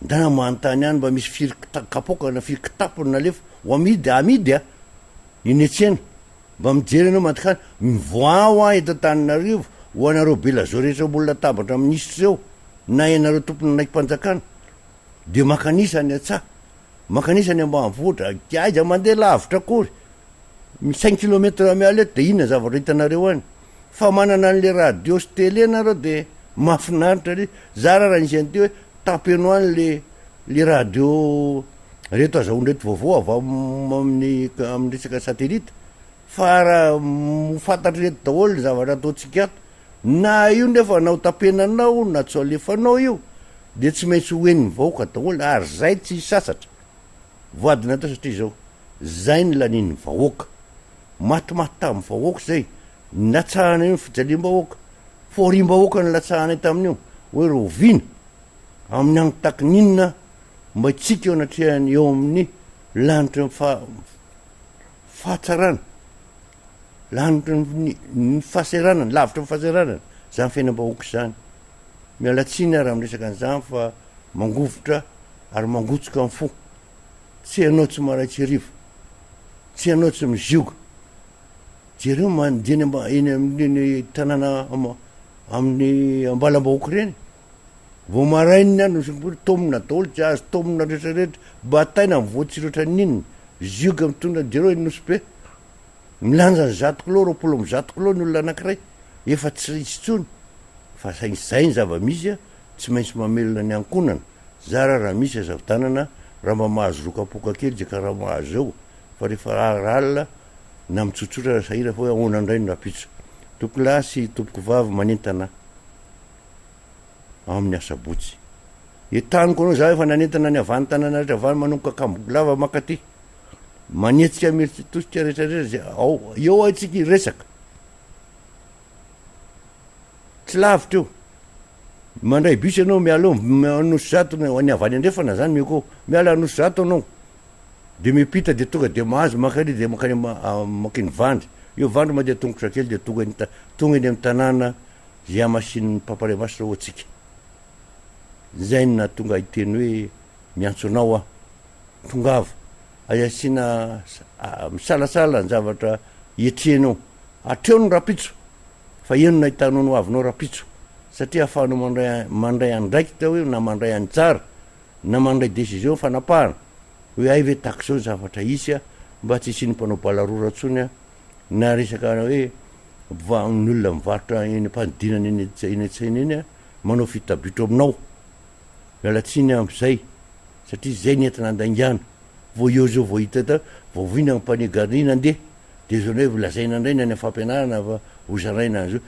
ndana manontany any mba misy firikapoka na firikitapony nalefa ho amidy a iny etsena mba mijery anao mantikany mivoao a eto tananarivo ho anareo belazao rehetra molona tabatra minisitra zao na ianareo tompony naikim-panjakana de makanisany atsa makanisany ambanivohitra aiza mandeha lavitra akory 5 kilometra miala eto de inona zavatra hitanareo any fa manana an'le radio sy tele nareo de mahafinaritra ry zara raha nisy an'ity hoe tapeno any le radio reto azaondreto vaovao avy amin'ny resaka satellite fa raha fantatry reto daholo zavatra ataotsika ato na io nefa nao tapenanao na tsy alefanao io de tsy maintsy hoeniny vahoaka daholo ary zay tsy sasatra voadina atao satria zao zay ny laniny vahoaka matimaty tamin'ny vahoaka zay natsahana io fijaliam-bahoaka forim-bahoaka ny latsahanay tamin'io hoe rovina amin'ny agnotaky ninona mba tsika eo anatrehany eo amin'ny lanitra fahatsarana lanitra ny fahaseranana lavitra ny fahaseranana zany fiainam-bahoaka zany mialatsiny ary am'resaka an'izany fa mangovotra ary mangotsoka amin'ny fo tsy anao tsy maraitsy rivo tsy anao tsy mizioga jereo mandeny eny amin'ny tanàna amin'ny ambalam-bahoaka reny vo marainy any tomina daholo tsy azo tomina rehetrarehetra bataina mivoatsirotra ninona zioga mitondra jereo inosy be milanja ny 100 kilô 20 kilô ny olona anankiray efa tsy isy tsony fa zay ny zava-misy a tsy maintsy mamelona ny ankonana zara raha misy azavitanana raha mba mahazo rokapoka kely ze ka raha mahazo eo fa rehefa alina na mitsotsotra raha sahira fa hoe ahoana indray ny rapitso toko lahy sy tompoko vavy manentana amin'ny asabotsy etaniko anao za efa nanentana ny avany tanana rehetra avany manomboka kambolava makaty manetsika meritosika rehetrarehetra zay ao eo aitsika resaka tsy lavitra eo mandray bisy anao miala anosy zato ny avany andrefana zany meko miala anosy zato anao de mipita de tonga de mahazo makary de makiny vandry io vandry mandeha tongotra kely de tonga eny amin'ny tanàna zay amasin'ny paparemasy reo atsika zay na tonga hiteny hoe miantso anao a tongava ay asina misalasala ny zavatra etrenao atreo ny rapitso fa eno na hitanao no avinao rapitso satria afahanao mandray andraiky tao io na mandray anjara na mandray décision fanapahana hoe ay ve taky zao zavatra isy a mba tsy isy ny mpanao balarora tsony a na resaka hoe ny olona mivarotra eny ampanodinana eny an-tsaina eny a manao fitabitro aminao mialatsiny am'zay satria zay nentina andaingana vo eo zao vo hita ta vovoina mpane garnina andeha de zao hoe lazaina indray ny any fampianarana fa hozaraina an'zao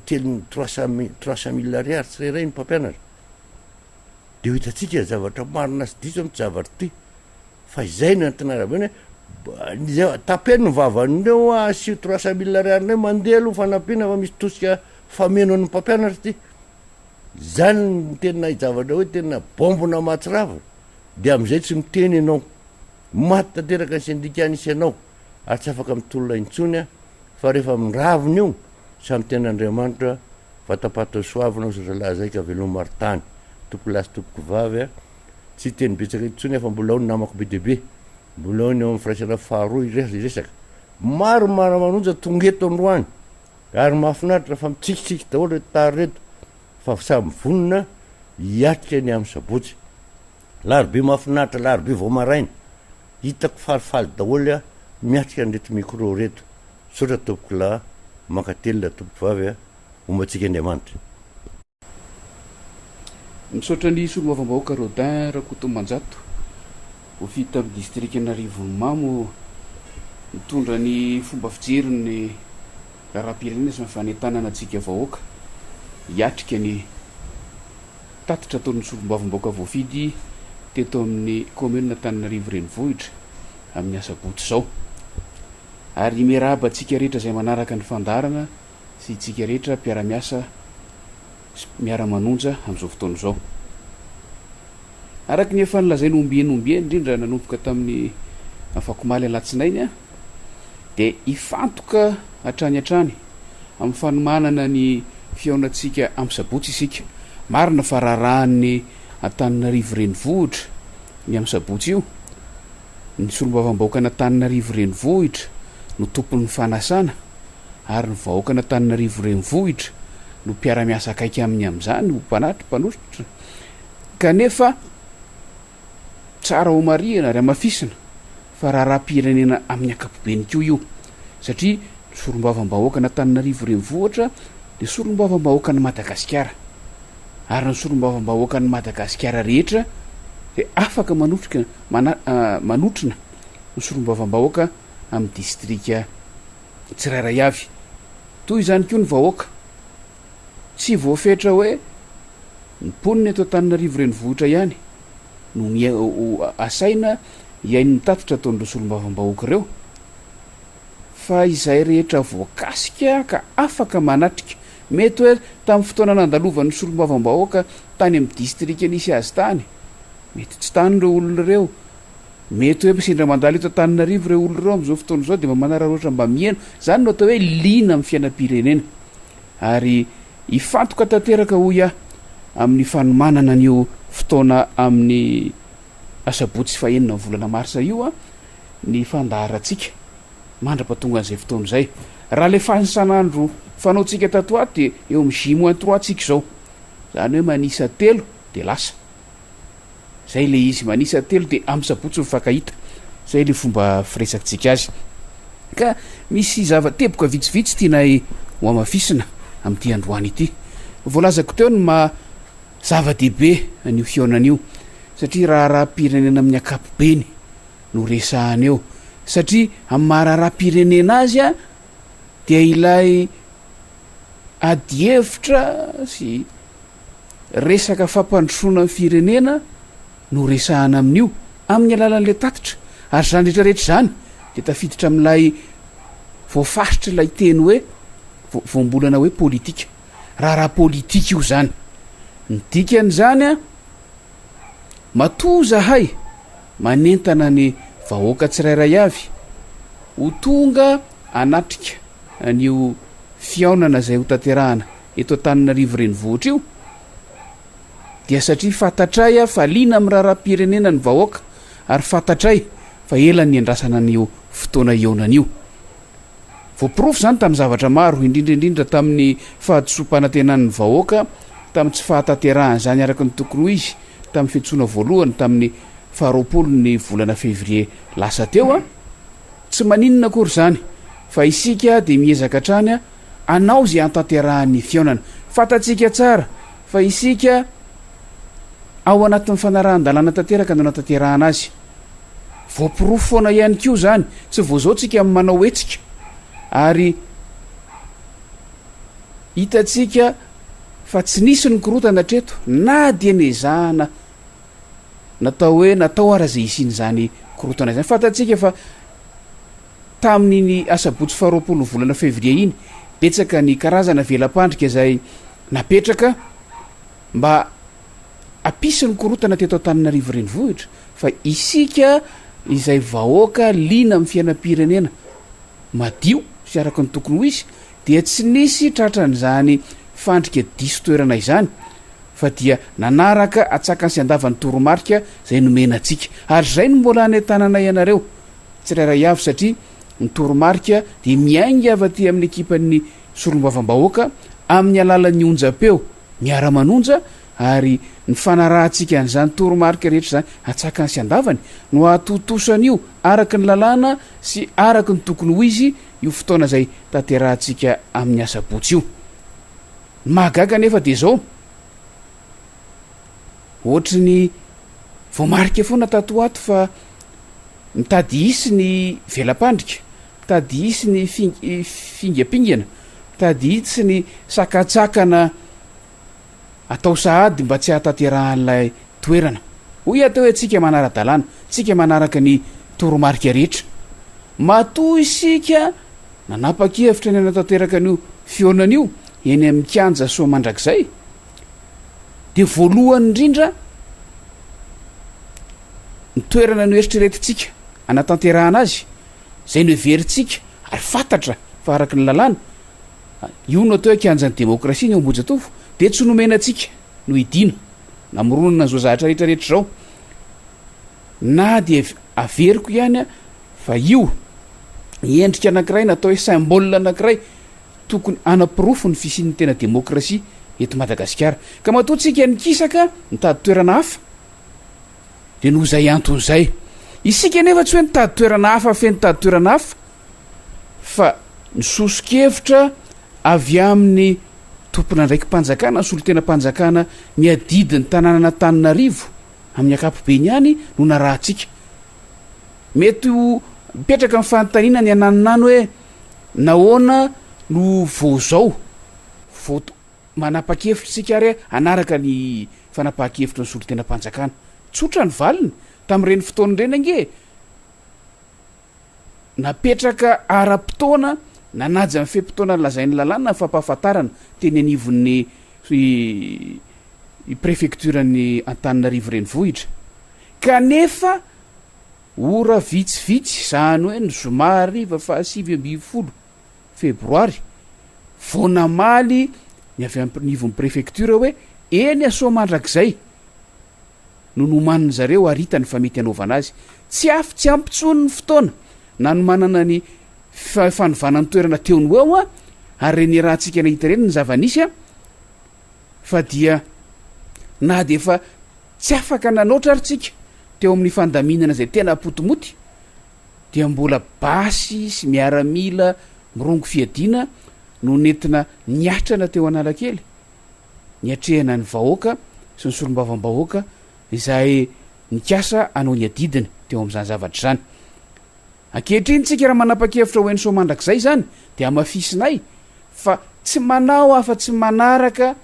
telo 300 000 ariary tsy reray ny mpampianatra de ho hitatsika zavatra marina sy diso amty zavatra ty fa izay no antinarabeny tapeno vavan'ireo asio 300 000 ariarina mandeha aloha fanampiana fa misy tosika fameno ny mpampianatra ty zany ny tena hijavatra hoe tena bombona matsirava de am'izay tsy miteny ianao maty tanteraka ny sindikany isy ianao ary tsy afaka mitolona intsony a fa rehefa miraviny io samy ten'Andriamanitra vatapato soavinao zazalahy zay ka velomary tany tompo lasy tompoko vavy a tsy teny betsaka intsony fa mbola ao ny namako be deaibe mbola ao ny eo amin'ny firaisana faharoa iresaka maro Miara Manonja tonga eto androany ary mahafinaritra fa mitsikitsiky daholo reto tary reto fa samy vonona hiatrika ny amin'ny sabotsy larobe mahafinaritra larobe vao maraina hitako falifaly daholo a miatrika nreto micro reto sotra tompoko lahy mankatelina tompoko vavy a ombatsika Andriamanitra. Misaotra ny solombavambahoaka Rodin Rakotomanjato vita amin'ny district Anarivomamo mitondra ny fomba fijeriny raharam-pirenena sy fanentanana antsika vahoaka hiatrika ny tatitra ataon'ny solombavambahoaka voafidy teto amin'ny commune Antananarivo renivohitra amin'ny asabotsy zao ary miarahaba antsika rehetra izay manaraka ny fandarana sy itsika rehetra mpiara-miasa Miara Manonja amin'izao fotoana zao araky ny efa nilazainy ombienombieny indrindra nanomboka tamin'ny afakomaly alatsinainy a de ifantoka hatrany hatrany amin'ny fanomanana ny fiaonantsika amin'ny sabotsy isika marina fa raharahan'ny Antananarivo renivohitra ny amin'ny sabotsy io ny solombavambahoaka n'Antananarivo renivohitra no tompon'ny fanasana ary ny vahoaka n'Antananarivo renivohitra no mpiara-miasa akaiky amin'ny am'izany mpanositra kanefa tsara ho marihana ary amafisina fa raharam-pirenena amin'ny ankapobeny ko io satria solombavambahoaka n'Antananarivo renivohitra de solombavambahoaka ny Madagasikara ary ny solombavambahoaka ny Madagasikara rehetra de afaka manotrina ny solombavambahoaka amin'ny distrika tsirairay avy toy izany koa ny vahoaka tsy voafetra hoe ny poniny eto Antananarivo renivohitra ihany no asaina iain'ny tatitra ataon'ireo solombavambahoaka ireo fa izay rehetra voakasika ka afaka manatrika mety hoe tamin'ny fotoana nandalovan'ny solombavambahoaka tany amin'ny distrika nisy azy tany mety tsy tany ireo olona ireo mety hoe sendra mandalo eto Antananarivo ireo olona ireo amin'izao fotoana izao de mba manararoatra mba mieno zany no atao hoe lina amin'ny fiainam-pirenena ary ifantoka tanteraka hoy amin'ny fanomanana an'io fotoana amin'ny asabotsy fahenina volana marsa io ny fandaharatsika mandra-patonga an'izay fotoana izay raha le fansan'andro fanaotsika tato ato de eo amin'ny J-3 tsika zao zany hoe manisa 3 de lasa zay le izy manisa 3 de amin'ny sabotsy mifankahita zay le fomba firesakantsika azy ka misy zavateboka vitsivitsy tianay ho amafisina amin'ity androany ity voalazako teo ny zava-dehibe an'io fiaonan'io satria raharam-pirenena amin'ny ankapobeny no resahana eo satria amin'ny mahararam-pirenena azy dia ilay adievitra sy resaka fampandrosoana ny firenena no resahana amin'io amin'ny alalan'ilay tatitra ary zany rehetrarehetra zany de tafiditra amin'ilay voafaritra ilay teny hoe voambolana hoe politika raha politika io zany ny dikany zany matoa zahay manentana ny vahoaka tsirairay avy ho tonga anatrika an'io fiaonana zay ho tanterahana eto Antananarivo renivohitra io dia satria fantatray fa liana amin'ny raharam-pirenena ny vahoaka ary fantatray fa ela ny andrasana an'io fotoana ionan'io voapirofo zany tamin'ny zavatra maro indrindraindrindra tamin'ny fahadisom-panantenan'ny vahoaka tamin'ny tsy fahatanterahany zany araka ny tokony ho izy tamin'ny fiantsoana voalohany tamin'ny 20 volana février lasa teo tsy maninona akory zany fa isika de miezaka hatrany anao zay antanterahany fiaonana fantatsika tsara fa isika ao anatin'ny fanarahan-dalàna tanteraka no natanterahana azy voapirofo foana ihany koa zany tsy voazao tsika amin'ny manao hetsika ary hitatsika fa tsy nisy ny korotana hatreto na dia nezahana natao hoe natao ara zay isiny zany korotana zany fantatsika fa tamin'ny asabotsy faharoapolo volana février iny betsaka ny karazana velam-pandrika izay napetraka mba ampisiny korotana teto an-taninarivo renivohitra fa isika izay vahoaka liana amin'ny fiainam-pirenena madio sy araka ny tokony ho izy dia tsy nisy tratran'izany fandrika diso toerana izany fa dia nanaraka atsakany sy andavany toromarika zay nomena antsika ary zay no mbola any tanana ianareo tsirairay avy satria ny toromarika dia miainga avy aty amin'ny ekipan'ny solombavam-bahoaka amin'ny alalan'ny onjam-peo miara manonja ary ny fanarahantsika an'izany toromarika rehetra zany atsakany sy andavany no atotosanaio araka ny lalàna sy araka ny tokony ho izy io fotoana zay tanterahantsika amin'ny asabotsy io mahagaga nefa dia zao ohatry ny voamarika foana tato ato fa mitady isy ny velam-pandrika mitady isy ny fingapingana mitady isy ny sakatsakana atao sahady mba tsy hahatanterahan'ilay toerana hoy atao hoe tsika manara-dalàna tsika manaraka ny toromarika rehetra matoa isika nanapa-kevitra ny anatanteraka an'io fionan'io eny amin'ny kanja soa mandrakizay dia voalohany indrindra ny toerana no eritreretintsika anatanterahana azy zay no everitsika ary fantatra fa araky ny lalàna io no atao hoe kianjan'ny demokrasia ny ambojatovo dia tsy nomena antsika no hidina namoronana zao zahatra rehetrarehetra zao na dia averiko ihany a fa io endrika anankiray natao hoe symbole anankiray tokony anapirofo ny fisian'ny tena demokrasia eto Madagasikara ka matoatsika nikisaka nitady toerana hafa dia noho zay anton'izay isika nefa tsy hoe nitady toerana hafa fe nitady toerana hafa fa nisosokevitra avy amin'ny tompona ndraiky mpanjakana ny solotena mpanjakana miadidiny tanànana Antananarivo amin'ny akapobeny ihany no narahantsika mety mipetraka amin'ny fanontaniana ny ananinany hoe nahoana no vo zao vo manapa-kevitra tsika ary anaraka ny fanapaha-kevitra ny solotena mpanjakana tsotra ny valiny tamin'ireny fotoana ireny ange napetraka ara-potoana nanaja amin'ny fe-potoana lazain'ny lalàna ny fampahafantarana teny anivon'ny préfecturan'ny Antananarivo renivohitra kanefa ora vitsivitsy zany hoe ny zoma ariva fa 7 febroary vao namaly ny avy anivon'ny préfectura hoe eny asoa mandrakizay no nomaniny zareo aritany fa mety anaovana azy tsy afy tsy ampitsony ny fotoana na no manana ny fanovanany toerana teony ho eo a ary reny rahantsika nahita reny ny zavanisy a fa dia na de efa tsy afaka nanoatra ary tsika teo amin'ny fandaminana zay tena potomoty dia mbola basy sy miaramila mirongo fiadiana no nentina niatrana teo Analakely niatrehana ny vahoaka sy ny solombavam-bahoaka izay nikasa anao ny adidiny teo amin'izany zavatra zany ankehitriny tsika raha manapa-kevitra ho eny so mandrakizay zany dia amafisinay fa tsy manao afa-tsy manaraka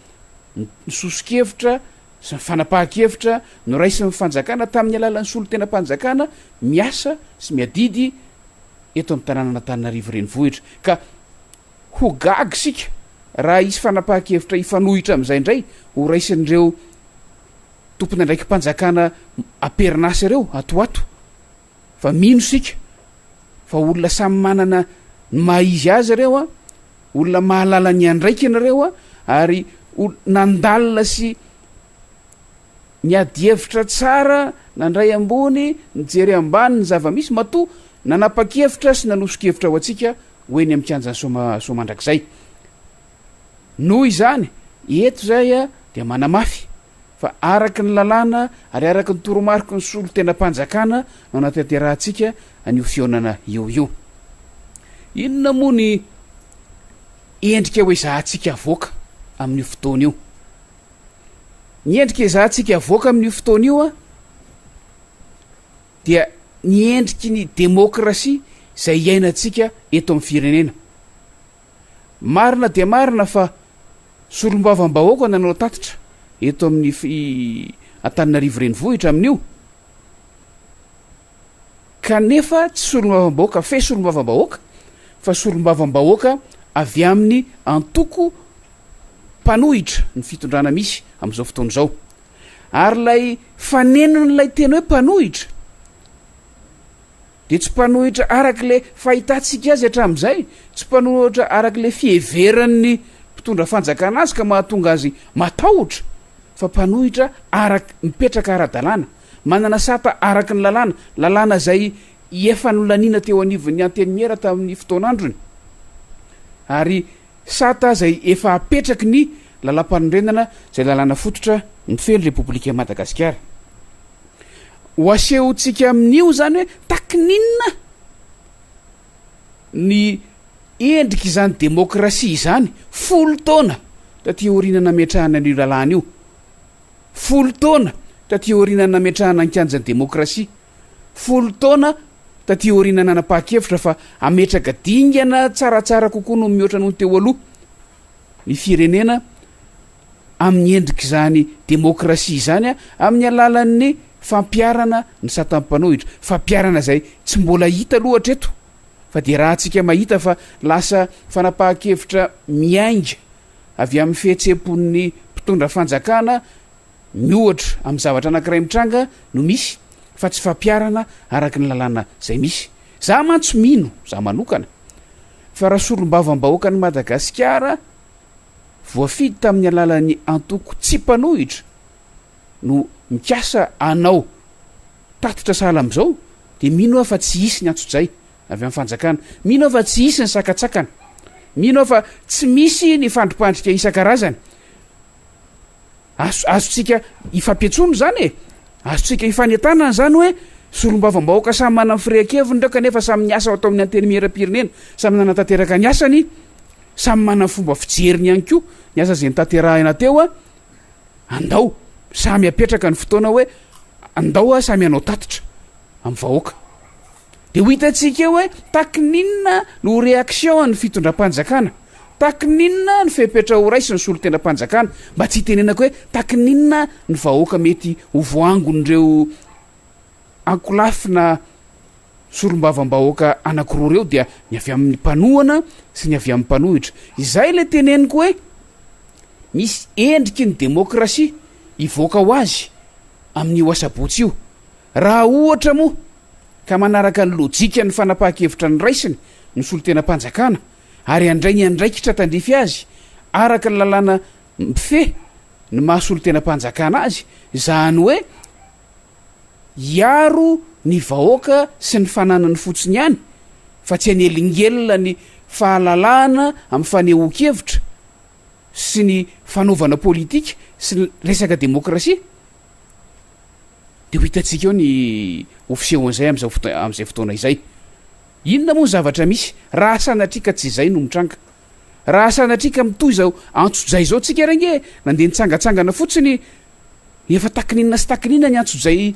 nisosokevitra sy ny fanapaha-kevitra no raisy ny fanjakana tamin'ny alalan'ny solotena mpanjakana miasa sy miadidy eto amin'ny tanàna Antananarivo renivohitra ka ho gagy sika raha isy fanapaha-kevitra ifanohitra amin'izay indray ho raisin'ireo tompona ndraiky mpanjakana aperinasy ireo atoato fa mino sika fa olona samy manana ny maha-izy azy ireo a olona mahalala ny andraiky ianareo a ary nandalina sy niady-hevitra tsara nandray ambony nijery ambany ny zava-misy matoa nanapa-kevitra sy nanosokevitra ho atsika hoeny amin'ny kianjany so mandrakizay noho izany eto zay a dia manamafy fa araky ny lalàna ary araky ny toromariko ny solo tena mpanjakana no anatanterahantsika an'io fionana io inona moa ny endrika hoe zahantsika avoaka amin'io fotoana io ny endrika zahantsika avoaka amin'io fotoana io a dia ny endriky ny demokrasia zay iainantsika eto amin'ny firenena marina dia marina fa solombavam-bahoaka nanao tatitra eto amin'ny Antananarivo renivohitra amin'io kanefa tsy solombavam-bahoaka fe solombavam-bahoaka fa solombavam-bahoaka avy amin'ny antoko mpanohitra ny fitondrana misy amin'izao fotoana izao ary lay fanenon'lay teny hoe mpanohitra de tsy mpanohitra arak'le fahitantsika azy hatramin'izay tsy mpanohitra arak'le fieveran'ny mpitondra fanjakana azy ka mahatonga azy matahotra fa mpanohitra mipetraka ara-dalàna manana sata araky ny lalàna zay efa nolaniana teo anivon'ny anteny miera tamin'ny fotoan'androny ary sata zay efa apetraky ny lalam-panondrenana zay lalàna fototra ny fely repoblika madagasikara ho asehontsika amin'io zany hoe takininna ny endriky izany demokrasia izany folo taona taty orinana metrahana an'io lalàna io folo taona taty orinana nametrahana ankianjany demokrasia folo taona taty orinana nanapa-kevitra fa ametraka dingana tsaratsara kokoa no mihoatra noho ny teo aloha ny firenena amin'ny endriky zany demokrasia izany a amin'ny alalan'ny fampiarana ny satam-panohitra fampiarana zay tsy mbola hita lohatra eto fa de raha antsika mahita fa lasa fanapa-kevitra miainga avy amin'ny fihetsem-pon'ny mpitondra fanjakana miohatra amin'ny zavatra anankiray mitranga no misy fa tsy fampiarana araky ny lalàna zay misy za mantso mino za manokana fa raha solombavam-bahoaka ny Madagasikara voafidy tamin'ny alalan'ny antoko tsy mpanohitra no mikasa anao tatitra sahala am'izao de mino aho fa tsy hisy ny antso-jay avy amin'ny fanjakana mino aho fa tsy hisy ny sakatsakana mino aho fa tsy misy ny fandrimpandrika isan-karazany azontsika ifampiatsono zany e azontsika ifanentanana zany hoe solombavam-bahoaka samy manana firehakeviny ndreo kanefa samy niasa atao amin'ny anteny miera-pirenena samy nanatanteraka ny asany samy manana fomba fijeriny ihany koa ny asa zay nitaterahina teo a andao samy apetraka ny fotoana hoe andao a samy anao tatitra amin'ny vahoaka de ho hitantsika hoe takininna no réaction ny fitondram-panjakana takininna ny fepetra ho raisy ny solotena-panjakana mba tsy hitenenako hoe takininna ny vahoaka mety ho voangon'ireo ankolafina solombavam-bahoaka anankiroa reo dia ny avy amin'ny mpanohana sy ny avy amin'ny mpanohitra izay le teneniko hoe misy endriky ny demokrasia ivoaka ho azy amin'io asabotsy io raha ohatra moa ka manaraka ny lojika ny fanapa-kevitra ny raisiny ny solotena-panjakana ary andray ny andraikitra tandrify azy araka ny lalàna mfe ny mahasolotena-panjakana azy zany hoe iaro ny vahoaka sy ny fananany fotsiny ihany fa tsy anelingelona ny fahalalana amin'ny fanehoan-kevitra sy ny fanaovana politika sy ny resaka demokrasia de ho hitantsika eo ny ofisehon'izay am'izay fotoana izay inona moa zavatra misy raha sanatrika tsy izay no mitranga raha sanatrika mitoy zao antso-jay zao tsika range nandeha nitsangatsangana fotsiny efa takininna sy takininna ny antso-jay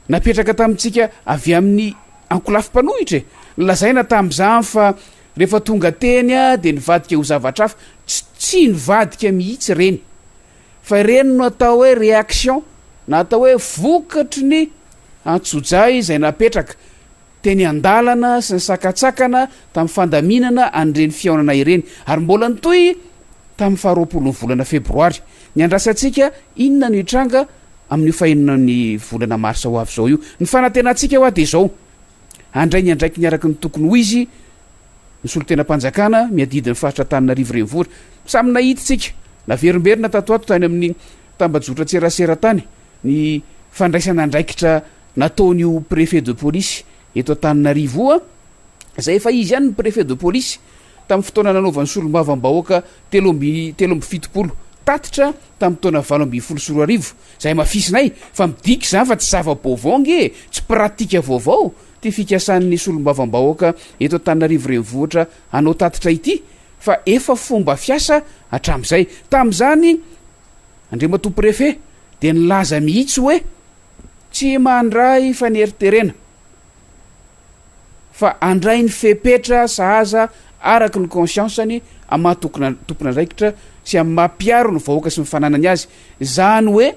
napetraka tamintsika avy amin'ny ankolafim-panohitra e lazaina tam'izany fa rehefa tonga teny a de nivadika ho zavatra hafa tsy nivadika mihitsy reny fa reny no atao hoe réaction na atao hoe vokatry ny antso-jay zay napetraka teny andalana sy ny sakatsakana tamin'ny fandaminana an'ireny fiaonana ireny ary mbola nitoy tamin'ny faharoapolony volana febroary ny andrasantsika inona no hitranga amin'ny fahinana ny volana marsa ho avy zao io ny fanatenantsika ho a de zao andray ny andraiky niaraky ny tokony ho izy ny solotena-panjakana miadidiny faritra Antananarivo renivohitra samy nahititsika naverimberina tatoato tany amin'ny tambajotra tserasera tany ny fandraisana andraikitra nataon'io préfet de police eto Antananarivo a zay efa izy ihany ny préfet de police tamin'ny fotoana nanaovan'ny solombavam-bahoaka telo amby fitopolo tatitra tamin'ny taona 2024 zay mafisinay fa midiky zany fa tsy zava-baovaonge tsy pratika vaovao ty fikasan'ny solombavam-bahoaka eto Antananarivo renivohitra anao tatitra ity fa efa fomba fiasa hatram'izay tam'izany andriamatoa préfet de nilaza mihitsy hoe tsy mandray faneriterena fa andray ny fepetra sahaza araky ny conscienseny amin'ny tompona andraikitra sy amin'ny mampiaro ny vahoaka sy ny fananany azy zany hoe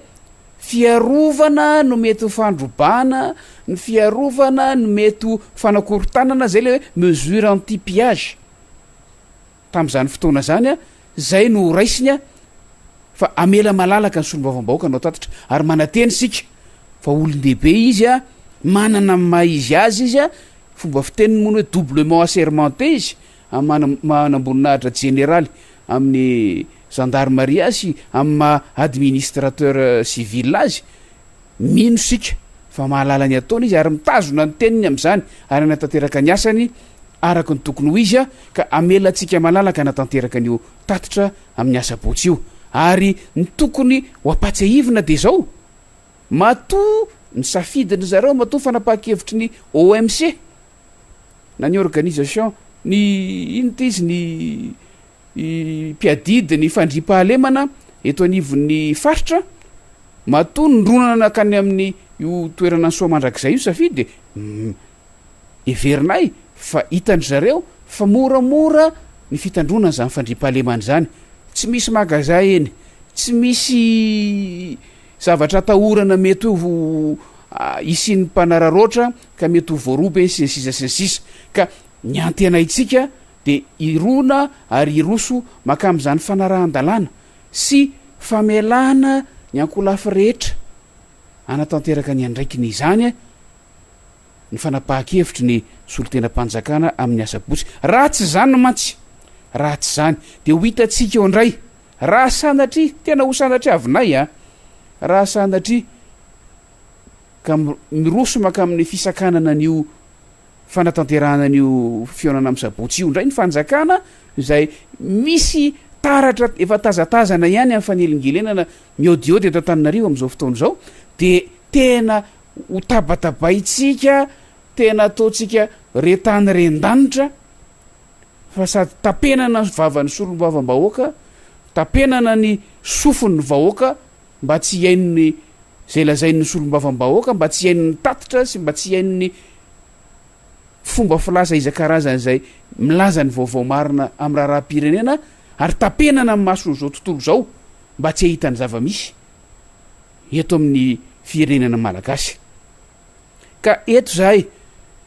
fiarovana no mety ho fandrobana, ny fiarovana no mety ho fanakorontanana, zay le hoe mesure anti-pillage tam'izany fotoana zany a, zay no raisiny a fa amela malalaka ny solombavam-bahoaka anao tatitra, ary manateny sika fa olon-dehibe izy a, manana maha izy azy izy a, fomba fiteniny mono hoe doublement assermenté izy manamboninahitra généraly amin'ny gendarmerie azy, amin'ny maha administrateur civil azy, mino sika fa mahalala ny ataony izy, ary mitazona ny teniny am'izany, ary natanteraka ny asany araka ny tokony ho izy a, ka amela antsika malalaka natanteraka an'io tatitra amin'ny asa-botsy io, ary ny tokony ho apatsahivina de zao matoa ny safidiny zareo, matoa fanapaha-kevitry ny OMC na ny organisation ny inota izy ny mpiadidy ny fandripahalemana eto anivon'ny faritra, matoa ny ndronana nakany amin'ny io toerana ny soa mandrakizay io safidy de everinay fa hitany zareo fa moramora ny fitandronana zany fandripahalemana zany, tsy misy magazay eny, tsy misy zavatra atahorana mety ho isin'ny mpanararoatra ka mety ho voaroba eny sisa ka ny antenaitsika de irona ary iroso maka am'izany fanarahan-dalàna sy famelana ny ankolafy rehetra anatanteraka ny andraikiny izany ny fanapaha-kevitry ny solotena-panjakana amin'ny asa-botsy. Raha tsy zany no mantsy, raha tsy zany de ho hitatsika eo indray, raha sanatry tena ho sanatry avinay a, raha sanatry ka miroso maka amin'ny fisakanana an'io fanatanterahana an'io fionana amin'ny sabotsy io indray ny fanjakana, zay misy taratra efa tazatazana ihany amin'ny fanelingelenana miodiody eto Antananarivo am'izao fotoana zao, de tena ho tabatabaitsika, tena ataotsika retany rendanitra fa sady tapenana ny vavan'ny solombavam-bahoaka, tapenana ny sofony vahoaka mba tsy iain'ny zay lazain'ny solombavam-bahoaka, mba tsy iain'ny tatitra sy mba tsy iain'ny fomba filaza isan-karazany zay milaza ny vaovao marina amin'ny raharam-pirenena, ary tapenana amin'ny mason'izao tontolo zao mba tsy ahitany zava-misy eto amin'ny firenena malagasy. Ka eto zahay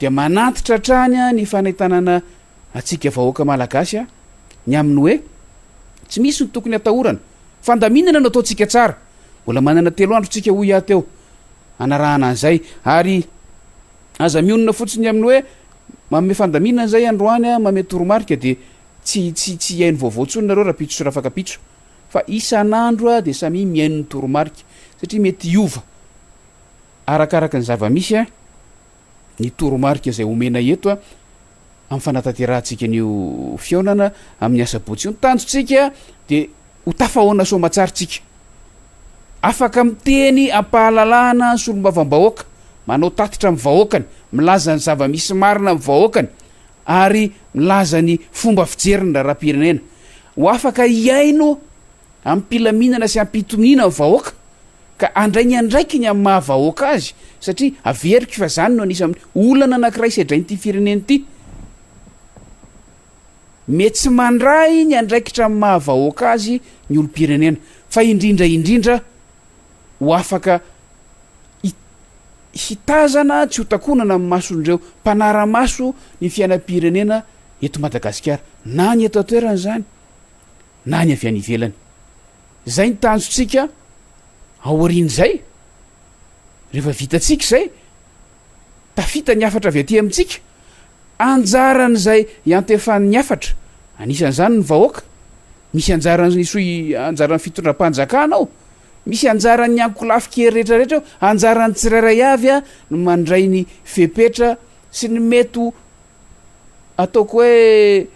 dia manatitra hatrany ny fanaitanana atsika vahoaka malagasy ny aminy hoe tsy misy ny tokony atahorana, fandaminana no ataotsika tsara, mbola manana 3 andro tsika ho ia teo anarahana an'izay, ary aza mionona fotsiny amin'ny hoe manome fandaminana zay androany mame toromarika de tsy iainy vaovao tsony nareo raha pitso sy raha afaka pitso, fa isan'andro de samy miaino ny toromarika satria mety iova arakaraka ny zava-misy ny toromarika zay omena eto amin'ny fanatanterantsika an'io fionana amin'ny asa-botsy io. Ny tanjotsika de ho tafahoana soamantsaritsika, afaka miteny ampahalalana ny solombavam-bahoaka, manao tatitra amin'ny vahoakany, milaza ny zava-misy marina amin'ny vahoakany, ary milaza ny fomba fijeriny raharam-pirenena, ho afaka iaino amin'ny mpilaminana sy ampitonina amin'ny vahoaka, ka andrainy andraikiny amin'ny mahavahoaka azy, satria averiky fa zany no anisany olana anankiray sedrainy ity firenena ity, mety tsy mandray ny andraikitra amin'ny mahavahoaka azy ny olom-pirenena, fa indrindra ho afaka hitazana tsy ho takonana amin'ny mason'ireo mpanara-maso ny fiainam-pirenena eto Madagasikara, na ny eto atoerana zany na ny avy any ivelany. Zay ny tanjotsika aorian'izay, rehefa vitatsika zay tafita ny afatra avy aty amintsika, anjaran'izay iantefan'ny afatra, anisan'izany ny vahoaka, misy anjaran'ny fitondram-panjakana ao, misy anjaran'ny ankolafy kery rehetrarehetra ao, anjaran'ny tsirairay avy no mandray ny fepetra sy ny mety ataoko hoe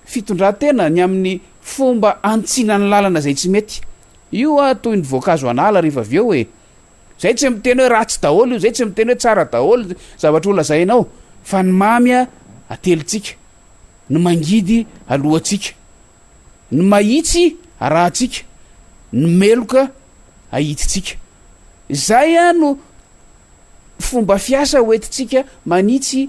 fitondran-tena ny amin'ny fomba antsina ny lalana zay tsy mety. Io toy ny voankazo anala rehefa avy eo zay tsy miteny hoe ratsy daholo io, zay tsy miteny hoe tsara daholo zavatra ho lazainao, fa ny mamy atelitsika, ny mangidy alohatsika, ny mahitsy arahantsika, ny meloka ahititsika. Zay no fomba fiasa hoentitsika manitsy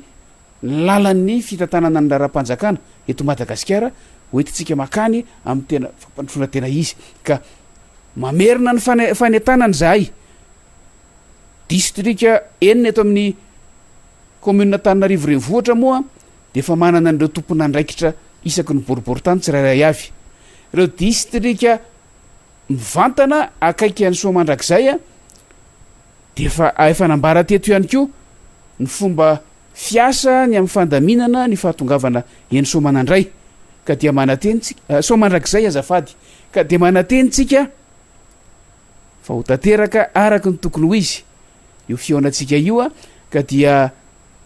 ny lalan'ny fitantanana ny raharam-panjakana eto Madagasikara, hoentitsika makany amin'ny tena fampandrosoana tena izy, ka mamerina ny fanentanany zahay distrika enina eto amin'ny commune Tananarivo renivohitra moa de efa manana an'ireo tompon'andraikitra isaky ny boriboritany tsirairay avy. Ireo distrika mivantana akaiky any Soamandrakizay de efa nambara teto ihany koa ny fomba fiasa ny amin'ny fandaminana ny fahatongavana eny Soamanandray ka dia manatentsika Soamandrakizay azafady ka dia manatentsika fa ho tanteraka araky ny tokony ho izy io fionatsika io ka dia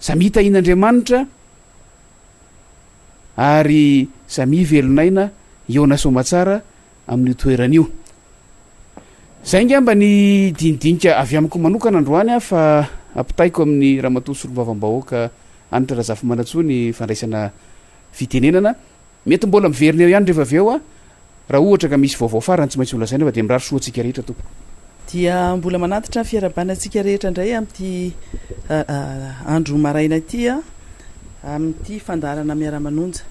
samy hitahin'Andriamanitra ary samy velonaina iona somatsara amin'ny toeran'io. Zay ngamba ny dinidinika avy amiko manokana androany fa ampitaiko amin'ny ramatoa solombavam-bahoaka Anitra Razafy Manantsoa ny fandraisana fitenenana. Mety mbola miverina eo ihany rehefa avy eo raha ohatra ka misy vaovao farany tsy maintsy olazaina fa de mirary soatsika rehetra toko. Dia mbola manatitra fiarabanantsika rehetra indray amin'ity andro maraina ity amin'ity fandarana Miara Manonja.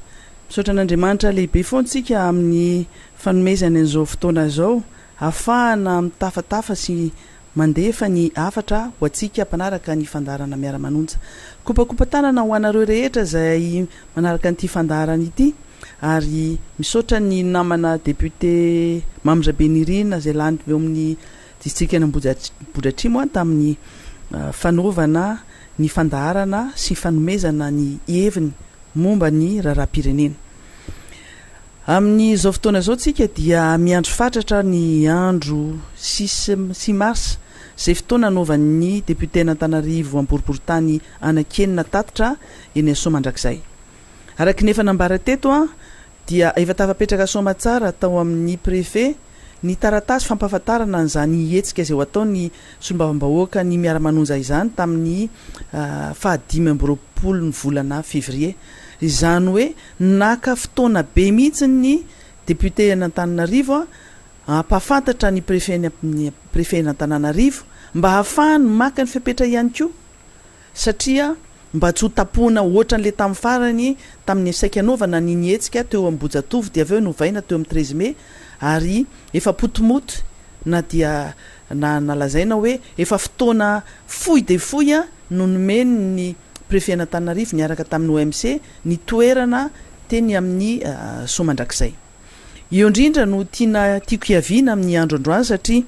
Misaotra an'Andriamanitra lehibe foantsika amin'ny fanomezany an'izao fotoana zao ahafahana mitafatafa sy mandefa ny afatra ho atsika mpanaraka ny fandarana Miara Manonja. Kopakopa tanana ho anareo rehetra zay manaraka an'ity fandarana ity ary misaotra ny namana député Mamirabe Nirina zay lany eo amin'ny distrika Nambodratrimo tamin'ny fanaovana ny fandarana sy fanomezana ny heviny momba ny raharam-pirenena. Amin'izao fotoana zao tsika dia miandro fatratra ny andro 6 mars zay fotoana anaovan'ny député Antananarivo Amboriboritany Anakenina tatitra eny Soamandrakizay. Araky nefa nambara teto dia efa tafapetraka somatsara tao amin'ny préfet ny taratasy fampahafantarana an'izany hetsika izay ho ataony solombavam-bahoaka ny Miara Manonja izany tamin'ny 25 ny volana février. Izany hoe naka fotoana be mihitsy ny député Antananarivo ampahafantatra ny préfet Antananarivo mba hahafahany maka ny fepetra ihany koa satria mba tsy ho tapoana ohatran'le tamin'ny farany tamin'ny saika anaovana ny hetsika teo Ambojatovo dia aveo novaina teo amin'ny 13 mai ary efa potomoto na dia nalazaina hoe efa fotoana fohy de fohy no nomeny ny préfet Antananarivo niaraka tamin'ny OMC ny toerana teny amin'ny Soamandrakizay. Io indrindra no tiako hiaviana amin'ny andro androany satria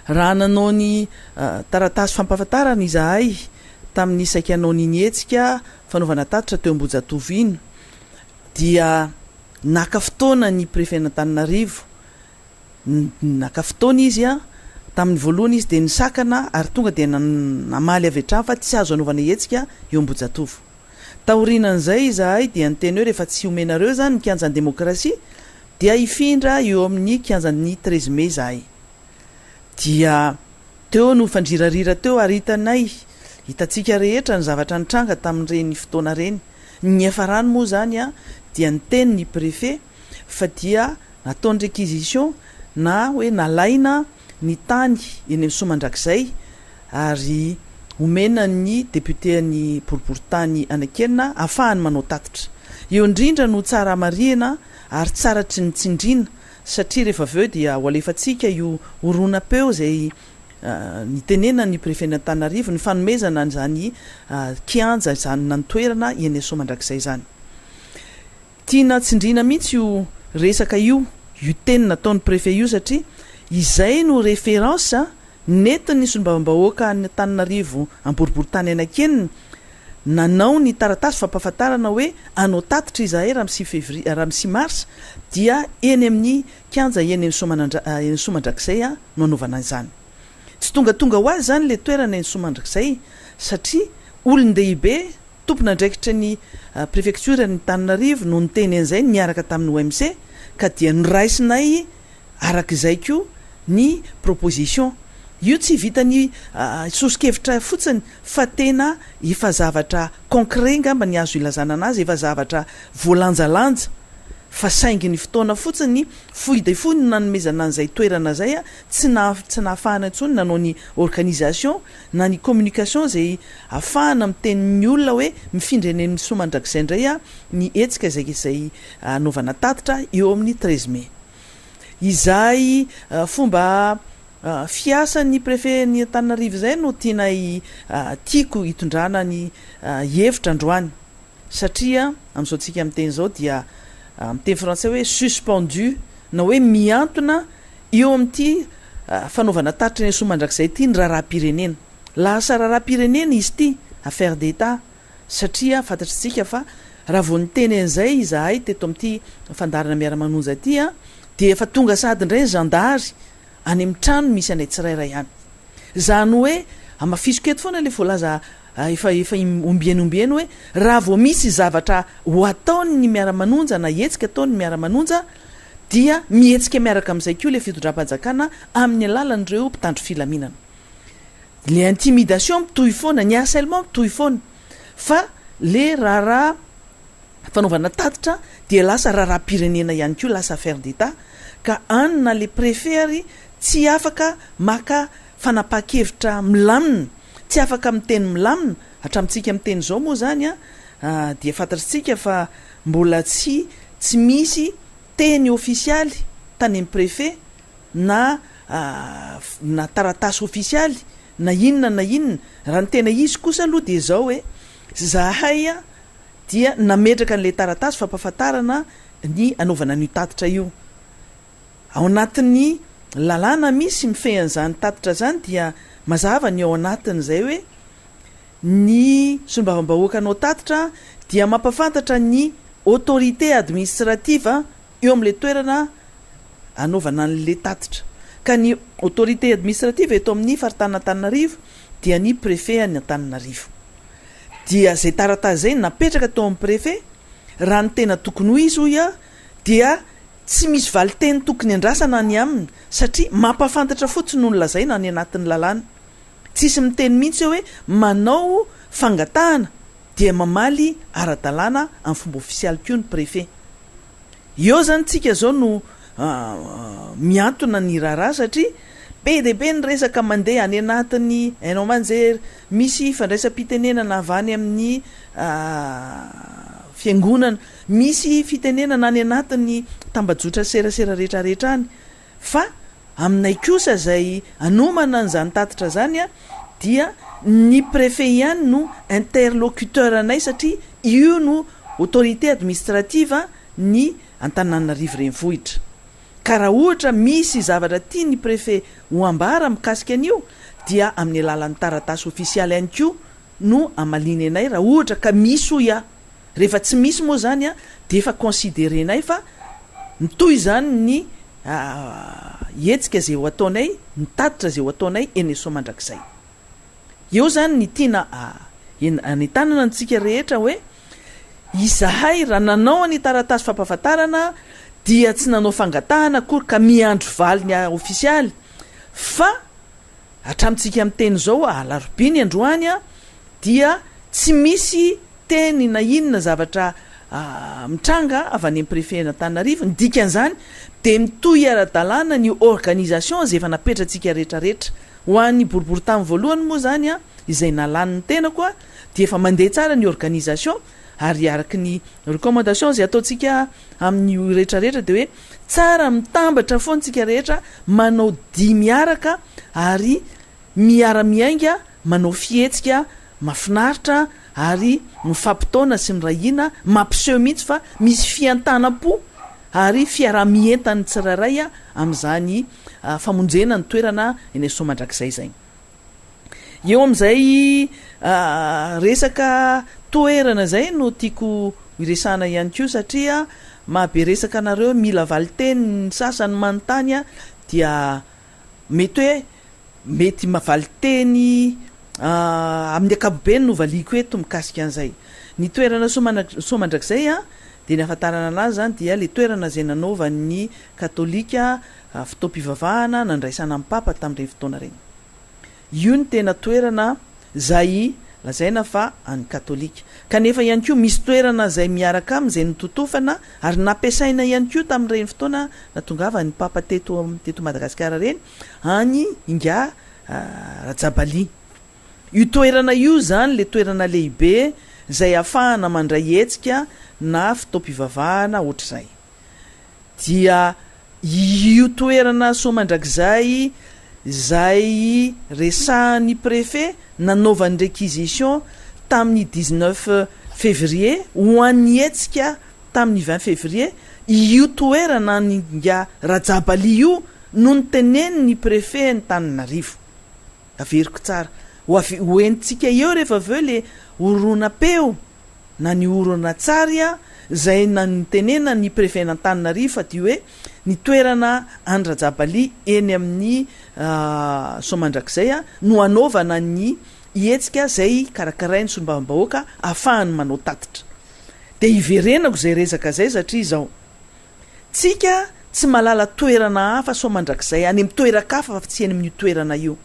raha nanao ny taratasy fampahafantarana izahay tamin'ny saika anao ny hetsika fanaovana tatitra teo Ambojatovo iny dia naka fotoana ny préfet Antananarivo naka fotoana izy tamin'ny voalohany izy de nisakana ary tonga de namaly avy hatrany fa tsy azo anaovana hetsika eo Ambojatovo. Taorinan'izay izahay dia nyteny hoe rehefa tsy omenareo zany ny kianjan'ny demokrasia dia ifindra eo amin'ny kianjan'ny 13 mai izahay. Dia teo no fandrirarira teo ary hitatsika rehetra ny zavatra nitranga tamin'ireny fotoana reny. Ny efarany moa zany dia niteny ny préfet fa dia nataony réquisition na hoe nalaina ny tany eny amin'ny Soamandrakizay ary omena ny député ny boriboritany Anakenina ahafahany manao tatitra. Eo indrindra no tsara marihana ary tsara tsy nitsindrina satria rehefa aveo dia ho alefatsika io oronam-peo zay nitenena ny préfet Antananarivo ny fanomezana an'izany kianja izany nantoerana eny Soamandrakizay zany. Tiana tsindrina mihitsy io resaka io teny nataon'ny préfet io satria izay no référence netiny solombavam-bahoaka Antananarivo Amboriboritany Anakenina nanao ny taratasy fampahafantarana hoe anao tatitra izahay raha amin'ny 6 mars dia eny amin'ny kianja eny amin'ny Soamandrakizay no anaovana izany. Tsy tonga ho azy zany le toerana eny Soamandrakizay satria olon-dehibe tompon'andraikitra ny préfecture ny Antananarivo no niteny an'izay niaraka tamin'ny OMC ka dia niraisinay arak'izay koa ny proposition. Io tsy vitany sosikevitra fotsiny fa tena efa zavatra concret ngamba ny azo ilazana anazy efa zavatra voalanjalanja fa saingy ny fotoana fotsiny fohy de fohy no nanomezana an'izay toerana zay tsy nahafahana intsony nanao ny organisation na ny communication zay ahafahana miteny ny olona hoe mifindra eny amin'ny Soamandrakizay indray ny hetsika zay anaovana tatitra eo amin'ny 13 mai. Izay fomba fiasan'ny préfet ny Antananarivo zay no tiana tiako hitondrana ny hevitra androany satria amin'izao tsika amin'ny teny zao dia amin'ny teny français hoe suspendu na hoe miantona eo amin'ity fanaovana taritra ny somandrakizay ity ny raharam-pirenena lasa raharam-pirenena izy ity affaire d'état satria fantatritsika fa raha vao niteny an'izay izahay teto amin'ity fandarana Miara Manonja aty dia efa tonga sady indray ny zandary any amin'ny trano misy anay tsirairay ihany zany hoe amafisiko eto foana le voalaza efa ombieny hoe raha vao misy zavatra ho ataony Miara Manonja na hetsika ataony Miara Manonja dia mihetsika miaraka amin'izay koa le fitondram-panjakana amin'ny alalan'ireo mpitandro filaminana le intimidation mitohy foana ny harcèlement mitohy foana fa le raha fanaovana tatitra dia lasa raharam-pirenena ihany koa lasa affaire d'état ka anina le préfet ary tsy afaka maka fanapa-kevitra milamina tsy afaka miteny milamina hatramintsika miteny zao moa zany dia fantatritsika fa mbola tsy misy teny ofisialy tany amin'ny préfet na taratasy ofisialy na inona raha ny tena izy kosa aloha dia zao hoe zahay dia nametraka an'le taratasy fampahafantarana ny anaovana ny tatitra io ao anatin'ny lalàna misy mifehan'izany tatitra zany dia mazava ny ao anatin'izay hoe ny solombavam-bahoaka anao tatitra dia mampafantatra ny autorité administrative eo amin'le toerana anaovana an'le tatitra ka ny autorité administrative eto amin'ny faritana Antananarivo dia ny préfet any Antananarivo dia zay taratasy zay napetraka tao amin'ny préfet raha ny tena tokony ho izy hoy dia tsy misy valiteny tokony andrasana any aminy satria mampafantatra fotsiny olona zay na ny anatin'ny lalàna tsisy miteny mihitsy hoe manao fangatahana dia mamaly ara-dalàna amin'ny fomba ofisialy koa ny préfet eo zany tsika zao no miantona ny raharaha satria be de be ny resaka mandeha any anatin'ny hainao manjery misy fandraisam-pitenenana avy any amin'ny fiangonana misy fitenenana any anatin'ny tambajotra serasera rehetrarehetra any fa aminay kosa zay anomana n'izany tatitra zany dia ny préfet ihany no interlocuteur anay satria io no autorité administrative ny Antananarivo renivohitra ka raha ohatra misy zavatra tia ny préfet ho ambara mikasika an'io dia amin'ny alalan'ny taratasy ofisialy ihany koa no amaliny anay raha ohatra ka misy hoy rehefa tsy misy moa zany dia efa considérenay fa mitoy zany ny hetsika zay ho ataonay ny tatitra zay ho ataonay eny somandrakizay eo zany ny tiana anytanana antsika rehetra hoe izahay raha nanao ny taratasy fampahafantarana dia tsy nanao fangatahana akory ka miandro valy ny ofisialy fa hatramintsika amin'ny teny zao alarobiny androany dia tsy misy teny na inona zavatra mitranga avy any amin'ny préfet Antananarivo ny dikan'izany dia mitohy ara-dalàna ny organisation zay efa napetratsika rehetrarehetra ho an'ny boribory tamin'ny voalohany moa zany izay nalany ny tenako dia efa mandeha tsara ny organisation ary araky ny recommandation zay ataontsika amin'ny rehetrarehetra dia hoe tsara mitambatra foantsika rehetra manao dia miaraka ary miara-miainga manao fihetsika mafinaritra ary mifampitaona sy mirahina mampiseho mihitsy fa misy fiantanam-po ary fiara-mientany tsirairay amin'izany famonjena ny toerana eny somandrakizay zay eo amin'izay resaka toerana zay no tiako iresana ihany koa satria mahabe resaka anareo mila valiteny ny sasany manontany dia mety hoe mety mavaliteny amin'ny akapobeny no valiko eto mikasika an'izay ny toerana somandrakizay dia ny afantarana anazy zany dia le toerana zay nanaovan'ny katolika fotoam-pivavahana nandraisana amin'ny papa tamin'ireny fotoana reny io ny tena toerana zay lazaina fa any katolika kanefa ihany koa misy toerana zay miaraka amin'izay nitotofana ary nampiasaina ihany koa tamin'ireny fotoana natongava ny papa teto Madagasikara reny any inga Rajabaly io toerana io zany le toerana lehibe zay ahafahana mandray hetsika na fotoam-pivavahana ohatr'izay dia io toerana somandrakizay zay resahan'ny préfet nanaovan'ny réquisition tamin'ny 19 février ho an'ny etsika tamin'ny 20 février io toerana nga rajabaly io no ny teneniny préfet ny Tananarivo. Averiko tsara hoentsika eo rehefa aveo le oronapeo na ny orona tsarya zay na ny tenena ny préfet na Tananarivo fa ty hoe ny toerana andrajabaly eny amin'ny somandrakizay no anaovana ny ietsika zay karakarainy sombam-bahoaka ahafahany manao tatitra. De iverenako zay resaka zay satria zao tsika tsy malala toerana hafa somandrakizay any amin'ny toerakafa fa tsy eny amin'ny toerana io.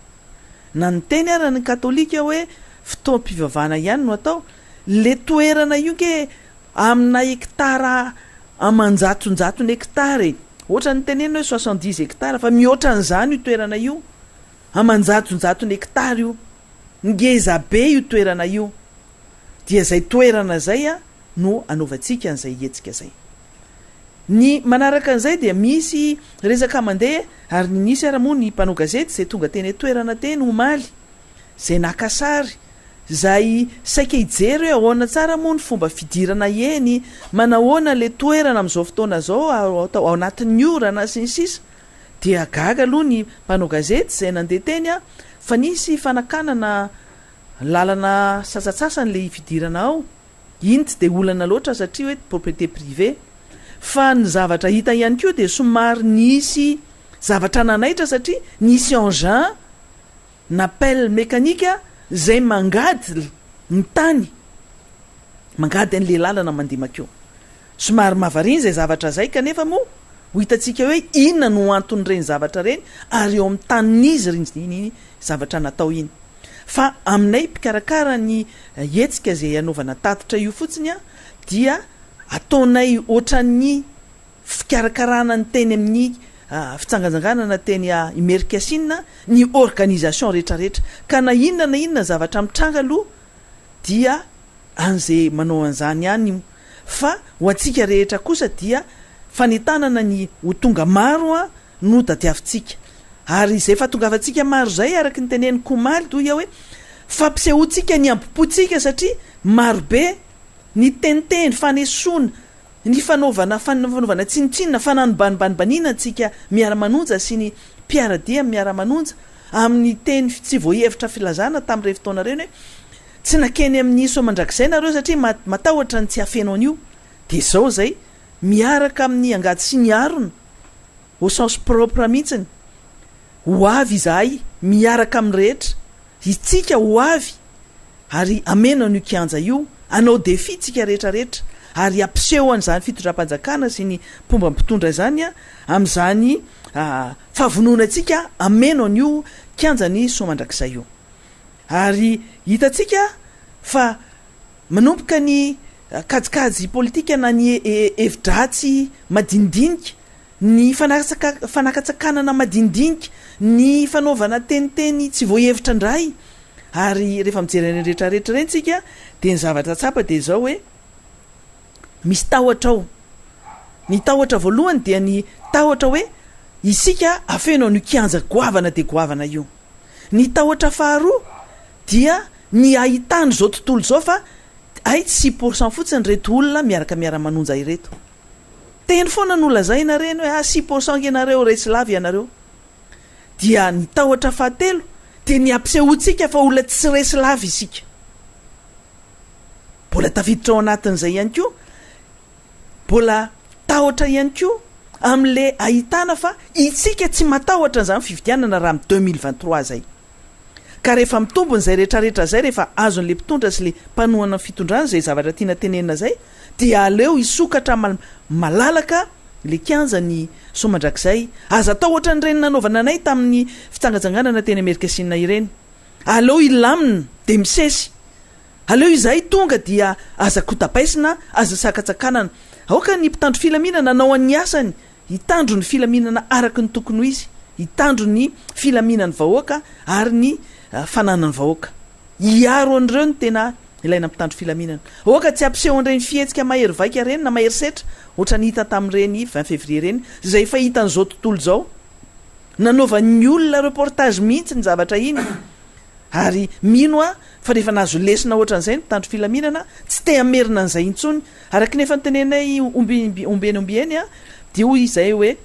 Na ny teny ara ny katolika hoe fotoam-pivavahana ihany no atao le toerana io ke amina hektara amanjatonjatony hektara ohatra ny tenena hoe 70 hektara fa mihoatra an'izany io toerana io amanjatonjatony hektara io ngeza be io toerana io dia zay toerana zay no anaovantsika an'izay hetsika zay. Ny manaraka an'izay dia misy resaka mandeha ary nisy ara-moa ny mpanao gazety zay tonga teny toerana teny omaly zay nakasary zay saika hijery hoe ahoana tsara moa ny fomba fidirana eny manahoana le toerana amin'izao fotoana zao ao anatin'ny orana sy ny sisa dia gaga aloha ny mpanao gazety zay nandeha teny fa nisy fanakanana lalana sasatsasany le fidirana ao iny tsy de olana loatra satria hoe propriété privée fa ny zavatra hita ihany koa de somary nisy zavatra nanaitra satria nisy engin na pelle mécanique zay mangady ny tany mangady an'le lalana mandemakeo somary mavariny zay zavatra zay kanefa moa ho hitatsika hoe inona no anton'ireny zavatra reny ary eo amin'ny tanin'izy riny zavatra natao iny fa aminay mpikarakara ny hetsika zay anaovana tatitra io fotsiny dia ataonay ohatran'ny fikarakarana ny teny amin'ny fitsangajanganana teny imerikasinina ny organisation rehetrarehetra ka na inona zavatra mitranga aloha dia an'izay manao an'izany ihany fa ho antsika rehetra kosa dia fanetanana ny ho tonga maro no tadiavintsika ary izay fahatongavantsika maro zay araky ny teneny komaly toy hoe fampisehoantsika ny ampipotsika satria marobe ny teniteny fanesona ny fanaovana tsinitsinina fananobanimbanimbanina tsika Miara Manonja sy ny mpiaradia Miara Manonja amin'ny teny tsy voahevitra filazana tamin'ireny fotoana reny hoe tsy nakeny amin'ny somandrakizay nareo satria matahotra ny tsy afenao an'io de zao zay miaraka amin'ny angady sy ny arona au sens propre mihitsiny ho avy izahay miaraka amin'ny rehetra itsika ho avy ary amena n'io kianja io anao defi tsika rehetrarehetra ary ampiseho an'izany fitondram-panjakana sy ny mpomba mpitondra zany amin'izany fahavononantsika ameno an'io kianjany somandrakizay io ary hitatsika fa manomboka ny kajikajy politika na ny evidratsy madinidinika ny fanakatsakanana madinidinika ny fanaovana teniteny tsy voahevitra ndray ary rehefa mijerena rehetrarehetra reny tsika de ny zavatra tsapa de zao hoe misy tahotra ao ny tahotra voalohany dia ny tahotra hoe isika afenao ny kianja goavana de goavana io ny tahotra faharoa dia ny ahitany zao tontolo zao fa ay 6% fotsiny reto olona miaraka Miara Manonja ireto teny foana nolazayna reny hoe 6% ianareo reslavy ianareo dia ny tahotra fahatelo de ny ampisehoantsika fa olona tsy reslavy isika mbola tafiditra ao anatin'izay ihany koa mbola tahotra ihany koa amin'le ahitana fa itsika tsy matahotra an'izany fividianana raha amin'ny 2023 zay ka rehefa mitombony zay rehetrarehetra zay rehefa azon'le mpitondra sy le mpanohana fitondrana zay zavatra tiana tenenina zay dia aleo isokatra malalaka le kianja ny somandrakizay aza atao ohatra ny reny nanaovana anay tamin'ny fitsangatsanganana teny Amerikasinina ireny aleo ilamina de misesy aleo izay tonga dia aza kotapaisina aza sakatsakanana aoka ny mpitandro filaminana nanao an'ny asany hitandro ny filaminana araky ny tokony ho izy hitandro ny filaminany vahoaka ary ny fananany vahoaka iaro an'ireo ny tena ilaina mpitandro filaminana oka tsy ampiseho an'ireny fihetsika mahery vaika reny na mahery setra ohatra ny hita tamin'ireny 20 février reny zay fa hitan'izao tontolo zao nanova ny olona reportage mihitsy ny zavatra iny ary mino a fa rehefa nahazo lesina ohatran'izay ny mpitandro filaminana tsy te amerina an'izay intsony araky nefa nytenenay ombeny a de hoy izay hoe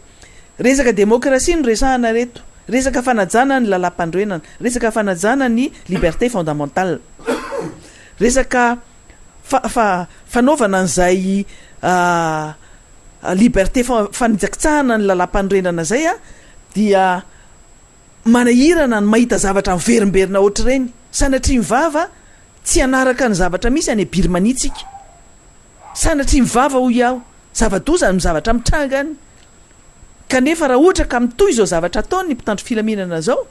resaka demokrasia no resahana reto, resaka fanajana ny lalam-pandroenana, resaka fanajana ny liberté fondamentale, resaka fanaovana an'izay liberté fanijakitsahana ny lalam-pandroenana zay a dia manahirana ny mahita zavatra miverimberina oatra reny sanatria mivava tsy anaraka ny zavatra misy any birmanitsika sanatria mivava ho iaho zava-doza ny zavatra mitrangany kanefa raha ohatra ka mitoy zao zavatra ataony ny mpitandro filaminana zao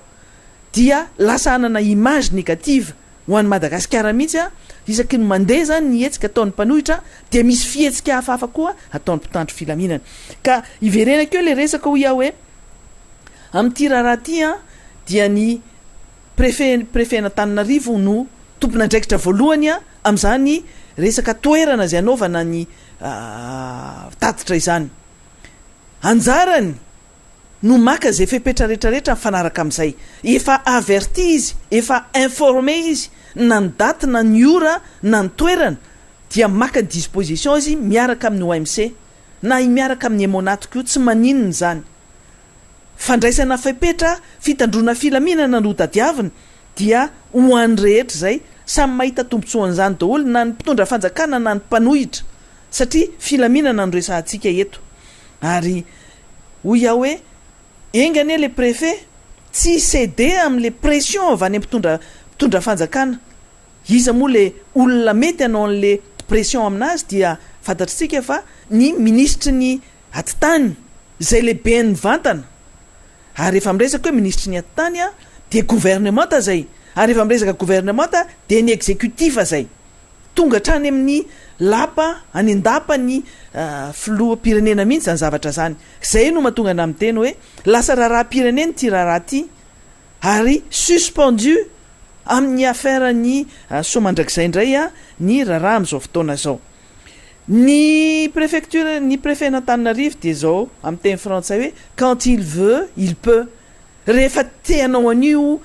dia lasa anana image négative ho an'ny Madagasikara mihitsy a isaky ny mandeha zany ny hetsika ataon'ny mpanohitra dia misy fihetsika hafahafa koa ataon'ny mpitandro filaminana ka iverena keo le resaka ho iaho hoe amin'ity raharaha ty a dia ny préfet n'Antananarivo no tompona andraikitra voalohany a amin'izany resaka toerana zay anaovana ny tatitra izany anjarany no maka zay fepetra rehetrarehetra mifanaraka amin'izay efa averti izy efa informé izy na ny daty na ny ora na ny toerana dia maka ny disposition izy miaraka amin'ny OMC na miaraka amin'ny Emonat koa tsy maninona zany fandraisana fepetra fitandrona filaminana no tadiavina dia ho an'ny rehetra zay samy mahita tombontsoan'izany daholo na ny mpitondra fanjakana na ny mpanohitra satria filaminana no resahantsika eto ary hoy aho hoe engany le préfet tsy cédé amin'le pression avy any mpitondra fanjakana iza moa le olona mety anao an'le pression aminazy dia fantatritsika fa ny ministry ny atitany zay lehibe ny vantana ary rehefa miresaka hoe ministry ny atitany a de gouvernement zay ary rehefa miresaka gouvernement de ny exécutif zay tonga hatrany amin'ny lapa any andapa ny filoham-pirenena mihitsy zany zavatra zany zay no mahatonga na miteny hoe lasa raharaha-pirenena ty raharaha ty ary suspendu amin'ny affaire ny somandrakizay indray a ny raharaha am'izao fotoana zao ny préfecture ny préfet n'Antananarivo de zao amin'ny teny frantsay hoe quand il veut il peut rehefa te hanao an'io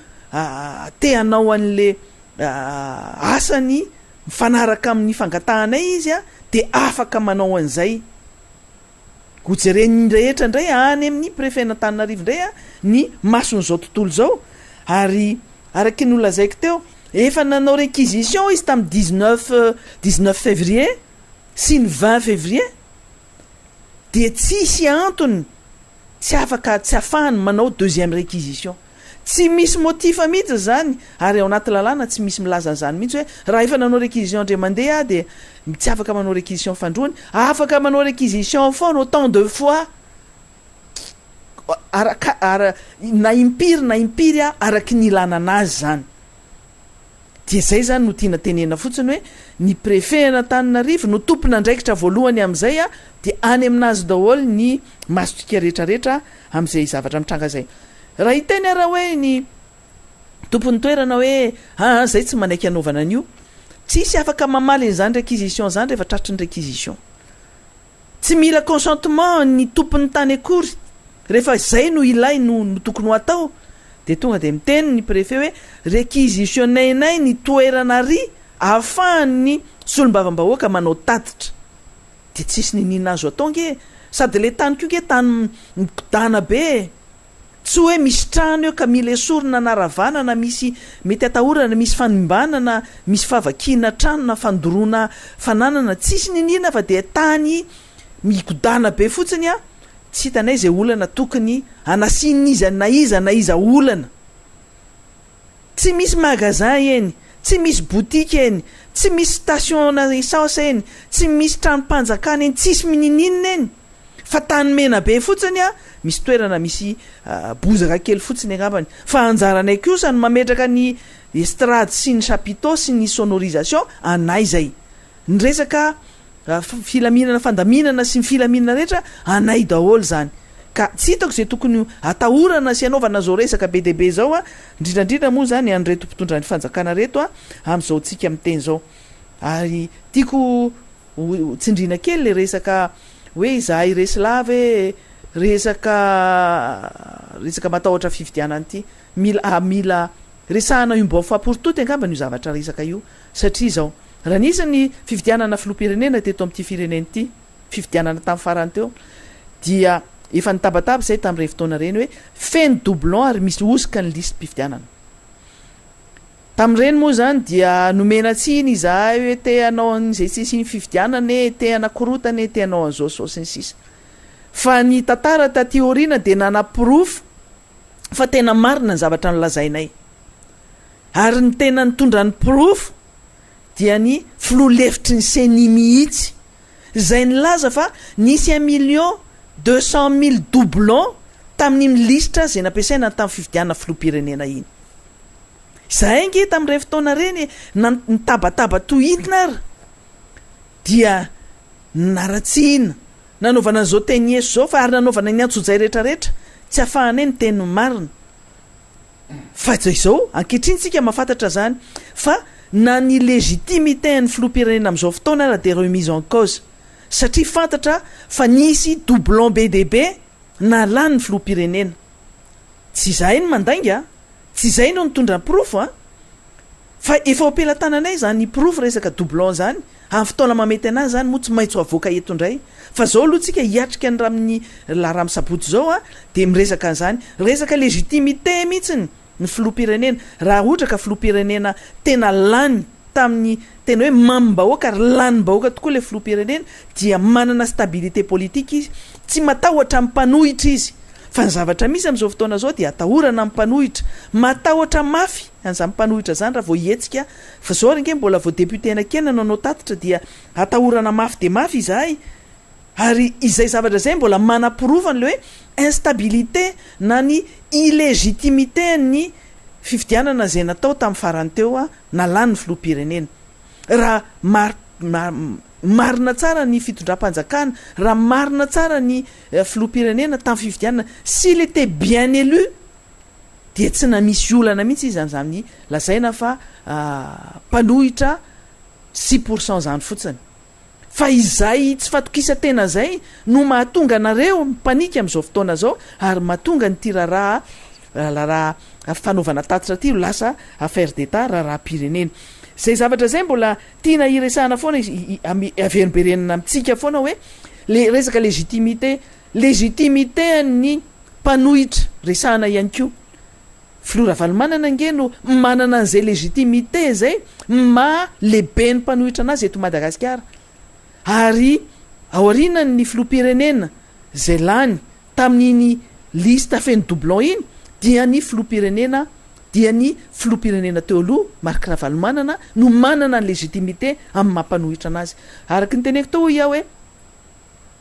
te hanao an'le asany mifanaraka amin'ny fangatahanay izy a de afaka manao an'izay gojereny rehetra indray any amin'ny préfet n'Antananarivo indray a ny mason'izao tontolo zao ary araky ny olazaiko teo efa nanao réquisition izy tamin'ny 19 février sy ny 20 février de tsisy antony tsy afaka tsy afahany manao deuxième réquisition tsy misy motifa mihitsy zany ary ao anaty lalàna tsy misy milaza an'izany mihitsy hoe raha efa nanao réquisition ndre mandeha de tsy afaka manao réquisition fandroany afaka manao réquisition foana autant de fois na impiry araky ny ilana anazy zany de zay zany no tiana tenena fotsiny hoe ny préfet n'Antananarivo no tompona andraikitra voalohany amin'izay a de any aminazy daholo ny masotsika rehetrarehetra amin'izay zavatra mitranga zay raha hiteny raha hoe ny tompony toerana hoe zay tsy manaiky anaovana an'io tsisy afaka mamaly an'izany réquisition zany rehefa tratry ny réquisition tsy mila consentement ny tompony tany akory rehefa zay no ilay no tokony ho atao de tonga de miteny ny préfet hoe réquisitionnainay ny toerana ry ahafahany solombavam-bahoaka manao tatitra de tsisy ninina azo atao nge sady le tany ko nge tany mikodana be tsy hoe misy trano eo ka mila esorina na ravanana misy mety atahorana misy fanimbanana misy favakina trano na fandoroana fananana tsisy ninina fa de tany mikodana be fotsiny a tsy hitanay zay olana tokony anasin'iza na iza olana tsy misy magasin eny tsy misy boutique eny tsy misy station na essence eny tsy misy tranom-panjakana eny tsisy minininina eny fa tany mena be fotsiny a misy toerana misy bozaka kely fotsiny angambany fa anjaranay kosa no mametraka ny estrade sy ny chapiteau sy ny sonorisation anay zay ny resaka filaminana fandaminana sy ny filaminana rehetra anay daholo zany ka tsy hitako zay tokony atahorana sy anaovana zao resaka be debe zao a indrindrandrindra moa zany anyreto mpitondra ny fanjakana reto a am'izao tsika miteny zao ary tiako tsindrina kely le resaka hoe izahay resy lava resaka matahotra fividianana ity mila resahana iomba faporitoty angamba nio zavatra resaka io satria zao raha nisany fividianana filoam-pirenena teto amin'ity firenena ity fividianana tamin'ny farany teo dia efa nitabataba zay tamin'irey fotoana reny hoe feno doublon ary misy osika ny liste mpividianana tamin'ireny moa zany dia nomena tsiny izahay hoe te hanao an'izay tsisy ny fividianana te anakorotana te hanao an'izao saosy ny sisa fa ny tantara taty oriana dia nanaprofo fa tena marina ny zavatra nolazainay ary ny tena nitondra ny profo dia ny filoalevitry ny seni mihitsy zay nylaza fa nisy 1,200,000 doublon tamin'ny listra zay nampiasaina tamin'ny fividianana filoam-pirenena iny zahay nge tamin'irey fotoana reny nitabataba tohitina ary dia naratsiana nanaovana an'izao teny Yeso zao fa ary nanaovana ny antsojay rehetrarehetra tsy ahafahanay ny teny marina fa izao ankehitriny tsika mahafantatra zany fa na ny légitimité ny filoam-pirenena amin'izao fotoana raha de remise en cause satria fantatra fa nisy doublon be deaibe na lany ny filoam-pirenena tsy izay ny mandainga tsy izay no nitondra profo a fa efa ompelatananay zany profo resaka doublon zany amin'ny fotoana mamety anazy zany moa tsy maintsy ho avoaka eto indray fa zao aloha tsika hiatrika ny raha amin'ny raha misabotsy zao a de miresaka an'izany resaka légitimité mihitsiny ny filoam-pirenena raha ohatra ka filoam-pirenena tena lany tamin'ny tena hoe mamim-bahoaka ary lany-bahoaka tokoa le filoam-pirenena dia manana stabilité politique izy tsy matahotra mimpanohitra izy fa ny zavatra misy amin'izao fotoana zao dia atahorana mimpanohitra matahotra mafy an'izany mimpanohitra zany raha vao hietsika fa zao ringe mbola vao député anakena nanao tatitra dia atahorana mafy de mafy izahay ary izay zavatra zay mbola manaprovany le hoe instabilité na ny illégitimité ny fividianana zay natao tamin'ny farany teo a na lany ny filoam-pirenena raha marina tsara ny fitondram-panjakana raha marina tsara ny filoam-pirenena tamin'ny fividianana s'il était bien élu dia tsy namisy olana mihitsy izy am'zany lazaina fa mpanohitra 6% zany fotsiny fa izay tsy fatokisa tena zay no mahatonga anareo mipanika amin'izao fotoana zao ary mahatonga ny ty raha fanaovana tatitra ty lasa affaire d'état raha-pirenena zay zavatra zay mbola tiana iresahana foana averimberenina amitsika foana hoe le resaka légitimité ny mpanohitra resahana ihany ko filora valomanana nge no manana an'izay légitimité zay ma lehibe ny mpanohitra anazy eto Madagasikara ary aorianany ny filoam-pirenena zay lany tamin'iny lista feno doublon iny dia ny filoam-pirenena teo aloha Marc Ravalomanana no manana ny légitimité amin'ny mampanohitra anazy araky ny teneko tao ia hoe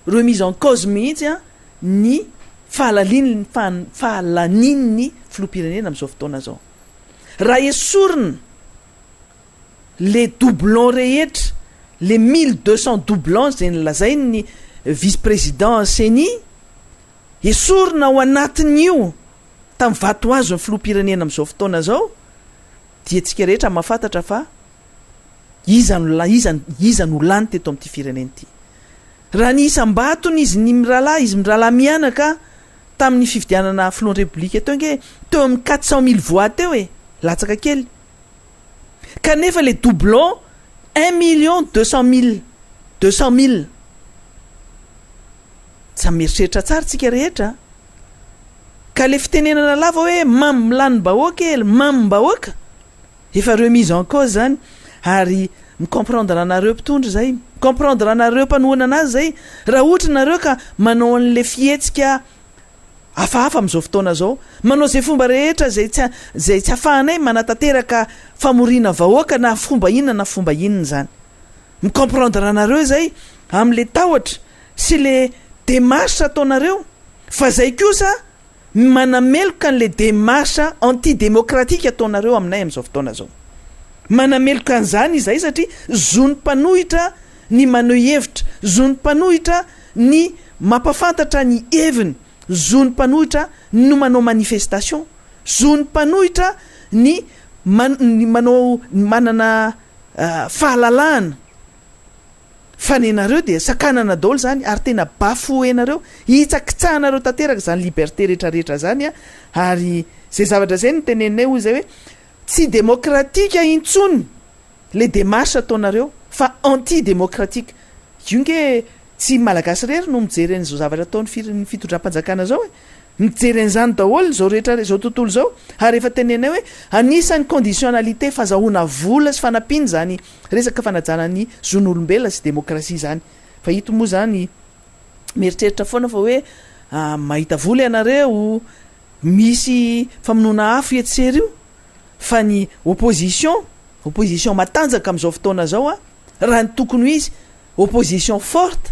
remise en cause mihitsy a ny fahalanin'ny filoam-pirenena amin'izao fotoana zao raha esorina le doublon rehetra le 1200 doublons zay nylazai ny vice-président seni esorina ao anatin'io tamin'ny vato azo ny filoam-pirenena amin'izao fotoana zao dia tsika rehetra mahafantatra fa iza no lany teto amin'ity firenena ity raha ny isam-batony izy mirahalahy mianaka tamin'ny fividianana filohan'ny république teo nge teo amin'ny 400 000 voix teo latsaka kely kanefa le doublon 1,200,000 tsy mieritreritra tsara tsika rehetra ka le fitenenana lava hoe mamim-bahoaka efa remise en cause zany ary micomprendre anareo mpitondra zay micomprendre anareo mpanohana anazy zay raha ohatra nareo ka manao an'le fietsika hafahafa amin'izao fotoana zao manao zay fomba rehetra zay tsy afahanay manatanteraka famorina vahoaka na fomba inona na fomba inona zany micomprendre anareo zay amin'le tahotra sy le démarche ataonareo fa zay kosa manameloka an'le démarche antidémocratique ataonareo aminay amin'izao fotoana zao manameloka an'izany izay satria zony mpanohitra ny maneho hevitra zony mpanohitra ny mampafantatra ny heviny zony mpanohitra no manao manifestation zony mpanohitra ny manana fahalalahana fa ny nareo de sakanana daholo zany ary tena bafo enareo hitsakitsahanareo tanteraka zany liberté rehetrarehetra zany a ary zay zavatra zay no tenenay hoy zay hoe tsy démocratique intsony le démarche ataonareo fa anti démocratique io nge tsy malagasy rery no mijery an'izao zavatra ataony fitondram-panjakana zao mijery an'izany daholo zao rehetra zao tontolo zao ary efa tenenay hoe anisan'ny conditionnalité fazahoana vola sy fanapiny zany resaka fanajana ny zon'olombelona sy démocratie zany fa hito moa zany mieritreritra foana fa hoe mahita vola ianareo misy famonoana afo etsery io fa ny opposition matanjaka amin'izao fotoana zao a raha ny tokony ho izy opposition forte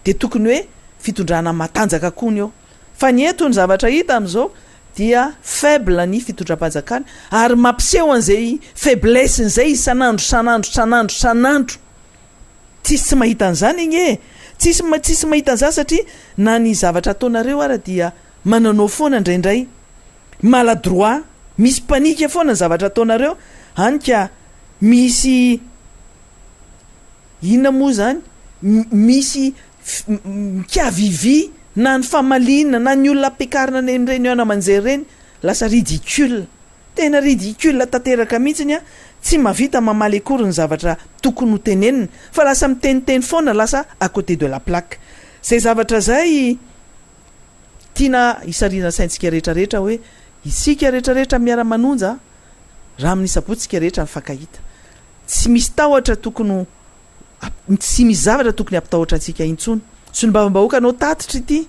de tokony hoe fitondrana matanjaka koa eo fa ny eto ny zavatra hita am'izao dia faible ny fitondram-panjakana ary mampiseho an'izay faiblesse n'izay sanandro tsisy mahita an'izany igny e tsisy mahita an'izany satria na ny zavatra ataonareo ara dia mananao foana indraindray maladroit misy panika foana ny zavatra ataonareo anyka misy inona moa zany misy mikiavivy na ny famalina na ny olona ampiakarina nyreny ana manjery reny lasa ridicule tena ridicule tanteraka mihitsiny a tsy mavita mamaly akory ny zavatra tokony ho tenenina fa lasa miteniteny foana lasa à côté de la plaque zay zavatra zay tiana isarina saintsika rehetrarehetra hoe isika rehetrarehetra miara manonja raha amin'ny sabotsika rehetra mifankahita tsy misy tahotra tokony tsy misy zavatra tokony ampitahotra antsika intsony sy ny mbavambahoaka anao tatitra ity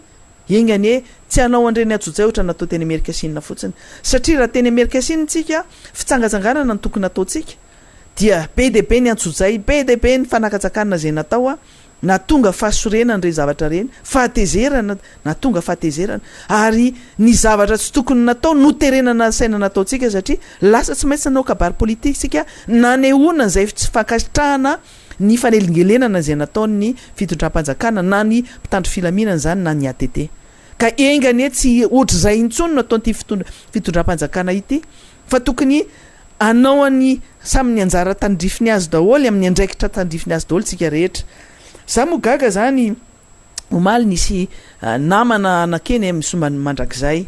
engany hoe tsy anao andreny atsojay ohatra natao teny Amerika Sinina fotsiny satria raha teny Amerika Sinina tsika fitsangatsanganana ny tokony nataotsika dia be de be ny antsojay be de be ny fanakatsakanana zay natao a na tonga fahasorenana reny zavatra reny fahatezerana na tonga fahatezerana ary ny zavatra tsy tokony natao noterenana saina nataotsika satria lasa tsy maintsy nanao kabary politika sika nanehoana zay tsy fankasitrahana ny fanelingelenana zay nataony fitondram-panjakana na ny mpitandro filaminana zany na ny ATT ka engany e tsy ohatra zay intsony no ataon'ity fitondram-panjakana ity fa tokony anao any samyny anjara tandrifiny azy daholo amin'ny andraikitra tandrifiny azy daholo tsika rehetra za moa gaga zany omaly nisy namana anakeny misomba mandrakizay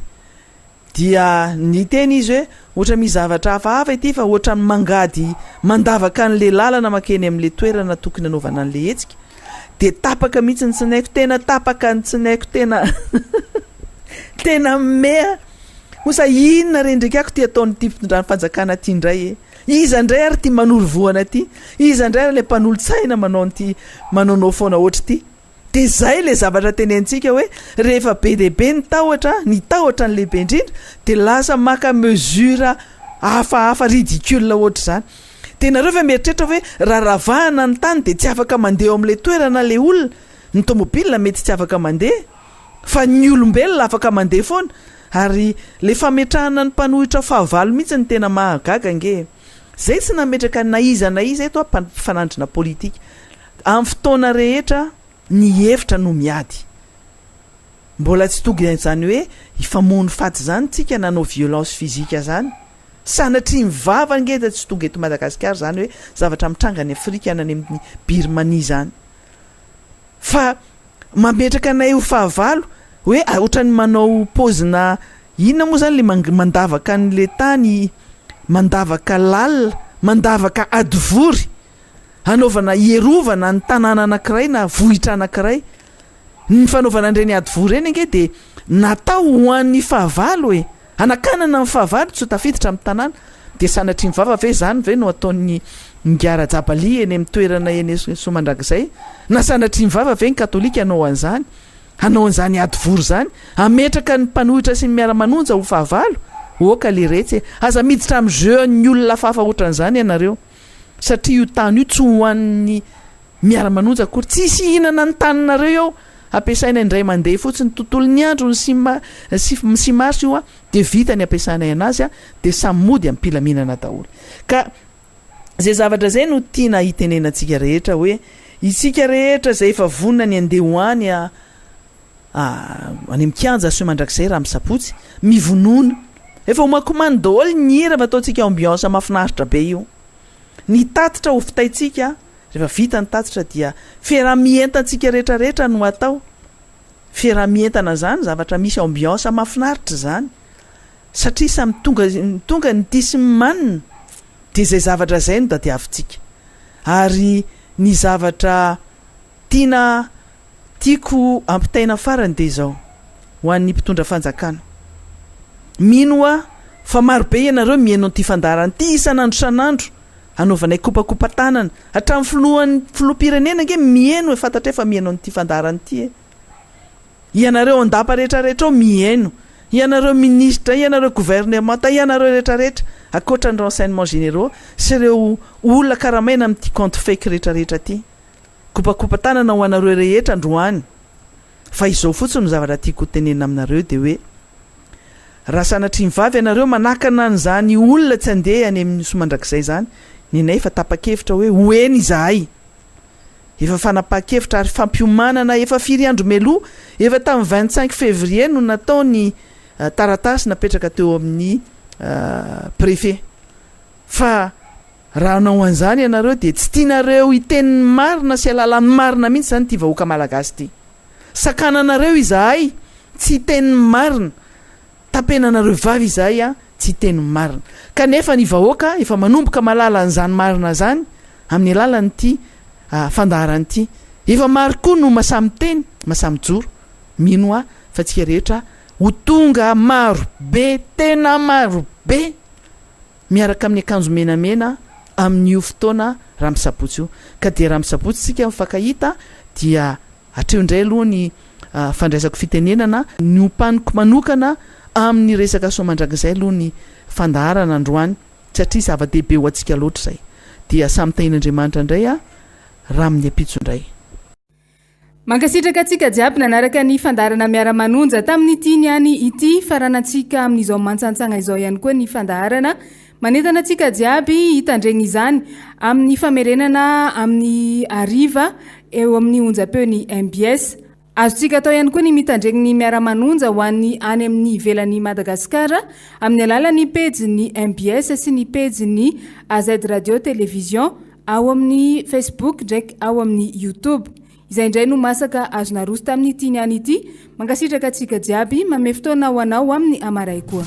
dia ny teny izy hoe ohatra misy zavatra hafahafa ity fa ohatra ny mangady mandavaka an'le lalana makeny amin'le toerana tokony anaovana an'le hetsika de tapaka mihitsy ny tsinaiko tena tapaka ny tsinaiko tena tena mea hosa inona re ndraiky ako ty ataony ty fitondrany fanjakana ty indray e iza ndray ary ty manoro voana ty iza ndray ary le mpanolo-tsaina manao ty manaonao foana ohatra ty de zay le zavatra tenentsika hoe rehefa be de be ny tahotra ny lehibe indrindra de lasa maka mesure hafahafa ridicule ohatra zany de nareo fa mieritreritra hoe raha ravahana ny tany de tsy afaka mandeha amin'le toerana le olona ny tomobile mety tsy afaka mandeha fa ny olombelona afaka mandeha foana ary le fametrahana ny mpanohitra fahavalo mihitsy ny tena mahagaga nge zay tsy nametraka na iza eto fanandrina politika amin'ny fotoana rehetra ny hevitra no miady mbola tsy togy zany hoe ifamono faty zany tsika nanao violence physique zany sanatria mivava ngeda tsy tonga eto Madagasikara zany hoe zavatra mitranga ny Afrika any amin'ny Birmanie zany fa mametraka nay ho fahavalo hoe ohatrany manao pozina inona moa zany le mandavaka an'le tany mandavaka lalina mandavaka adivory hanaovana hierovana ny tanàna anankiray na vohitra anankiray ny fanaovana andreny adivory eny nge de natao ho an'ny fahavalo e anakanana ny fahavalo tsy ho tafiditra amin'ny tanàna de sanatria mivava ve zany ve no ataon'ny Miara Jabaly eny amin'ny toerana eny Somandrakizay na sanatria mivava ve ny katolika hanao an'izany hanao an'izany adivory zany ametraka ny mpanohitra sy ny Miara Manonja ho fahavalo oka le retsy aza miditra amin'ny jeu ny olona fafa ohatran'izany ianareo satria io tany io tsy ho an'ny Miara Manonja akory tsisy hihinana ny taninareo eo ampiasaina indray mandeha fotsiny tontolo ny andro ny sy marsy io a de vita ny ampiasaina anazy a de samy mody amin'ny mpilaminana daholo ka zay zavatra zay no tiana hitenenantsika rehetra hoe isika rehetra zay efa vonina ny andeha hoany any amikanja sy mandrakizay raha misapotsy mivonona efa homakomany daholo ny hira fa ataontsika ambiance mahafinaritra be io ny tatitra ho fitaitsika rehefa vita ny tatitra dia fiaramientantsika rehetrarehetra no atao fiaramientana zany zavatra misy ambiance mahafinaritra zany satria samy tonga ny disy manina de zay zavatra zay no dadiavintsika ary ny zavatra tiako ampitaina farany de zao ho an'ny mpitondra fanjakana mino a fa marobe ianareo mihaino ny ty fandarany ty isan'andro san'andro anaovanay kopakopa tanana hatramin'ny filoham-pirenena nge mihaino fantatra efa mihaino nyty fandarany ty ianareo andapa rehetrarehetra ao mihaino ianareo ministra ianareo gouvernement ianareo rehetrarehetra akoatra ny renseignement généraux sy ireo olona karamaina amin'ty compte fake rehetrarehetra ty kopakopa tanana ho anareo rehetra androany fa izao fotsiny no zavatra tiako tenena aminareo de hoe raha sanatry mivavy ianareo manakana an'izany olona tsy andeha any amin'ny somandrakizay zany nenay efa tapa-kevitra hoe hoeny izahay efa fanapa-kevitra ary fampiomanana efa 4 andro meloa efa tamin'ny 25 février no natao ny taratasy napetraka teo amin'ny préfet fa raha nao an'izany ianareo de tsy tianareo iteniny marina sy alalany marina mihitsy zany ty vahoaka malagasy ty sakananareo izahay tsy iteniny marina tapenanareo vavy izahay a tsy iteniny marina kanefa ny vahoaka efa manomboka malala an'izany marina zany amin'ny alalany ty fandarany ty efa maro koa no masamy teny masamy joro mino a fa tsika rehetra ho tonga maro be tena maro be miaraka amin'ny akanjo menamena amin'io fotoana raha misabotsy io ka dia raha misabotsy tsika mifankahita dia hatreo indray aloha ny fandraisako fitenenana ny ompaniko manokana amin'ny resaka somandrakizay aloha ny fandaharana androany satria zava-dehibe ho antsika loatra zay dia samy tain'Andriamanitra indray a raha amin'ny apitso indray mankasitraka atsika jiaby nanaraka ny fandarana Miara Manonja tamin'ity niany ity faranantsika amin'izao mantsantsagna izao ihany koa ny fandaharana manentana atsika jiaby hitandregny izany amin'ny famerenana amin'ny ariva eo amin'ny onjapeo ny MBS azotsika atao ihany koa ny mitandregny ny Miara Manonja ho an'ny any amin'ny ivelan'ny Madagasikara amin'ny alalan'ny pejy ny MBS sy ny pejy ny AZ Radio Télévision ao amin'ny Facebook ndraiky ao amin'ny YouTube izay indray no masaka azonaroso tamin'ity niany ity mankasitraka atsika jiaby mame fotoana ho anao amin'ny amaray koa